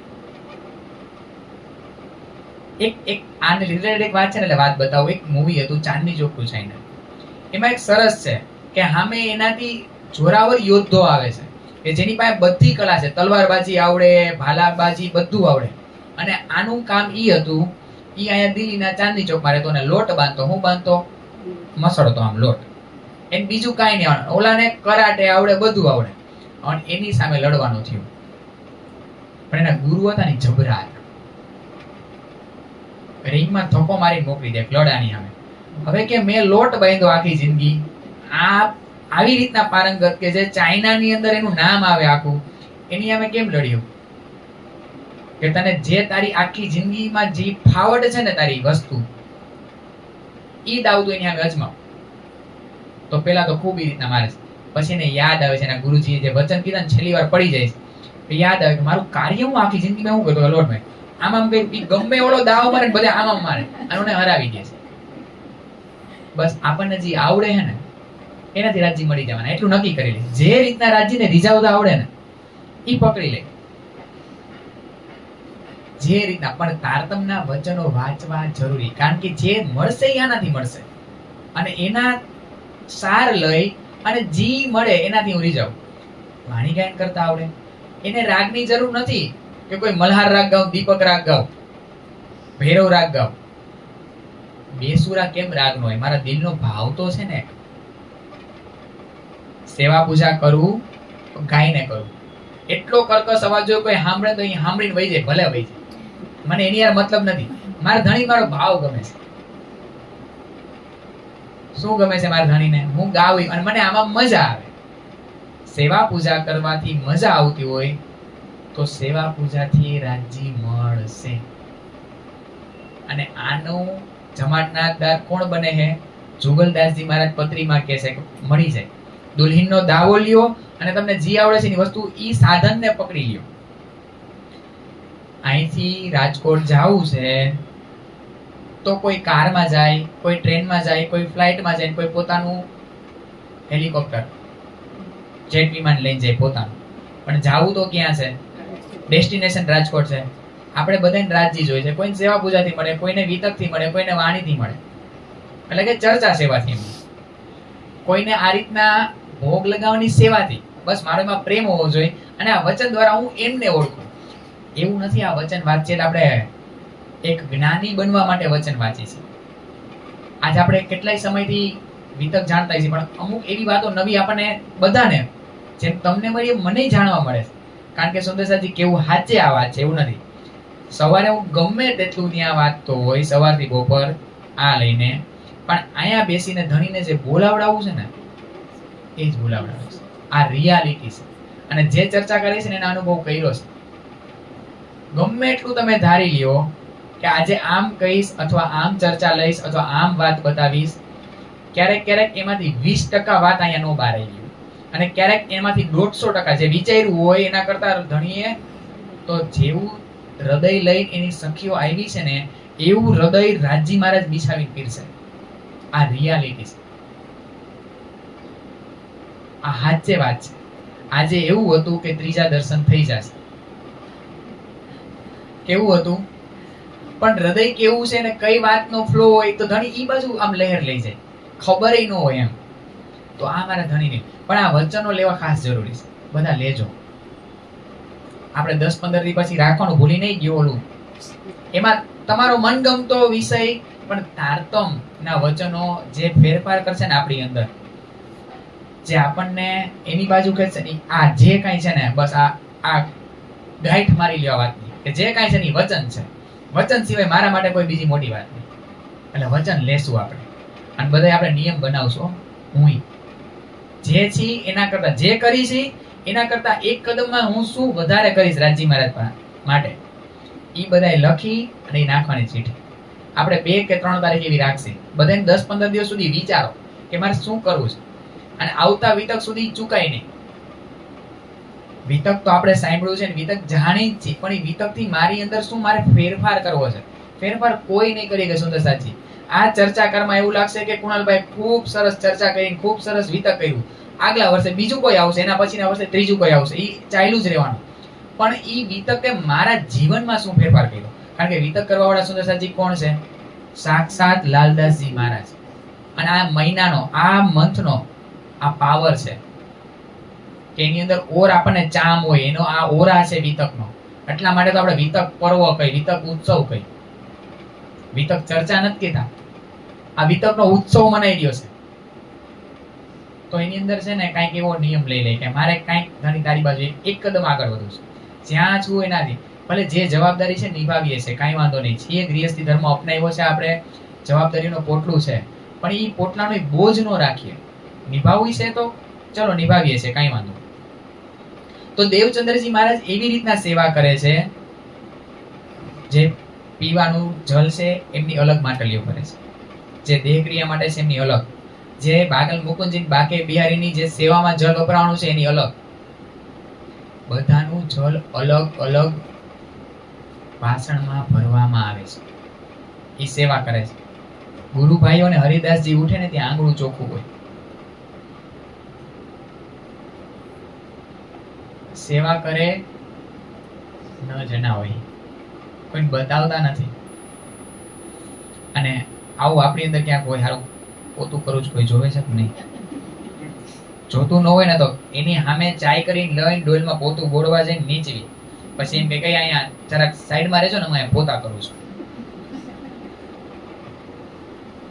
એક આને રિલેટેડ એક વાત છે ને, એટલે વાત બતાવું. એક મૂવી હતું ચાંદની ચોક ટુ ચાઇના. એમાં એક સરસ છે કે સામે એનાથી જોરાવર યોદ્ધો આવે છે કે જેની પાસે બધી કલા છે, તલવારબાજી આવડે, ભાલાબાજી બધું આવડે. અને આનું કામ ઈ હતું, ઈ અહીંયા દિલ્હીના ચાંદની ચોકમાં રહેતો ને લોટ બાંધતો. હું બાંધતો? મસળતો આમ લોટ. એને બીજું કાંઈ નહીં આવડે. ઓલાને કરાટે આવડે, બધું આવડે. અને એની સામે લડવાનું થયું. પણ એના ગુરુ હતા ને જબરા હતા. રિંગમાં ધક્કો મારી મોકલી દે લડાની સામે. હવે કે મેં લોટ બાંધ્યો આખી જિંદગી, આ આવી રીતના પારંગત કે જે ચાઇનાની અંદર એનું નામ આવે આખું, એની સામે કેમ લડ્યું? કે તને જે તારી આખી જિંદગીમાં જે ફાવટ છે ને તારી વસ્તુ, ઈ દાવતું એની સામે અજમાવ. તો પેલા તો ખૂબ ઈ રીતના મારે છે. પછી એને યાદ આવે છે એના ગુરુજીએ જે વચન કીધા ને છેલ્લી વાર પડી જાય છે, યાદ આવે કે મારું કાર્ય હું આખી જિંદગીમાં હું કરતો લોટ મેં આમ કઈ ગમે ઓલો દાવ મારે ને બધા આમ મારે અને હરાવી દે છે. બસ આપણને જે આવડે છે ને એનાથી રાજ્ય મળી જવાના, એટલું નક્કી કરી લે. જે રીતના રાજ્યને રીઝાવતા આવડે ને ઈ પકડી લે. જે રીતના પણ તારતમના વચનો વાંચવા જરૂરી, કારણ કે જે મળશે એ આનાથી મળશે. અને એના સાર લઈ અને જી મળે એનાથી હું રીઝાવ. વાણી ગાયન કરતા આવડે, એને રાગની જરૂર નથી કે કોઈ મલ્હાર રાગ ગાવ, દીપક રાગ ગાવ, ભૈરવ રાગ ગાવ. બેસુરા કેમ રાગ નો હોય? મારા દિલનો ભાવ તો છે ને. સેવા પૂજા કરવું, ગાયને કરવું. એટલો કર્કશ અવાજ જો કોઈ સાંભળે તો અહીં સાંભળીને વહી જાય, ભલે વહી જાય. મને એની યાર મતલબ નથી. મારા ધણી મારો ભાવ ગમે છે. શું ગમે છે મારા ધણીને? હું ગાવી અને મને આમાં મજા આવે. સેવા પૂજા કરવાથી મજા આવતી હોય તો સેવા પૂજાથી રાજી મળશે. અને આનું જમાડનાર કોણ બને છે? જુગલદાસજી મહારાજ પત્રીમાં કહે છે કે મળી જાય. દુલ્હીનનો દાવો લ્યો અને તમને જે આવડે છે એની વસ્તુ ઈ સાધનને પકડી લ્યો. અહીંથી રાજકોટ જવું છે તો કોઈ કારમાં જાય, કોઈ ટ્રેનમાં જાય, કોઈ ફ્લાઇટમાં જાય, કોઈ પોતાનું હેલિકોપ્ટર જેટ વિમાન લઈને જાય પોતાનું. પણ જાવું તો ક્યાં છે? ડેસ્ટિનેશન રાજકોટ છે. આપણે બધાને રાજજી જોઈએ છે. કોઈને સેવા પૂજાથી મળે, કોઈને વિતકથી મળે, કોઈને વાણીથી મળે, એટલે કે ચર્ચા સેવાથી મળે, કોઈને આ રીતના ભોગ લગાવવાની સેવાથી. બસ મારો એમાં પ્રેમ હોવો જોઈએ અને આ વચન દ્વારા હું એમને ઓળખું. એવું નથી આ વચન વાંચીએ આપણે એક જ્ઞાની બનવા માટે વચન વાંચીએ છીએ. આજે આપણે કેટલાય સમયથી વિતક જાણતા છીએ, પણ અમુક એવી વાતો નવી આપણને બધાને, જેમ તમને મળી એમ મને જાણવા મળે છે. કારણ કે સુંદરસાજી કેવું સાચે આ વાત છે એવું નથી. સવારે હું ગમે તેટલું ત્યાં વાંચતો હોય, સવારથી બપોર આ લઈને, પણ અહીંયા બેસીને ધણીને જે બોલાવડાવું છે ને એ જ બોલાવડાવે છે. આ રિયાલિટી છે. અને જે ચર્ચા કરી છે ને એના અનુભવ કર્યો છે. ગમે એટલું તમે ધારી લ્યો કે આજે આમ કહીશ અથવા આમ ચર્ચા લઈશ અથવા આમ વાત બતાવીશ, ક્યારેક ક્યારેક એમાંથી 20% વાત અહીંયા નો બહાર આવી ગયું અને ક્યારેક એમાંથી 150% જે વિચાર્યું હોય એના કરતા ધણીએ તો જેવું હૃદય લઈને એની સખીઓ આવી છે ને એવું હૃદય રાજી મહારાજ બિછાવી પીરશે. આ રિયાલિટી છે. આ સાચે વાત છે. આજે એવું હતું કે ત્રીજા દર્શન થઈ જશે. કેવું હતું? પણ હૃદય કેવું છે ને કઈ વાતનો ફ્લો હોય તો ધણી ઈ બાજુ આમ લહેર લઈ જાય, ખબર ન હોય એમ. તો આ મારા ધણી નહીં, પણ આ વચનો લેવા ખાસ જરૂરી છે. બધા લેજો. આપણે 10-15 દી પછી રાખવાનું ભૂલી નહીં ગયો ઓલું. એમાં તમારો મનગમતો વિષય પણ તારતમ ના વચનો જે ફેરફાર કરશે ને આપણી અંદર, જે આપણને એની બાજુ કહેશે ને આ જે કાંઈ છે ને બસ આ ગાંઠ મારી લેવા વાતની કે જે કાંઈ છે ને વચન છે. વચન સિવાય મારા માટે કોઈ બીજી મોટી વાત નહીં. એટલે વચન લેશું આપણે અને બધા આપણે નિયમ બનાવશું. હું જે છી એના કરતા, જે કરી છે એના કરતા એક કદમમાં હું શું વધારે કરીશ રાજી મહારાજ માટે, એ બધાએ લખી અને નાખવાની ચીઠી. આપણે 2 કે 3 તારીખ એવી રાખશે. બધાને 10-15 દિવસ સુધી વિચારો કે મારે શું કરવું છે અને આવતા વિતક સુધી ચૂકાય નહીં. વિતક તો આપણે સાંભળ્યું છે ને, વિતક જાણી જ છે, પણ એ વિતક થી મારી અંદર શું મારે ફેરફાર કરવો છે, ફેરફાર કોઈ નહીં કરી શકે સુંદર સાચી. આ ચર્ચાકારમાં એવું લાગશે કે કુણાલભાઈ ખૂબ સરસ ચર્ચા કરી, ખૂબ સરસ વિતક કર્યું, આગલા વર્ષે બીજું કોઈ આવશે, એના પછીના વર્ષે ત્રીજું કોઈ આવશે, એ ચાલ્યું જ રહેવાનું. પણ એ વિતકે મારા જીવનમાં શું ફેરફાર કર્યો? કારણ કે વિતક કરવા વાળા સુંદર સાચી કોણ છે? સાક્ષાત લાલદાસજી મહારાજ. અને આ મહિનાનો, આ મંથનો આ પાવર છે કે એની અંદર ઓર આપણને ચામ હોય, એનો આ ઓરા છે વિતકનો. એટલા માટે તો આપણે વિતક પર્વ કહી, વિતક ઉત્સવ કહી. વિતક ચર્ચા નથી કહેતા, આ વિતકનો ઉત્સવ મનાઈ રહ્યો છે. તો એની અંદર છે ને કાંઈક એવો નિયમ લઈ લે કે મારે કાંઈક ઘણી તારી બાજુ એક કદમ આગળ વધવું છે, જ્યાં છું એનાથી ભલે જે જવાબદારી છે નિભાવીએ છે, કાંઈ વાંધો નહીં. છીએ ગૃહસ્થી ધર્મ અપનાવ્યો છે આપણે, જવાબદારીનો પોટલું છે, પણ એ પોટલાનો બોજ ન રાખીએ. નિભાવવું છે તો ચલો નિભાવીએ છે, કાંઈ વાંધો. તો દેવચંદ્રજી મહારાજ એવી રીતના સેવા કરે છે, જે પીવાનું જલ છે એમની અલગ માટલીઓ કરે છે, જે દેહક્રિયા માટે છે એમની અલગ, જે બાગલ મુકુંદજી બાકે બિહારીની જે સેવામાં જલ વપરાવાનું છે એની અલગ. બધાનું જલ અલગ અલગ વાસણમાં ભરવામાં આવે છે, એ સેવા કરે છે. ગુરુભાઈઓ અને હરિદાસજી ઉઠે ને ત્યાં આંગળું ચોખ્ખું હોય. સેવા કરે ન જના હોય, કોઈ બતાવતા નથી. અને આવું આપણી અંદર ક્યાંક હોય, હારું પોતું કરું છું, કોઈ જોવે છે કે નહીં? જોતું ન હોય ને તો એની સામે ચાય કરીને લઈને ડોલમાં પોતું બોળવા જઈને નીચવી, પછી એમ કે કઈ અહીંયા જરાક સાઈડમાં રહેજો ને, હું અહીંયા પોતા કરું છું.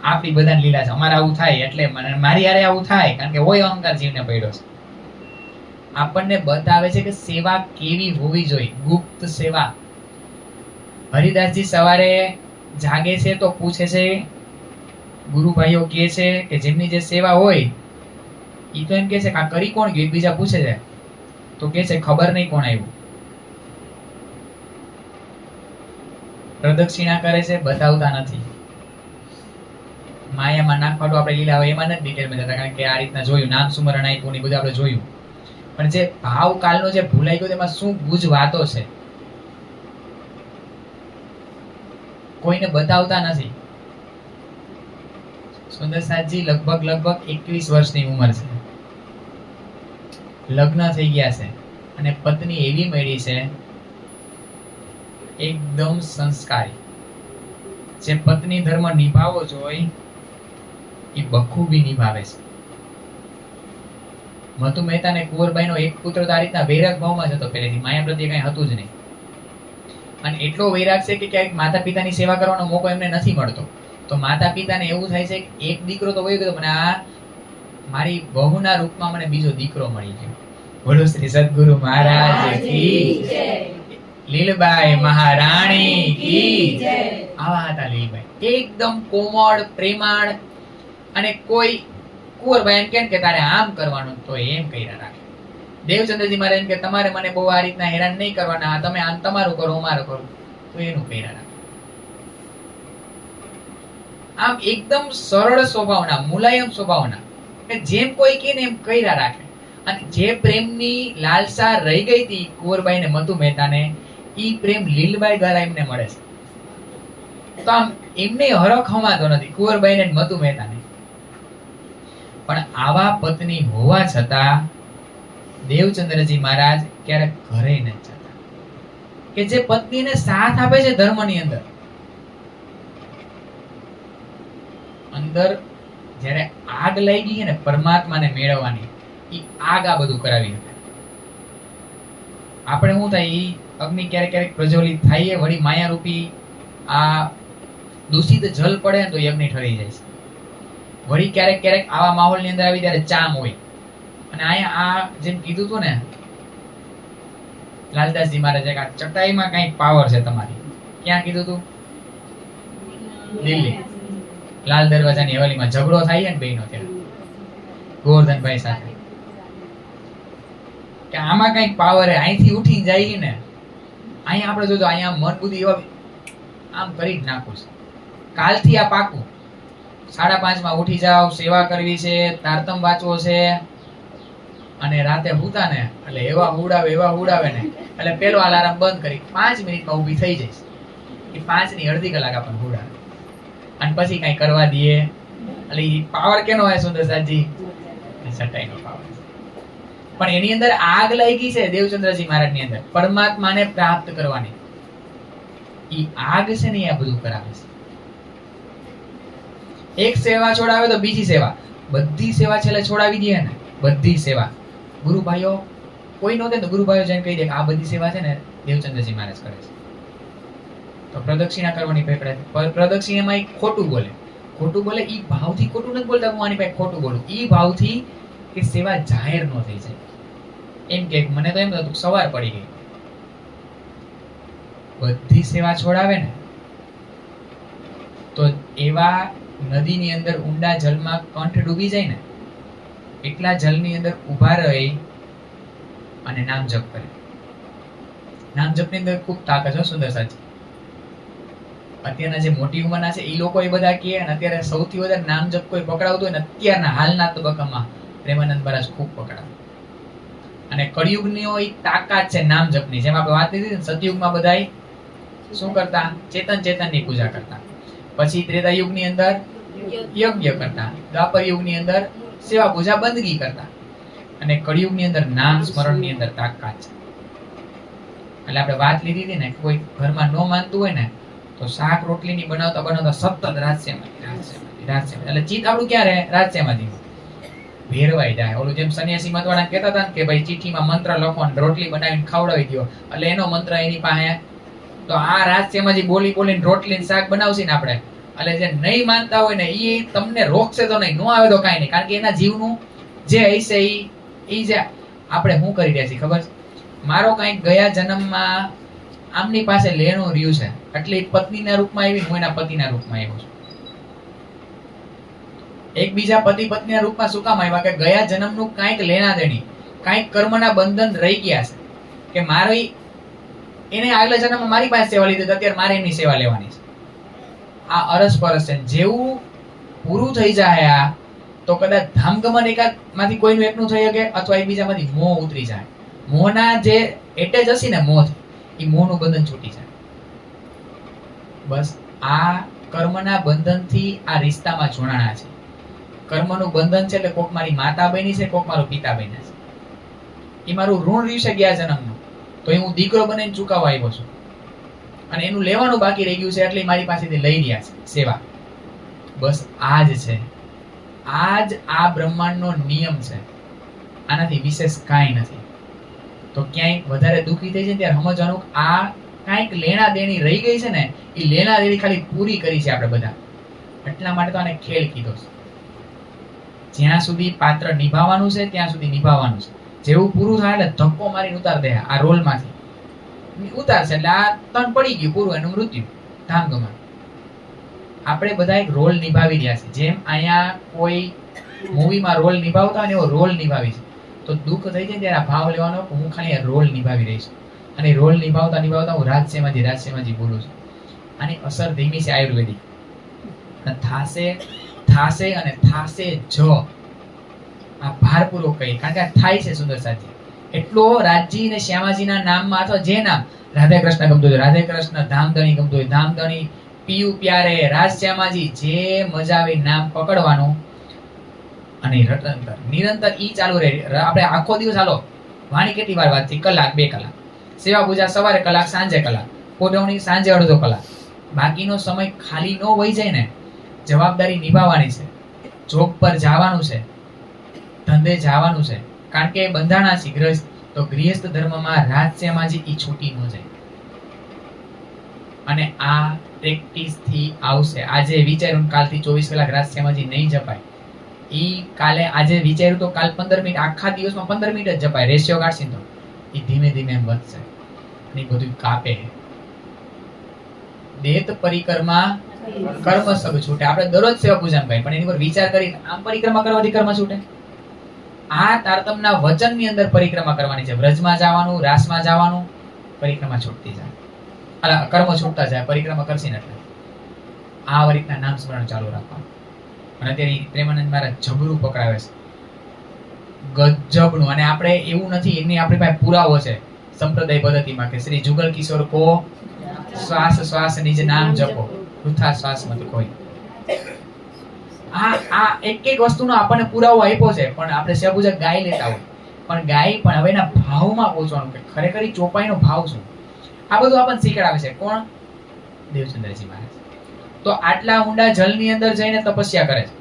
આપણી બધાને લીલા છે, અમારે આવું થાય એટલે મારી હારે આવું થાય, કારણ કે હોય અહંકાર જીવને પડ્યો છે. આપણને બતાવે છે કે સેવા કેવી હોવી જોઈએ, ગુપ્ત સેવા. હરિદાસજી સવારે જાગે છે તો પૂછે છે, ગુરુભાઈઓ કહે છે કે જેમની જે સેવા હોય ઈ તો એમ કહે છે કે આ કરી કોણ ગયું, એકબીજા પૂછે છે તો કહે છે ખબર નહીં કોણ આવ્યું. પ્રદક્ષિણા કરે છે, બતાવતા નથી. માયામાં નાખવાડો આપણે લીલા હોય એમાં નથી ડિટેલમાં જતા, કારણ કે આ રીતના જોયું, નામ સુમરણ આપ્યું ને બધું આપણે જોયું. પણ જે ભાવ કાલનો જે ભૂલાઈ ગયો તેમાં શું ગુજ વાતો છે, કોઈને બતાવતા નથી. સુંદરસાદજી લગભગ 21 વર્ષની ઉંમર છે, લગ્ન થઈ ગયા છે, અને પત્ની એવી મળી છે એકદમ સંસ્કારી, જે પત્ની ધર્મ નિભાવવો જોઈએ એ બખૂબી નિભાવે છે. મધુ મહેતા ને કુંવરબાઈનો એક પુત્ર તો આ રીતના વૈરાગ ભાવમાં જ હતો, પહેલેથી માયા પ્રત્યે કઈ હતું જ નહીં. અને એટલો વૈરાગ છે કે ક્યાંક માતા પિતાની સેવા કરવાનો મોકો એમને નથી મળતો. તો માતા પિતાને એવું થાય છે કે એક દીકરો તો વયો ગયો, મને આ મારી બહુના રૂપમાં મને બીજો દીકરો મળી ગયો. બોલો શ્રી સદગુરુ મહારાજ કી જય, લીલબાઈ મહારાણી કી જય. આવા હતા લીલબાઈ, એકદમ કોમળ, પ્રેમાળ. અને કોઈ કુંવરબાઈ એમ કે તારે આમ કરવાનું તો એમ કર્યા રાખે. દેવચંદ્રજી મહારાજ એમ કે તમારે મને બહુ આ રીતના હેરાન નહીં કરવાના, તમે આમ તમારું કરો, અમારું કરો, તો એનું કર્યા રાખે. આમ એકદમ સરળ સ્વભાવના, મુલાયમ સ્વભાવના, કે જેમ કોઈ કે એમ કર્યા રાખે. અને જે પ્રેમની લાલસા રહી ગઈ હતી કુંવરબાઈ ને મધુ મહેતાને, ઈ પ્રેમ લીલબાઈ દ્વારા એમને મળે છે. તો આમ એમને હરખ હમાતો નથી કુંવરબાઈ ને મધુ મહેતાને. પણ આવા પત્ની હોવા છતાં દેવચંદ્રજી મહારાજ ક્યારેક ઘરે ન જતા, કે જે પત્નીને સાથ આપે છે ધર્મની અંદર. અંદર જ્યારે આગ લાગી ને પરમાત્માને મેળવવાની, ઈ આગ આ બધું કરાવી હતી. આપણે શું થાય, ઈ અગ્નિ ક્યારેક ક્યારેક પ્રજ્વલિત થાય, વળી માયારૂપી આ દૂષિત જલ પડે ને તો યજ્ઞ ઠરી જાય છે. વળી ક્યારેક ક્યારેક આવા માહોલની અંદર આવી ત્યારે ચામ હોય. અને અહીંયા આ જેમ કીધું હતું ને લાલદાસજી મહારાજે, આ ચટાઈમાં કઈક પાવર છે તમારી. ક્યાં કીધું હતું? દિલ્હી લાલ દરવાજાની હવેલીમાં ઝઘડો થાય ને બેનો ત્યાં ગોવર્ધનભાઈ સાથે, કે આમાં કઈક પાવર હે, અહીંથી ઉઠી જાય ને. અહીંયા આપણે જોજો, અહીંયા મન બુદ્ધિ એવા આમ કરી જ નાખું છે. કાલથી આ પાકું, 5:30 ઉઠી જાવ, સેવા કરવી છે, તારતમ વાંચવો છે, અને રાતે હુતા ને એટલે એવા હુડાવે ને એટલે પેલો અલાર્મ બંધ કરી 5 મિનિટમાં ઊભી થઈ જઈશ. એ 5 ની અડધી કલાક આપણને હુડાવે અને પછી કઈ કરવા દઈએ. એટલે એ પાવર કેનો હોય સુંદરસાજી? સટાઈનો પાવર. પણ એની અંદર આગ લાગી છે દેવચંદ્રજી મહારાજની અંદર પરમાત્માને પ્રાપ્ત કરવાની. ઈ આગ છે ને આ બધું કરાવે છે. એક સેવા છોડાવે તો બીજી સેવા, બધી સેવા છેલ્લે છોડાવી દે ને. બધી સેવા ગુરુભાઈઓ કોઈ નહોતે તો ગુરુભાઈઓ જઈને કહી દે કે આ બધી સેવા છે ને દેવચંદ્રજી મહારાજ કરે છે. તો પ્રદક્ષિણા કરવાની પકડે. પ્રદક્ષિણામાં ઈ ખોટું બોલે. ખોટું બોલે ઈ ભાવથી ખોટું નથી બોલતા હું આની પાસે ખોટું બોલું. ઈ ભાવથી કે સેવા જાહેર ન થઈ જાય. એમ કે મને તો એમ હતું સવાર પડી ગઈ. બધી સેવા છોડાવે ને તો એવા નદીની અંદર ઊંડા જલમાં કંઠ ડૂબી જાય ને એટલા જલની અંદર ઊભા રહી અને નામ જપ કરે. નામ જપની અંદર ખૂબ તાકાત છે સુંદર સાચી. અત્યારના જે મોટી ઉંમરના છે એ લોકો એ બધા કહે અને અત્યારે સૌથી વધારે નામ જપ કોઈ પકડાવતું હોય ને અત્યારના હાલના તબક્કામાં પ્રેમાનંદ મહારાજ ખૂબ પકડાવે. અને કળિયુગની એક તાકાત છે નામ જપની. જેમ આપણે વાત કરી સતયુગમાં બધાય શું કરતા? ચેતનની પૂજા કરતા. પછી ત્રેતા યુગની અંદર યજ્ઞ કરતા. દ્વાપર યુગની અંદર સેવા પૂજા બંદગી કરતા. અને કળિયુગની અંદર નામ સ્મરણની અંદર તાકાત છે. એટલે આપણે વાત લીધી હતી ને કોઈ ઘરમાં ન માનતું હોય ને તો શાક રોટલી ની બનાવતા સતત રાજ્યમાં એટલે ચિત્ત આપણું ક્યાં રહે? રાજ્યમાંથી ભેરવાઈ જાય. ઓલું જેમ સન્યાસી મતવાળા કહેતા હતા કે ભાઈ ચીઠીમાં મંત્ર લખો અને રોટલી બનાવીને ખવડાવી દો એટલે એનો મંત્ર એની પાસે. તો આ રાજ્યમાંથી બોલી બોલીને રોટલી શાક બનાવશે ને આપણે એટલે જે નહીં માનતા હોય ને એ તમને રોકશે તો નહીં, ન આવે તો કાંઈ નહીં. કારણ કે એના જીવનું જે હશે એ જે આપણે શું કરી રહ્યા છીએ ખબર છે? મારો કંઈક ગયા જન્મમાં આમની પાસે લેણું રહ્યું છે એટલે પત્નીના રૂપમાં આવી હું એના પતિના રૂપમાં આવ્યો છું. એકબીજા પતિ પત્નીના રૂપમાં શું કામ આવ્યા? કે ગયા જન્મનું કાંઈક લેણા દેણી, કાંઈક કર્મના બંધન રહી ગયા છે કે મારી એને આગલા જન્મમાં મારી પાસે સેવા લીધી અત્યારે મારે એમની સેવા લેવાની છે. આ અરસપરસ છે. જેવું પૂરું થઈ જાય આ તો કદાચ ધામગમન એકાદ માંથી કોઈનું એકનું થઈ શકે અથવા એકબીજામાંથી મોહ ઉતરી જાય. મોહના જે એટેચ હશે ને મોહ એ મોહનું બંધન છૂટી જાય. બસ આ કર્મના બંધનથી આ રિશ્તામાં જોડાણા છે. કર્મનું બંધન છે એટલે કોક મારી માતા બની છે, કોક મારો પિતા બન્યા છે. એ મારું ઋણ રહ્યું છે ગયા જન્મનું તો એ હું દીકરો બનીને ચૂકવવા આવ્યો છું અને એનું લેવાનું બાકી રહી ગયું છે એટલે મારી પાસેથી લઈ રહ્યા છે સેવા. બસ આ જ છે. આ જ આ બ્રહ્માંડનો નિયમ છે. આનાથી વિશેષ કાંઈ નથી. તો ક્યાંય વધારે દુઃખી થઈ જાય ત્યારે સમજવાનું આ કાંઈક લેણા દેણી રહી ગઈ છે ને એ લેણા દેણી ખાલી પૂરી કરી છે આપણે બધા. એટલા માટે તો આને ખેલ કીધો છે. જ્યાં સુધી પાત્ર નિભાવવાનું છે ત્યાં સુધી નિભાવવાનું છે. જેવું પૂરું થાય એટલે ધક્કો મારીને ઉતાર દે આ રોલમાંથી ઉતારશે એટલે આ તણ પડી ગયું પૂરું એનું મૃત્યુ ધામગમન. આપણે બધા એક રોલ નિભાવી રહ્યા છે. જેમ અહીંયા કોઈ મૂવીમાં રોલ નિભાવતા હોય ને એવો રોલ નિભાવી છે. તો દુઃખ થઈ જાય ત્યારે આ ભાવ લેવાનો હું ખાલી રોલ નિભાવી રહી છું અને રોલ નિભાવતા નિભાવતા હું રાજ્યમાંથી બોલું છું. આની અસર ધીમી છે આયુર્વેદિક. થાશે અને થાશે જ આ ભારપૂર્વક કહી કારણ કે આ થાય છે સુંદર સાથી. એટલો રાજજી અને શ્યામાજીના નામમાં અથવા જે નામ રાધે કૃષ્ણ ગમતું હોય રાધે કૃષ્ણ, ધામધણી ગમતું હોય ધામધણી, પિયુ પ્યારે, રાજ શ્યામાજી જે મજા આવે નામ પકડવાનું અને નિરંતર ઈ ચાલુ રહે. આપણે આખો દિવસ હાલો વાણી કેટલી વાર વાત થઈ? કલાક 2 કલાક. સેવા પૂજા સવારે કલાક, સાંજે કલાક, પોઢવણી સાંજે અડધો કલાક. બાકીનો સમય ખાલી ન વહી જાય ને જવાબદારી નિભાવવાની છે. જોબ પર જવાનું છે, ધંધે જવાનું છે કારણ કે બંધાણા છે ગ્રસ્ત. તો ગૃહસ્થ ધર્મમાં રાજ્યમાંથી ઈ છૂટી ન જાય અને આ પ્રેક્ટિસ થી આવશે. આજે વિચાર્યું કાલથી 24 કલાક રાજ્યમાંથી નહીં જપાય. ઈ કાલે આજે વિચાર્યું તો કાલ 15 મિનિટ આખા દિવસમાં 15 મિનિટ જ જપાય. રેશિયો કાઢશી તો ઈ ધીમે ધીમે એમ વધશે અને બધું કાપે. દેત પરિક્રમા કર્મ સબ છૂટે. આપણે દરરોજ સેવા પૂજા કરીએ પણ એની પર વિચાર કરી આમ પરિક્રમા કરવાથી કર્મ છૂટે? આ તારતમના વચનની અંદર પરિક્રમા કરવાની છે. વ્રજમાં જવાનું, રાસમાં જવાનું, પરિક્રમા છૂટતી જાય, કર્મ છૂટતા જાય. પરિક્રમા કરશી ને એટલે આ રીતના નામ સ્મરણ ચાલુ રાખવાનું. અને અત્યારે પ્રેમાનંદ મહારાજ જબરું પકડાવે છે ગજબનું. અને આપણે એવું નથી, એની આપણી પાસે પુરાવો છે સંપ્રદાય પદ્ધતિમાં કે શ્રી જુગલ કિશોર કો શ્વાસ શ્વાસ નિજ નામ જપો, વૃથા શ્વાસ મત કોઈ. આ એક એક વસ્તુનો આપણને પુરાવો આપ્યો છે, પણ આપણે સબુજ ગાઈ લેતા હોય, પણ ગાય પણ હવે એના ભાવમાં પહોંચવાનું કે ખરેખર ઈ ચોપાઈનો ભાવ શું. આ બધું આપણને શીખડાવે છે કોણ? દેવચંદ્રજી મહારાજ. તો આટલા ઊંડા જલની અંદર જઈને તપસ્યા કરે છે.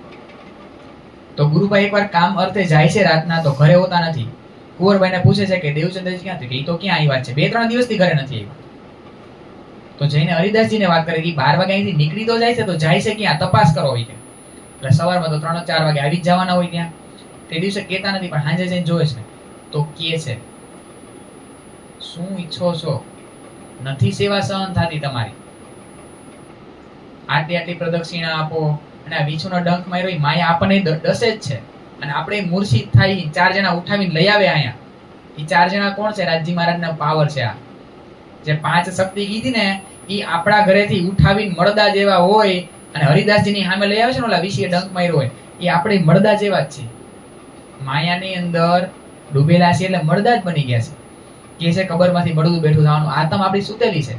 તો ગુરુભાઈ એકવાર કામ અર્થે જાય છે રાતના, તો ઘરે હોતા નથી. કુંવરબાઈને પૂછે છે કે દેવચંદ્રજી ક્યાં છે? કે ઈ તો ક્યાં આવ્યા છે, 2-3 દિવસથી ઘરે નથી આવ્યા. તો જઈને હરિદાસજીને વાત કરે કે 12 વાગે અહીંથી નીકળી તો જાય છે, તો જાય છે ક્યાં? તપાસ કરો હોય કે. એટલે સવારમાં તો 3-4 વાગે આવી જ જવાના હોય ત્યાં. તે દિવસે કહેતા નથી, પણ સાંજે જઈને જોવે છે. તો કહે છે, શું ઈચ્છો છો? નથી સેવા સહન થતી તમારી, આટલી પ્રદક્ષિણા આપો. અને આ વીછુનો ડંખ માર્યો, ઈ માયા આપણને ડસે જ છે. અને આપણે મૂર્છિત થાય, 4 જણા ઉઠાવીને લઈ આવે અહીંયા. ઈ 4 જણા કોણ છે? રાજજી મહારાજના પાવર છે. આ જે 5 શક્તિ કીધી ને, ઈ આપણા ઘરેથી ઉઠાવીને મળદા જેવા હોય, અને હરિદાસજીની સામે લઈ આવે છે ને, ઓલા વીછીએ ડંખ માર્યો હોય, ઈ આપણે મળદા જેવા જ છે. માયાની અંદર ડૂબેલા છે એટલે મળદા જ બની ગયા છે. કે છે કબરમાંથી મળદું બેઠું થવાનું, આત્મ આપણી સુતેલી છે.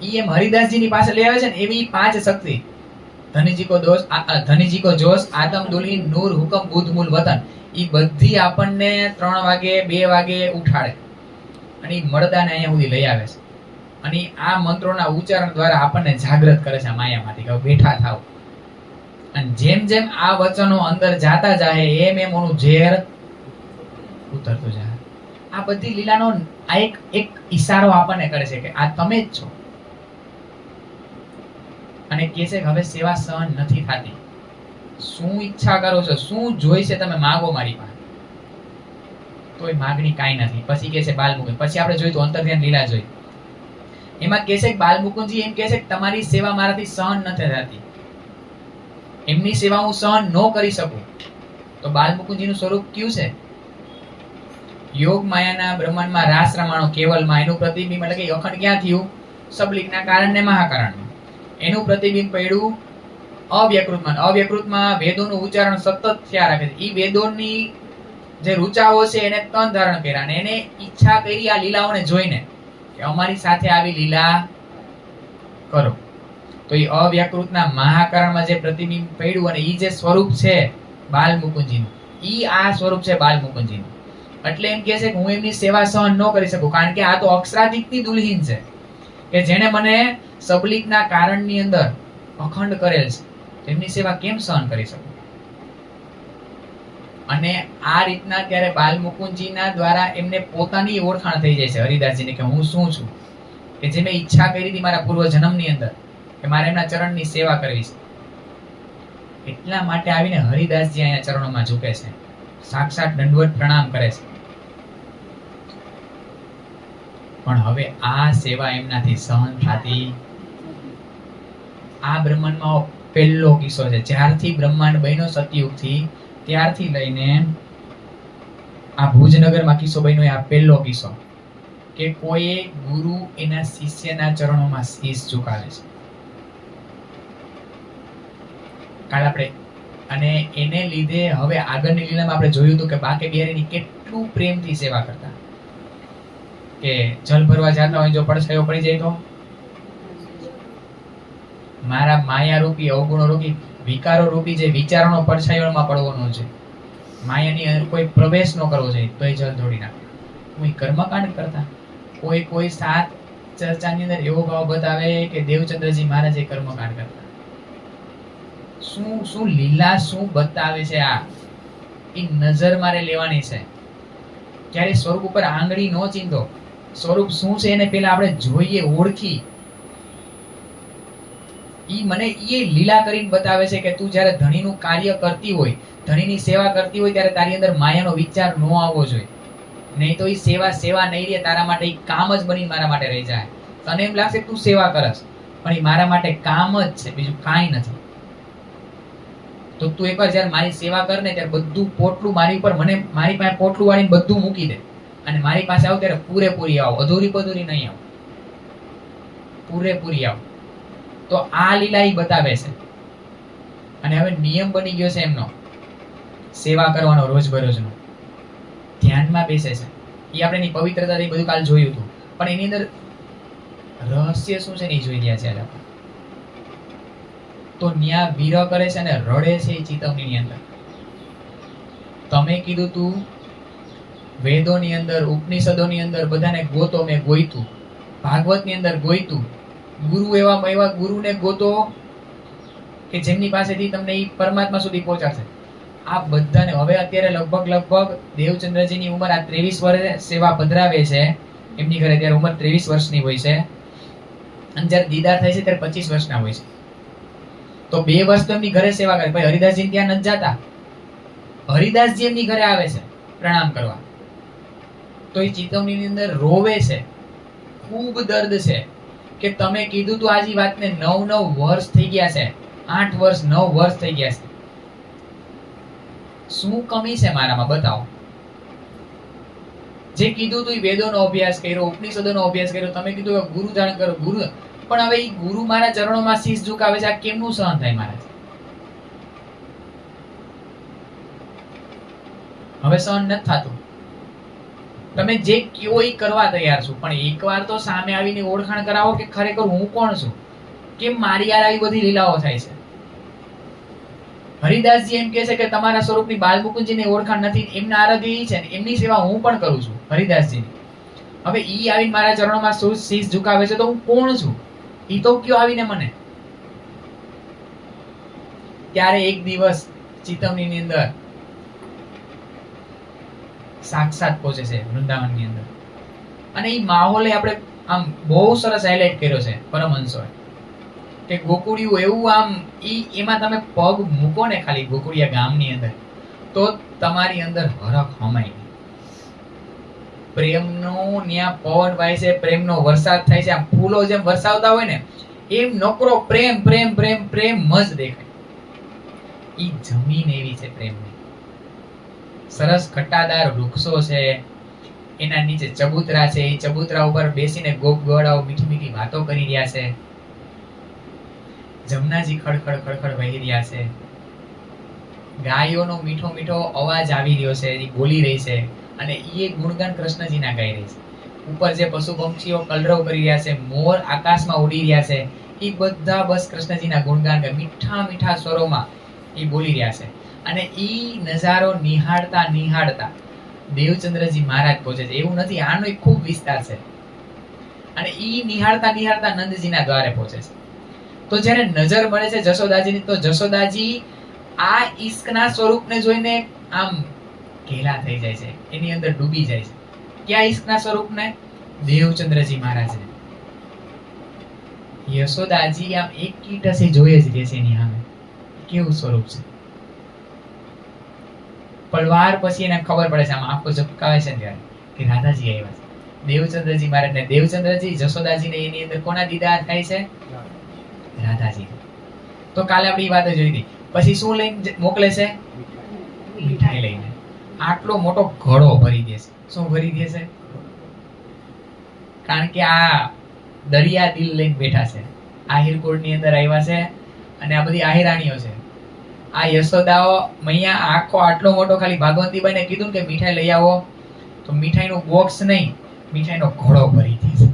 ઈ એમ હરિદાસજીની પાસે લઈ આવે છે ને, એવી 5 શક્તિ. ધનીજી કો જોશ, આતમ દુલ્હીન, નૂર, હુકમ, બુદ્ધ, મૂલ, વતન. ઈ બધી આપણને 3 વાગે 2 વાગે ઉઠાડે, અને ઈ મળદાને અહીંયા સુધી લઈ આવે છે. અને આ મંત્રોના ઉચ્ચારણ દ્વારા આપણને જાગૃત કરે છે માયામાંથી, કે બેઠા થાવ. અને જેમ જેમ આ વચનો અંદર જાતા જાય, એમ એમ ઓનું ઝેર ઉતરતું જાય. આ બધી લીલાનો આ એક ઈશારો આપણને કરે છે કે આ તમે જ છો. અને કહે છે કે હવે સેવા સહન નથી થતી. શું ઈચ્છા કરો છો? શું જોઈશે? તમે માગો મારી પાસે. તોય માગણી કાંઈ નથી. પછી કહે છે બાલમુકુંદ. પછી આપણે જોયું તો અંતર્ધ્યાન લીલા જોઈ. એમાં કહે છે કે બાલમુકુંદજી એમ કહે છે કે તમારી સેવા મારાથી સહન નથી થતી, એમની સેવા હું સહન ન કરી શકું. તો બાલમુકુંદજીનું સ્વરૂપ કયું છે? યોગ માયાના બ્રહ્માંડમાં રાસ રમાણો કેવલમાં એનું પ્રતિબિંબ, એટલે કે અખંડ ક્યાં થયું? સબલિકના કારણને મહાકારણમાં. એનું પ્રતિબિંબ પડ્યું અવ્યકૃતમાં. અવ્યકૃતમાં વેદોનું ઉચ્ચારણ સતત થયા રાખે છે. ઈ વેદોની જે રૂચાઓ છે એને તન ધારણ કર્યા, અને એને ઈચ્છા કરી આ લીલાઓને જોઈને કે અમારી સાથે આવી લીલા કરો. તો એ અવ્યકૃતના મહાકારણમાં જે પ્રતિબિંબ પડ્યું, અને ઈ જે સ્વરૂપ છે બાલમુકુંદજીનું, ઈ આ સ્વરૂપ છે બાલમુકુંદજીનું. એટલે એમ કહે છે કે હું એમની સેવા સહન ન કરી શકું, કારણ કે આ તો અક્ષરાધિકની દુલ્હીન છે, કે જેને મને સબલિકના કારણની અંદર અખંડ કરેલ છે. તેમની સેવા કેમ સહન કરી શકું? અને આ રીતના ત્યારે બાલમુકુંદજીના દ્વારા એમને પોતાની ઓળખાણ થઈ જાય છે હરિદાસજીને, કે હું શું છું, કે જે મેં ઈચ્છા કરી હતી મારા પૂર્વ જન્મની અંદર, કે મારે એમના ચરણની સેવા કરવી છે. એટલા માટે આવીને હરિદાસજી અહીંયા ચરણોમાં ઝૂકે છે, સાક્ષાત દંડવત પ્રણામ કરે છે. પણ હવે આ સેવા એમનાથી સહન થતી. આ બ્રહ્માંડમાં પહેલો કિસ્સો છે. જ્યારથી બ્રહ્માંડ બન્યો સતયુગથી, ત્યારથી લઈને આ ભુજનગરમાં કિસ્સો બન્યો, આ પહેલો કિસ્સો કે કોઈ ગુરુ એના શિષ્યના ચરણોમાં શીશ ઝુકાવે છે. કાલ આપણે અને એને લીધે હવે આગળની લીલામાં આપણે જોયું હતું કે બાકે બિહારીની કેટલું પ્રેમથી સેવા કરતા, કે જલ ભરવા જતા હોય, જો પડછાયો પડી જાય તો મારા માયા રૂપી, અવગુણો રૂપી, વિકારો રૂપી જે વિચારોનો પડછાયોમાં પડવાનો છે, માયાની અંદર કોઈ પ્રવેશ ન કરવો જોઈએ, તો એ જલ ધોડી નાખે. કોઈ કર્મકાંડ કરતા, કોઈ સાત ચર્ચાની અંદર એવો ભાવ બતાવે કે દેવચંદ્રજી મહારાજ એ કર્મકાંડ કરતા. શું લીલા શું બતાવે છે આ, એ નજર મારે લેવાની છે. ક્યારે સ્વરૂપ ઉપર આંગળી નો ચીંધો. સ્વરૂપ શું છે એને પેલા આપણે જોઈએ, ઓળખી. ઈ મને એ લીલા કરીને બતાવે છે કે તું જ્યારે ધણીનું કાર્ય કરતી હોય, ધણીની સેવા કરતી હોય, ત્યારે તારી અંદર માયાનો વિચાર ન આવવો જોઈએ. નહીં તો એ સેવા નહીં રહે, તારા માટે કામ જ બની મારા માટે રહી જાય. તને એમ લાગશે તું સેવા કરસ, પણ એ મારા માટે કામ જ છે, બીજું કાંઈ નથી. તો તું એકવાર જ્યારે મારી સેવા કર ને, ત્યારે બધું પોટલું મારી ઉપર, મને મારી પાસે પોટલું વાળીને બધું મૂકી દે, અને મારી પાસે આવ ત્યારે પૂરેપૂરી આવો, અધૂરી પધૂરી નહીં આવો, પૂરેપૂરી આવો. તો આ લીલા ઈ બતાવે છે. અને હવે નિયમ બની ગયો છે એમનો સેવા કરવાનો, રોજબરોજનો ધ્યાનમાં બેસે છે. એ આપણે એની પવિત્રતાથી બધું કાલ જોયું હતું, પણ એની અંદર રહસ્ય શું છે ને એ જોઈ રહ્યા છે આ લોકો. તો ન્યા વિરહ કરે છે અને રડે છે એ ચેતવણીની અંદર. તમે કીધું તું વેદોની અંદર, ઉપનિષદોની અંદર બધાને ગોતો, મેં ગોઈતું. ભાગવતની અંદર ગોઈતું. ગુરુ એવા ગુરુને ગોતો કે જેમની પાસેથી તમને એ પરમાત્મા સુધી પહોંચાડશે. આ બધાને હવે અત્યારે લગભગ દેવચંદ્રજીની ઉંમર આ 23 વર્ષે સેવા પધરાવે છે એમની ઘરે, ત્યારે ઉંમર 23 વર્ષની હોય છે અને જ્યારે દીદાર થાય છે ત્યારે 25 વર્ષના હોય છે. તો 2 વર્ષ તો એમની ઘરે સેવા કરે. ભાઈ હરિદાસજી ત્યાં નથી જાતા, હરિદાસજી એમની ઘરે આવે છે પ્રણામ કરવા. તો એ ચેતવણીની અંદર રોવે છે, ખૂબ દર્દ છે કે તમે કીધું તું આજી વાતને 9 વર્ષ થઈ ગયા છે, 8 વર્ષ 9 વર્ષ થઈ ગયા છે. શું કમી છે મારામાં બતાવો. જે કીધું તું વેદોનો અભ્યાસ કર્યો, ઉપનિષદોનો અભ્યાસ કર્યો, તમે કીધું કે ગુરુ જાણ કરો, ગુરુ, પણ હવે એ ગુરુ મારા ચરણોમાં શીશ ઝુકાવે છે, આ કેમનું સહન થાય મારા? હવે સહન નથી થતું. તમે જે કયો એ કરવા તૈયાર છો, પણ એકવાર તો સામે આવીને ઓળખાણ કરાવો કે ખરેખર હું કોણ છું, કેમ મારી યાર આવી બધી લીલાઓ થાય છે. હરિદાસજી એમ કહે છે કે તમારા સ્વરૂપની બાલમુકુંદજીની ઓળખાણ નથી, એમના આરાધ્ય ઈ છે ને એમની સેવા હું પણ કરું છું હરિદાસજીની. હવે ઈ આવીને મારા ચરણોમાં શીશ ઝુકાવે છે તો હું કોણ છું ઈ તો કયો આવીને મને. ત્યારે એક દિવસ ચેતવણીની અંદર સાક્ષાત પહોંચે છે વૃંદાવનની અંદર, અને ઈ માહોલે આપણે આમ બહુ સરસ હાઇલાઇટ કર્યો છે પરમહંસોએ કે ગોકુળિયું એવું આમ એમાં તમે પગ મૂકો ને ખાલી ગોકુળિયા ગામની અંદર તો તમારી અંદર હરખ હમાય. પ્રેમનો ન્યા પવન વાય છે, પ્રેમનો વરસાદ થાય છે. આમ ફૂલો જેમ વરસાવતા હોય ને એમ નકરો પ્રેમ પ્રેમ પ્રેમ પ્રેમ જ દેખાય. ઈ જમીન એવી છે પ્રેમની. સરસ ઘટાદાર વૃક્ષો છે, એના નીચે ચબૂતરા છે, એ ચબૂતરા ઉપર બેસીને ગોપ ગોળાઓ મીઠી મીઠી વાતો કરી રહ્યા છે. જમનાજી ખડખડ ખડખડ વહી રહ્યા છે. ગાયોનો મીઠો મીઠો અવાજ આવી રહ્યો છે, એ બોલી રહી છે, અને એ ગુણગાન કૃષ્ણજીના ગાઈ રહી છે. ઉપર જે પશુ પક્ષીઓ કલરવ કરી રહ્યા છે, મોર આકાશમાં ઉડી રહ્યા છે, એ બધા બસ કૃષ્ણજીના ગુણગાન મીઠા મીઠા સ્વરોમાં એ બોલી રહ્યા છે. અને ઈ નજારો નિહાળતા નિહાળતા દેવચંદ્રજી મહારાજ પહોંચે છે. એવું નથી, આનો એક ખૂબ વિસ્તાર છે. અને ઈ નિહાળતા નિહાળતા નંદજીના દ્વારે પહોંચે છે. તો જ્યારે નજર મળે છે જશોદાજીની, તો જશોદાજી આ ઈશ્કના સ્વરૂપને જોઈને આમ ઘેલા થઈ જાય છે, એની અંદર ડૂબી જાય છે. ક્યાં ઈશ્કના સ્વરૂપને? દેવચંદ્રજી મહારાજને. યશોદાજી આમ એક કીટસે જોઈએ જ રહે છે એની સામે, કેવું સ્વરૂપ છે. પળવાર પછી એને ખબર પડે છે, આમ આંખો ઝબકાવે છે ત્યારે કે રાધાજી આવ્યા છે. દેવચંદ્રજી મહારાજને, દેવચંદ્રજી જશોદાજીને એની અંદર કોના દીદાર થાય છે? રાધાજી. તો કાલે આપણે એ વાત જોઈ હતી. પછી શું લઈને મોકલે છે? મીઠાઈ લઈને. આટલો મોટો ઘડો ભરી દે છે. શું ભરી દે છે? કારણ કે આ દરિયા દિલ લઈને બેઠા છે. આહિરકોટની અંદર આવ્યા છે અને આ બધી આહિરાણીઓ છે. આ યશોદાઓ મૈયા આખો આટલો મોટો ખાલી ભાગવંતીબાઈને કીધું કે મીઠાઈ લઈ આવો, તો મીઠાઈનું બોક્સ નહીં, મીઠાઈનો ઘડો ભરી દે છે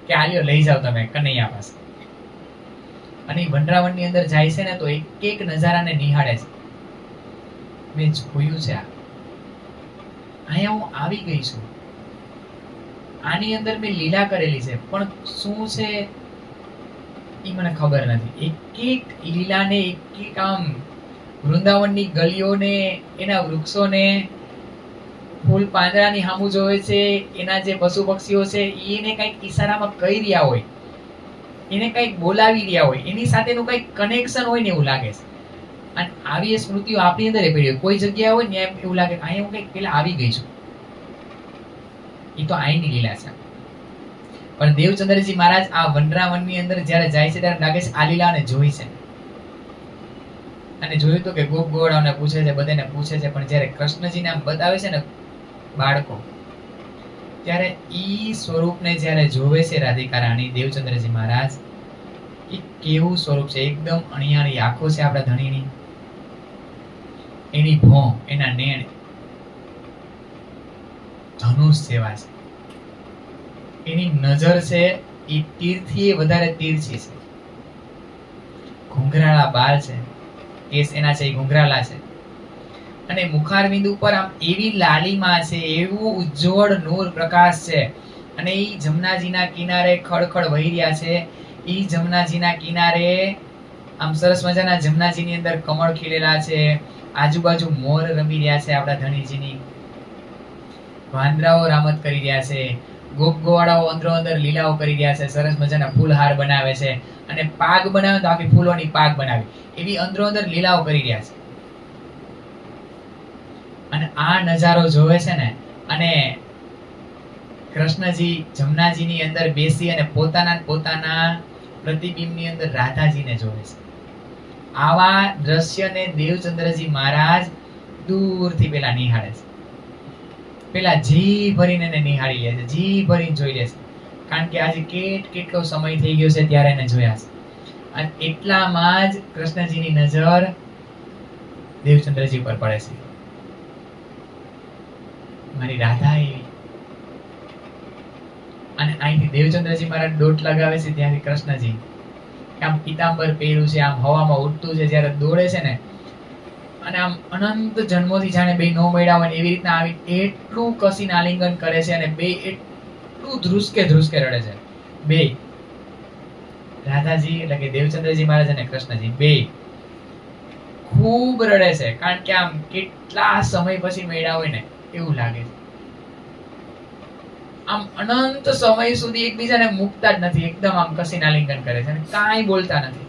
કે આલ્યો લઈ જાઓ તમે કનૈયા પાસે. અને વનરાવનની અંદર જાય છે ને તો એક એક નજારાને નિહાળે છે. મેં જોયું છે, અહીંયા હું આવી ગઈ છું, આની અંદર મેં લીલા કરેલી છે, પણ શું છે એ મને ખબર નથી. એક એક લીલાને, એક એક આમ વૃંદાવનની ગલીઓને, એના વૃક્ષોને, ફૂલ પાંદડાની સામું જોવે છે, એના જે પશુ પક્ષીઓ છે એને કઈક ઈશારામાં કહી રહ્યા હોય, એને કઈક બોલાવી રહ્યા હોય, એની સાથેનું કઈક કનેક્શન હોય ને એવું લાગે છે. અને આવી સ્મૃતિઓ આપણી અંદર પડી હોય. કોઈ જગ્યા હોય ને એવું લાગે કે અહીંયા હું કઈક પેલા આવી ગઈ છું. એ તો અહીંની લીલા છે. પણ દેવચંદ્રજી મહારાજ આ વનરાવનની અંદર જ્યારે જાય છે ત્યારે લાગે છે આ લીલાને જોઈ છે. અને જોયું તો કે ગોપ ગોવાળાઓને પૂછે છે, બધાને પૂછે છે, પણ જ્યારે કૃષ્ણજીને આમ બતાવે છે ને બાળકો, ત્યારે ઈ સ્વરૂપને જ્યારે જોવે છે રાધિકા રાણી, દેવચંદ્રજી મહારાજ, એ કેવું સ્વરૂપ છે. એકદમ અણિયાળી આંખો છે આપણા ધણીની, એની ભોં, એના નેણ ધનુષ જેવા છે. એની નજર છે એ તીરથી વધારે તીરછી છે. ઘૂંઘરાળા બાલ છે, કેસ એના છે એ ઘૂંઘરાળા છે, અને મુખારવિંદ ઉપર આમ એવી લાલીમા છે, એવું ઉજ્જવળ નૂર પ્રકાશ છે, અને એ જમનાજીના કિનારે ખડખડ વહી રહ્યા છે. એ જમનાજીના કિનારે આમ સરસ મજાના જમનાજીની અંદર કમળ ખીલેલા છે, આજુબાજુ મોર રમી રહ્યા છે, આપણા ધણીજીની વાંદરાઓ રામત કરી રહ્યા છે, ગોપ ગોવાળાઓ અંદરો અંદર લીલાઓ કરી રહ્યા છે, સરસ મજાના ફૂલહાર બનાવે છે, અને પાગ બનાવે તો આખી ફૂલોની પાગ બનાવી એવી અંદરો અંદર લીલાઓ કરી રહ્યા છે. અને આ નજારો જોવે છે ને, અને કૃષ્ણજી જમનાજીની અંદર બેસી અને પોતાના પ્રતિબિંબની અંદર રાધાજીને જોવે છે. આવા દ્રશ્યને દેવચંદ્રજી મહારાજ દૂરથી પેલા નિહાળે છે. પેલા જી ભરીને એને નિહાળી લે છે, જી ભરીને જોઈ લે છે, કારણ કે આજે કેટલો સમય થઈ ગયો છે ત્યારે એને જોયા છે. અને એટલામાં જ કૃષ્ણજીની નજર દેવચંદ્રજી પર પડે છે. મારી રાધા એવી. અને અહીંથી દેવચંદ્રજી મહારાજ દોટ લગાવે છે, ત્યાંથી કૃષ્ણજી આમ પીતાંબર પહેર્યું છે, આમ હવામાં ઉડતું છે, જ્યારે દોડે છે ને, અને આમ અનંત જન્મોથી જાણે બે નો મળ્યા હોય એવી રીતના આવી એટલું કસીને આલિંગન કરે છે, અને બે એટલું ધ્રુસકે રડે છે. બે રાધાજી એટલે કે દેવચંદ્રજી મહારાજ અને કૃષ્ણજી બે ખૂબ રડે છે, કારણ કે આમ કેટલા સમય પછી મળ્યા હોય ને એવું લાગે છે. આમ અનંત સમય સુધી એકબીજાને મુકતા જ નથી, એકદમ આમ કસીને આલિંગન કરે છે અને કાંઈ બોલતા નથી.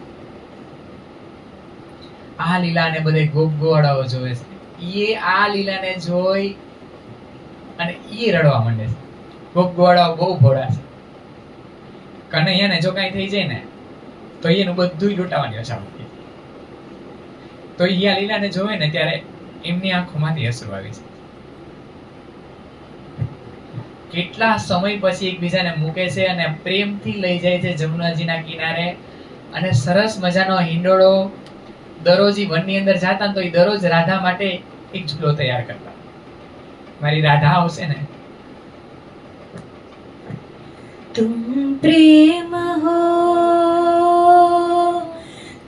આ લીલાને બધે ગોપ ગોવાળાઓ જોવે છે. એ આ લીલાને જોઈ અને એ રડવા માંડે છે. ગોપ ગોવાળાઓ બહુ ભોળા છે. કનૈયાને જો કાંઈ થઈ જાય ને તો એનું બધું લૂંટાવાની આશા મૂકી. તો એ આ લીલાને જોવે ને ત્યારે એમની આંખોમાંથી અશ્રુ આવી છે. કેટલા સમય પછી એકબીજાને મૂકે છે અને પ્રેમથી લઈ જાય છે જમુનાજીના કિનારે, અને સરસ મજાનો હિંડોળો દરરોજ વનની અંદર જાતા તો એ દરરોજ રાધા માટે એક ઝૂલો તૈયાર કરતા. મારી રાધા આવશે ને. तुम प्रेम हो,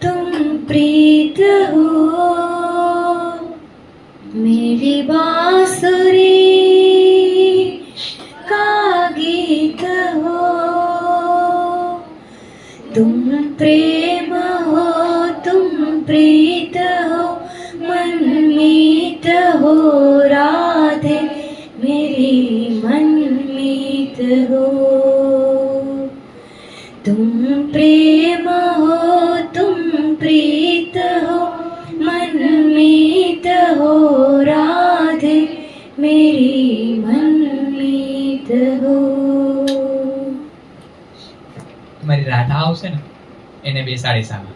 तुम प्रीत हो, मेरी बांसुरी का गीत हो. तुम प्रेम हो, तुम प्रीत हो, मनमीत हो राधे मेरी मनमीत हो. तुम प्रेम हो, तुम प्रीत हो, मनमीत हो राधे मेरी मनमीत हो. મારી રાધા આવશે ને એને બેસાડી સામે,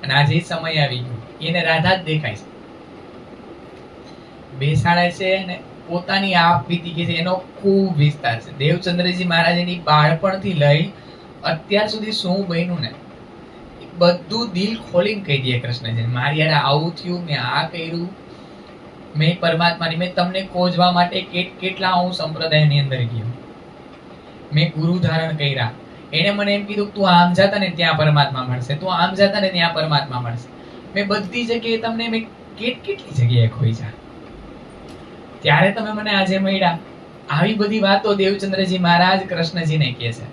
અને આજે સમય આવી ગયો, એને રાધા જ દેખાય છે. બેસાડે છે અને પોતાની આપ વીતી ગઈ છે એનો ખૂબ વિસ્તાર છે. દેવચંદ્રજી મહારાજની બાળપણથી લઈ અત્યાર સુધી શું બન્યું ને બધું દિલ ખોલીને કહી દે કૃષ્ણજી. મારી યાર આવું થયું, મેં આ કર્યું, મેં પરમાત્માની, મેં તમને ખોજવા માટે કેટલા હું સંપ્રદાયની અંદર ગયો, મેં ગુરુ ધારણ કર્યા. એને મને એમ કીધું તું આમ જાતા ને ત્યાં પરમાત્મા મળશે, તું આમ જાતા ને ત્યાં પરમાત્મા મળશે. મેં બધી જગ્યાએ તમને મેં કેટલી જગ્યાએ ખોઈ જા, ત્યારે તમે મને આજે મળ્યા. આવી બધી વાતો દેવચંદ્રજી મહારાજ કૃષ્ણજીને કહે છે.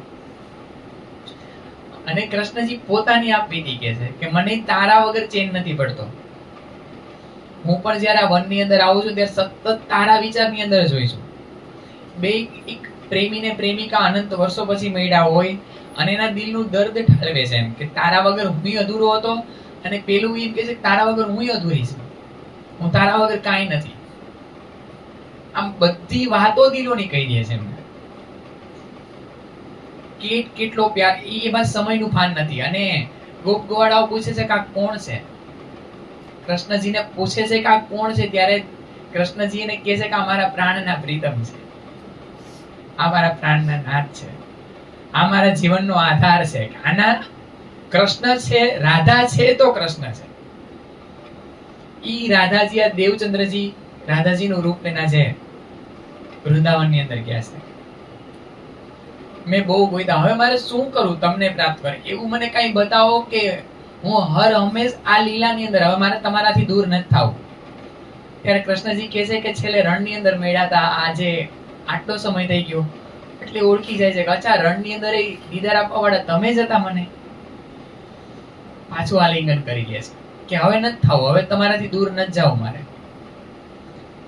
અને કૃષ્ણજી પોતાની આપ વીતી કહે છે કે મને તારા વગર ચેન નથી પડતો. હું પણ જ્યારે આ વનની અંદર આવું છું ત્યારે સતત તારા વિચારની અંદર જોઈ છું. બે એક પ્રેમી ને પ્રેમિકા અનંત વર્ષો પછી મળ્યા હોય અને એના દિલનું દર્દ ઠાલવે છે એમ કે તારા વગર હું અધૂરો હતો, અને પેલું એમ કે છે તારા વગર હું અધૂરી છું, હું તારા વગર કાંઈ નથી. આમ બધી વાતો દિલોની કહી દે છે એમને. કેટલો પ્યાર, એમાં સમયનું ભાન નથી. અને ગોપ ગોવાળાઓ પૂછે છે કે આ કોણ છે, કૃષ્ણજીને પૂછે છે કે આ કોણ છે, ત્યારે કૃષ્ણજી એને કહે છે કે આ મારા પ્રાણના પ્રીતમ છે, આ મારા પ્રાણના નાથ છે, આ મારા જીવનનો આધાર છે. આના કૃષ્ણ છે, રાધા છે તો કૃષ્ણ છે. ઈ રાધાજી આ દેવચંદ્રજી રાધાજીનું રૂપ લેના છે વૃંદાવનની અંદર ગયા છે. મેં બહુ ગોઈતા, હવે મારે શું કરું તમને પ્રાપ્ત કરે? એવું મને કઈ બતાવો કે હું હર હંમેશ આ લીલાની અંદર, હવે મારે તમારાથી દૂર નથી થવું. ત્યારે કૃષ્ણજી કહે છે કે છેલ્લે રણની અંદર મળ્યા હતા, આજે આટલો સમય થઈ ગયો, એટલે ઓળખી જાય છે કે અચ્છા રણની અંદર દીદાર આપવા વાળા તમે જ હતા. મને પાછું આલિંગન કરી લે છે કે હવે નથી થવું, હવે તમારાથી દૂર નથી જાવ મારે.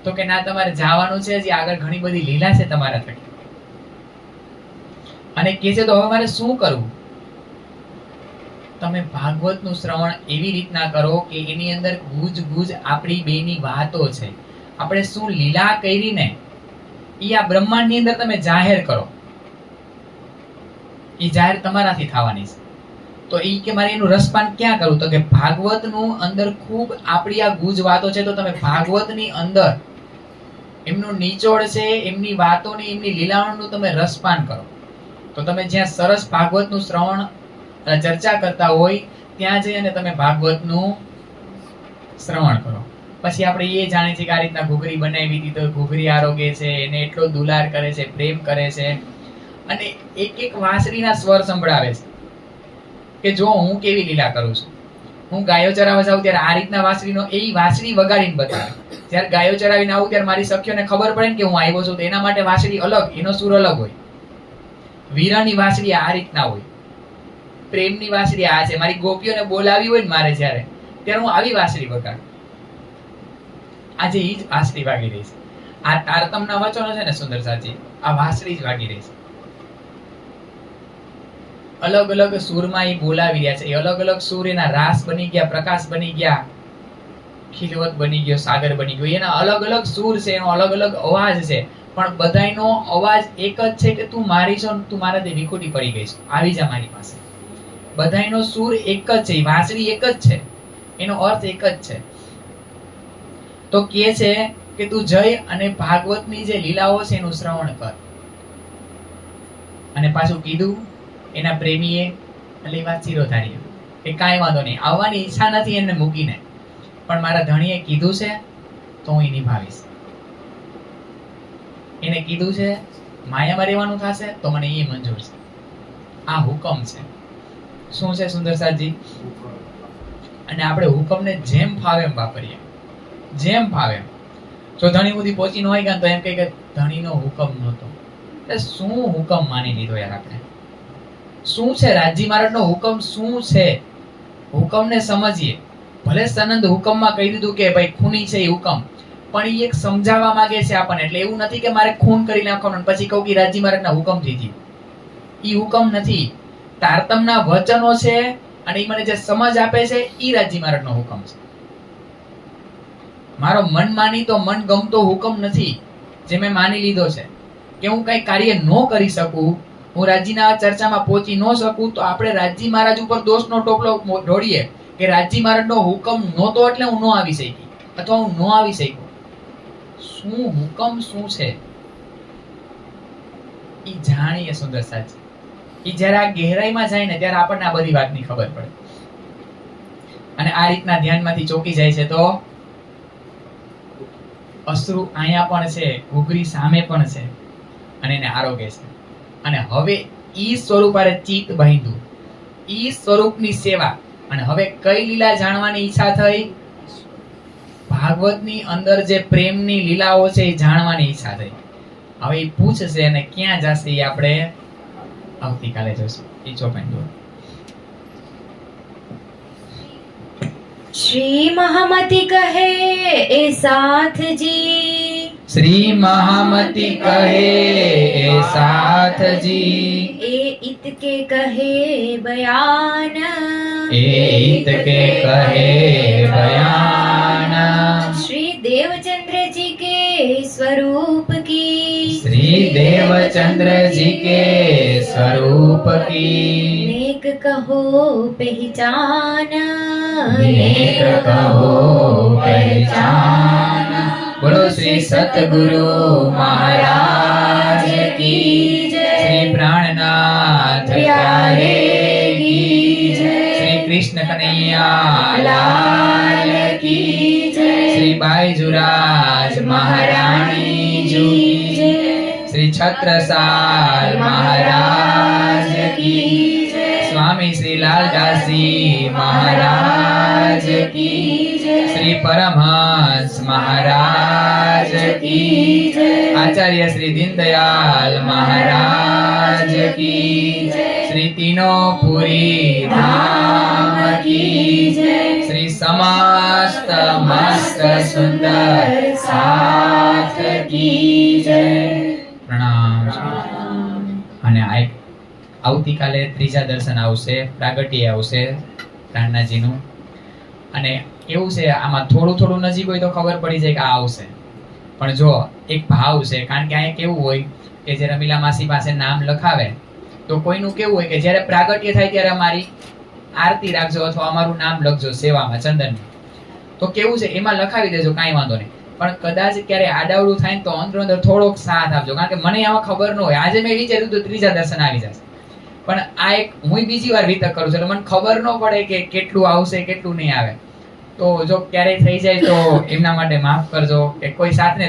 તો કે ના, તમારે જવાનું છે, હજી આગળ ઘણી બધી લીલા છે તમારા થકી. અને કહે છે તો હવે મારે શું કરવું? તમે ભાગવતનું શ્રવણ એવી રીતના કરો કે એની અંદર ગુજ ગુજ આપણી બેની વાતો છે, આપણે શું લીલા કરીને ઈ આ બ્રહ્માંડની અંદર તમે જાહેર કરો. ઈ જાહેર તમારાથી થવાની છે. તો ઈ કે મારે એનું રસપાન ક્યાં કરું? તો કે ભાગવતનું અંદર ખૂબ આપણી આ ગુજ વાતો છે, તો તમે ભાગવતની અંદર એમનું નિચોડ છે, એમની વાતોની, એમની લીલાઓનું તમે રસપાન કરો. તો તમે જ્યાં સરસ ભાગવતનું શ્રવણ ચર્ચા કરતા હોય ત્યાં જઈ અને તમે ભાગવતનું શ્રવણ કરો. પછી આપણે એ જાણીએ છીએ કે આ રીતના ઘૂઘરી બનાવી હતી, તો ઘૂઘરી આરોગે છે, એને એટલો દુલાર કરે છે, પ્રેમ કરે છે, અને એક એક વાંસળીના સ્વર સંભળાવે છે કે જો હું કેવી લીલા કરું છું. હું ગાયો ચરાવવા જાઉં ત્યારે આ રીતના વાંસળીનો એ વાંસળી વગાડીને બતાવે. જ્યારે ગાયો ચરાવીને આવું ત્યારે મારી સખીઓને ખબર પડે ને કે હું આવ્યો છું, તો એના માટે વાંસળી અલગ, એનો સુર અલગ હોય. વીરાની વાંસળી આ રીતના હોય, પ્રેમની વાંસળી આ છે. મારી ગોપીઓને બોલાવી હોય ને મારે જ્યારે, ત્યારે હું આવી વાંસળી વગાડું. આજે ઈ જ વાંસળી વાગી રહી છે. આ તારતમના વચનો છે ને સુંદર સાચી, આ વાંસળી જ વાગી રહી છે. અલગ અલગ સૂરમાં એ બોલાવી રહ્યા છે. એ અલગ અલગ સૂર, એના રાસ બની ગયા, પ્રકાશ બની ગયા, ખીલવત બની ગયો, સાગર બની ગયો. એના અલગ અલગ સૂર છે, એનો અલગ અલગ અવાજ છે, પણ બધાયનો અવાજ એક જ છે કે તું મારી છો, તું મારાથી વિખૂટી પડી ગઈ છે, આવી જા મારી પાસે. બધાયનો સૂર એક જ છે, વાંસળી એક જ છે, એનો અર્થ એક જ છે. તો કહે છે કે તું જઈ અને ભાગવતની જે લીલાઓ છે એનું શ્રવણ કર. અને પાછું કીધું એના પ્રેમીએ, એટલે વાત ચિરોધારી કે કાંઈ વાંધો નહીં, આવવાની ઈચ્છા નથી એને મૂકીને, પણ મારા ધણીએ કીધું છે તો હું એ નિભાવીશ. એને કીધું છે માયામાં રહેવાનું થશે તો મને એ મંજૂર છે. આ હુકમ છે. શું છે સુંદરસાજી? અને આપણે હુકમને જેમ ફાવે એમ વાપરીએ, જેમ ફાવે. જો ધણી સુધી પહોંચી ન હોય ગયા તો એમ કહે કે ધણીનો હુકમ નહોતો. એટલે શું હુકમ માની લીધો યાર આપણે? શું છે રાજી મહારાજનો હુકમ? શું છે? હુકમને સમજીએ. ભલે સનંદ હુકમમાં કહી દીધું કે ભાઈ ખૂની છે એ હુકમ, પણ એ એક સમજાવવા માંગે છે આપણને. એટલે એવું નથી કે મારે ખૂન કરી નાખવાનું પછી કહું કે રાજી મહારાજના હુકમથી થયું. એ હુકમ નથી, તારતમના વચનો છે, અને એ મને જે સમજ આપે છે એ રાજી મહારાજનો હુકમ છે. મારો મન માની તો મન ગમતો હુકમ નથી જે મેં માની લીધો છે કે હું કઈ કાર્ય ન કરી શકું, હું રાજીના ચર્ચામાં પહોંચી ન શકું, તો આપણે રાજી મહારાજ ઉપર દોષનો ટોપલો ઢોળીએ કે રાજી મહારાજનો હુકમ નહોતો એટલે હું ન આવી શકી, અથવા હું ન આવી શક્યો. શું હુકમ શું છે એ જાણીએ સુંદર સાચી. એ જ્યારે આ ગહેરાઈમાં જાય ને ત્યારે આપણને આ બધી વાતની ખબર પડે. અને આ રીતના ધ્યાનમાંથી ચોકી જાય છે તો અશ્રુ અહીંયા પણ છે, ઘૂઘરી સામે પણ છે, અને એને આરોગે છે. અને હવે ઈ સ્વરૂપ આરે ચિત્ત બાંધ્યું, ઈ સ્વરૂપની સેવા. અને હવે કઈ લીલા જાણવાની ઈચ્છા થઈ? ભાગવતની અંદર જે પ્રેમની લીલાઓ છે એ જાણવાની ઈચ્છા થઈ. હવે એ પૂછશે અને ક્યાં જશે એ આપણે આવતીકાલે જોશું. એ ચોપાઈ દો. श्री महामति कहे ए साथ जी, श्री महामति कहे ए साथ जी, ए इत के कहे बयान, ए इत के कहे बयान, श्री देवचंद्र जी के स्वरूप की, श्री देवचंद्र जी के स्वरूप की, नेक कहो पहचान, नेक कहो पहचान। बोलो श्री सतगुरु महाराज की जय, श्री प्राणनाथ प्यारे की जय, श्री कृष्ण कन्हैया लाल की जय, श्री बाईजुराज महारानी जी की जय, श्री શ્રી છત્રસાલ મહારાજ કી જય, સ્વામી શ્રી લાલદાસજી મહારાજ કી જય, શ્રી પરમહંસ મહારાજ કી જય, આચાર્ય શ્રી દીનદયાલ મહારાજ કી જય, શ્રી તીનોપુરી ધામ કી જય, શ્રી સમસ્ત મસ્ત સુંદર સાથ કી જય. પ્રણામ. અને આવતીકાલે ત્રીજા દર્શન આવશે, પ્રાગટ્ય આવશે પ્રાણનાથજીનું. અને એવું છે, આમાં થોડું થોડું નજીક હોય તો ખબર પડી જાય કે આ આવશે, પણ જો એક ભાવ છે, કારણ કે અહીંયા કેવું હોય કે જે રમીલા માસી પાસે નામ લખાવે તો કોઈનું કેવું હોય કે જ્યારે પ્રાગટ્ય થાય ત્યારે અમારી આરતી રાખજો અથવા અમારું નામ લખજો સેવામાં ચંદનની, તો કેવું છે એમાં લખાવી દેજો, કાંઈ વાંધો નહીં. પણ કદાચ ક્યારે આડાવડું થાય ને તો અંદરો અંદર થોડોક સાથ આપજો, કારણ કે મને આમાં ખબર ન હોય. આજે મેં વિચાર્યું તો ત્રીજા દર્શન આવી જશે, પણ આ એક હું બીજી વાર વિતક કરું છું એટલે મને ખબર ન પડે કે કેટલું આવશે કેટલું નહીં આવે. તો જો ક્યારેય થઈ જાય તો એમના માટે માફ કરજો, કે કોઈ સાથને